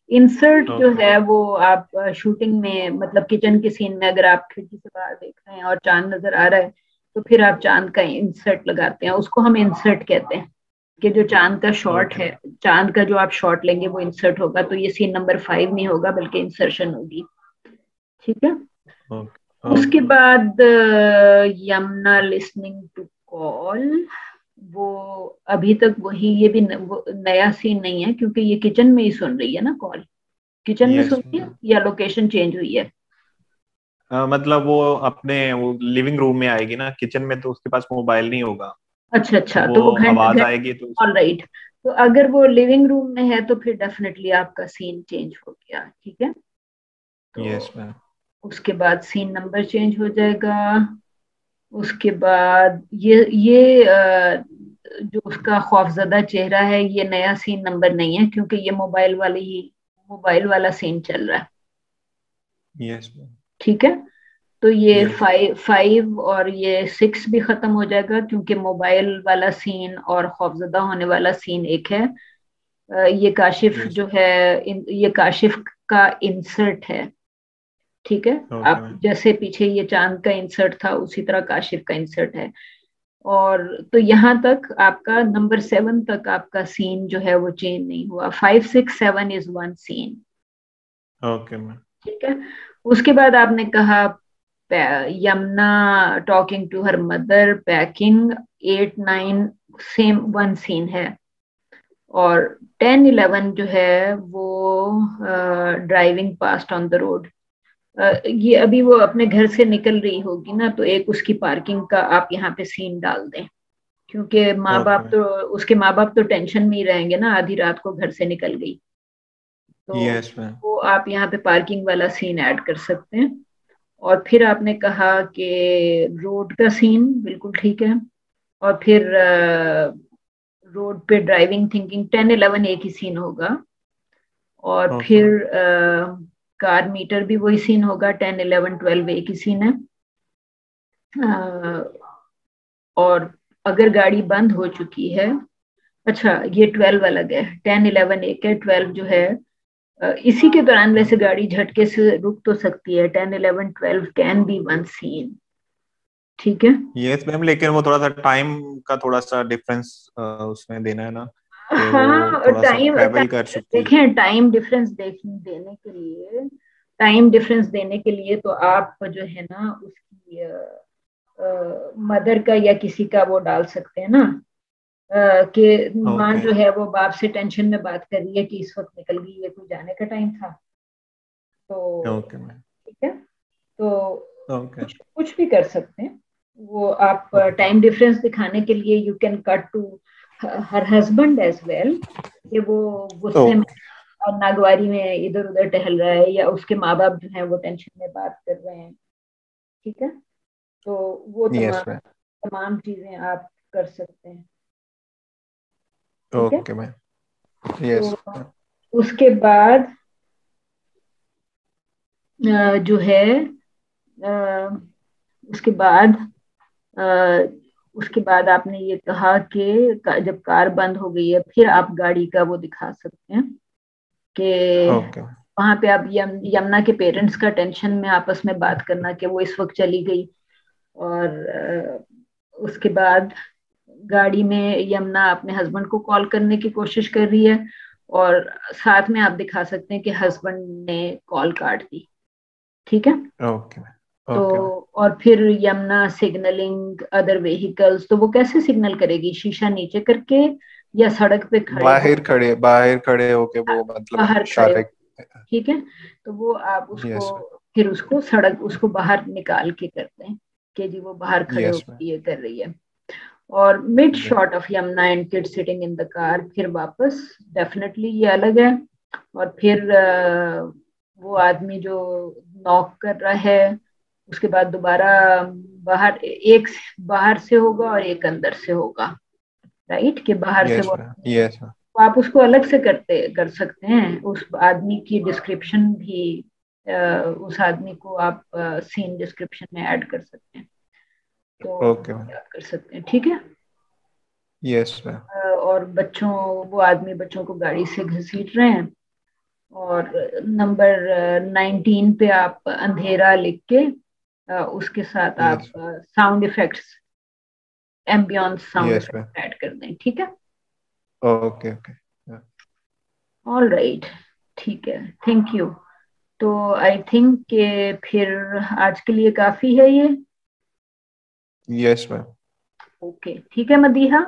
इंसर्ट जो ओके है वो आप शूटिंग में, मतलब किचन के सीन में, अगर आप खिड़की से बाहर देख रहे हैं और चांद नजर आ रहा है, तो फिर आप चांद का इंसर्ट लगाते हैं, उसको हम इंसर्ट कहते हैं। कि जो चांद का शॉट ओके है, चांद का जो आप शॉट लेंगे वो इंसर्ट होगा, तो ये सीन नंबर 5 नहीं होगा बल्कि इंसर्शन होगी। ठीक है। ओके उसके ओके बाद यमुना लिसनिंग टू कॉल, वो अभी तक वही, ये भी वो नया सीन नहीं है, क्योंकि ये किचन में ही सुन रही है ना कॉल। किचन में यस सुन रही है मैम। या लोकेशन चेंज हुई है? मतलब वो लिविंग रूम में आएगी ना, किचन में तो उसके पास मोबाइल नहीं होगा। अच्छा अच्छा, वो तो वो घंटे आवाज घंटे, आएगी तो ऑल राइट। तो अगर वो लिविंग रूम में है तो फिर डेफिनेटली आपका सीन चेंज हो गया। ठीक है, यस तो मैम। उसके बाद सीन नंबर चेंज हो जाएगा। उसके बाद जो उसका खौफजदा चेहरा है, ये नया सीन नंबर नहीं है, क्योंकि ये मोबाइल वाला सीन चल रहा है। Yes ma'am. ठीक है, तो ये यस 5 और ये 6 भी खत्म हो जाएगा, क्योंकि मोबाइल वाला सीन और खौफजदा होने वाला सीन एक है। ये काशिफ यस। जो है, ये काशिफ का इंसर्ट है। ठीक है, ओके आप मैम। जैसे पीछे ये चांद का इंसर्ट था, उसी तरह काशिफ का इंसर्ट है। और तो यहाँ तक आपका नंबर 7 तक आपका सीन जो है वो चेंज नहीं हुआ। 5, 6, 7 is one scene. Okay ma'am. ठीक है, उसके बाद आपने कहा Yamuna talking to her mother, packing. 8, 9 same one scene है। और 10, 11 जो है वो driving past on the road. ये अभी वो अपने घर से निकल रही होगी ना, तो एक उसकी पार्किंग का आप यहाँ पे सीन डाल दें, क्योंकि ओके मैम। उसके माँ बाप तो टेंशन में ही रहेंगे ना, आधी रात को घर से निकल गई, तो यस मैम। वो आप यहाँ पे पार्किंग वाला सीन ऐड कर सकते हैं। और फिर आपने कहा कि रोड का सीन बिल्कुल ठीक है। और फिर रोड पे ड्राइविंग थिंकिंग, 10, 11 एक ही सीन होगा। और ओके फिर कार मीटर भी वही सीन होगा, 10, 11, 12 एक ही सीन है। और अगर गाड़ी बंद हो चुकी है, अच्छा ये 12 अलग है, 10, 11 एक है, 12 जो है इसी के दौरान वैसे गाड़ी झटके से रुक तो सकती है। 10, 11, 12 कैन बी वन सीन। ठीक है, यस मैम, लेकिन वो थोड़ा सा टाइम का थोड़ा सा डिफरेंस उसमें देना है ना, कि वो हाँ थोड़ा सा टाइम, ट्रेवल कर चुकी है। देखें टाइम डिफरेंस देने के लिए, तो आप जो है ना उसकी मदर का या किसी का वो डाल सकते हैं ना, कि माँ ओके जो है वो बाप से टेंशन में बात कर रही है कि इस वक्त निकल गई, ये कोई जाने का टाइम था। तो ओके मैम। ठीक है, तो ओके कुछ भी कर सकते हैं। वो आप ओके टाइम डिफरेंस दिखाने के लिए you can cut to her husband as well, कि वो गुस्से में ओके। और नागवारी में इधर उधर टहल रहा है, या उसके माँ बाप जो है वो टेंशन में बात कर रहे हैं। ठीक है, तो वो यस मैम। तमाम चीजें आप कर सकते हैं। ठीक है, ओके मैम। यस तो उसके बाद जो है उसके बाद अ, उसके बाद आपने ये कहा कि जब कार बंद हो गई है फिर आप गाड़ी का वो दिखा सकते हैं कि ओके वहां पे आप यमुना के पेरेंट्स का टेंशन में आपस में बात करना कि वो इस वक्त चली गई। और उसके बाद गाड़ी में यमुना अपने हस्बैंड को कॉल करने की कोशिश कर रही है और साथ में आप दिखा सकते हैं कि हस्बैंड ने कॉल काट दी। ठीक है। ओके तो ओके और फिर यमुना सिग्नलिंग अदर व्हीकल्स, तो वो कैसे सिग्नल करेगी, शीशा नीचे करके या सड़क पे खड़े हो, बाहर खड़े होके वो मतलब बाहर खड़े हो। इशारे। ठीक है। तो वो आप उसको यस फिर उसको सड़क उसको बाहर निकाल के करते हैं कि जी वो बाहर खड़े यस मैम होकर ये कर रही है। और mid yes shot of Yamuna and kid sitting in the car, फिर वापस डेफिनेटली ये अलग है। और फिर वो आदमी जो नॉक कर रहा है उसके बाद दोबारा बाहर एक बाहर से होगा और एक अंदर से होगा। राइट, कि बाहर से यस वो मैम यस मैम तो आप उसको अलग से कर सकते हैं, उस आदमी की डिस्क्रिप्शन भी उस आदमी को आप सीन डिस्क्रिप्शन में ऐड कर सकते हैं। तो ओके मैम आप कर सकते हैं। ठीक है। यस मैम और बच्चों वो आदमी बच्चों को गाड़ी से घसीट रहे हैं। और नंबर 19 पे आप अंधेरा लिख के उसके साथ आप yes sound effects, ambience sound yes ma'am effects add कर दें। ठीक है। Okay okay all right. ठीक है, थैंक यू। तो आई थिंक के फिर आज के लिए काफी है ये। यस मैम ओके, ठीक है मदीहा।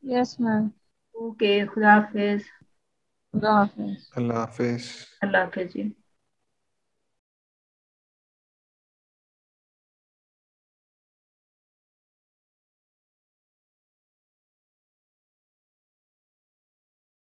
Yes ma'am. ओके, खुदा हाफिज। खुदा हाफिज। अल्लाह हाफिज। अल्लाह हाफिज जी।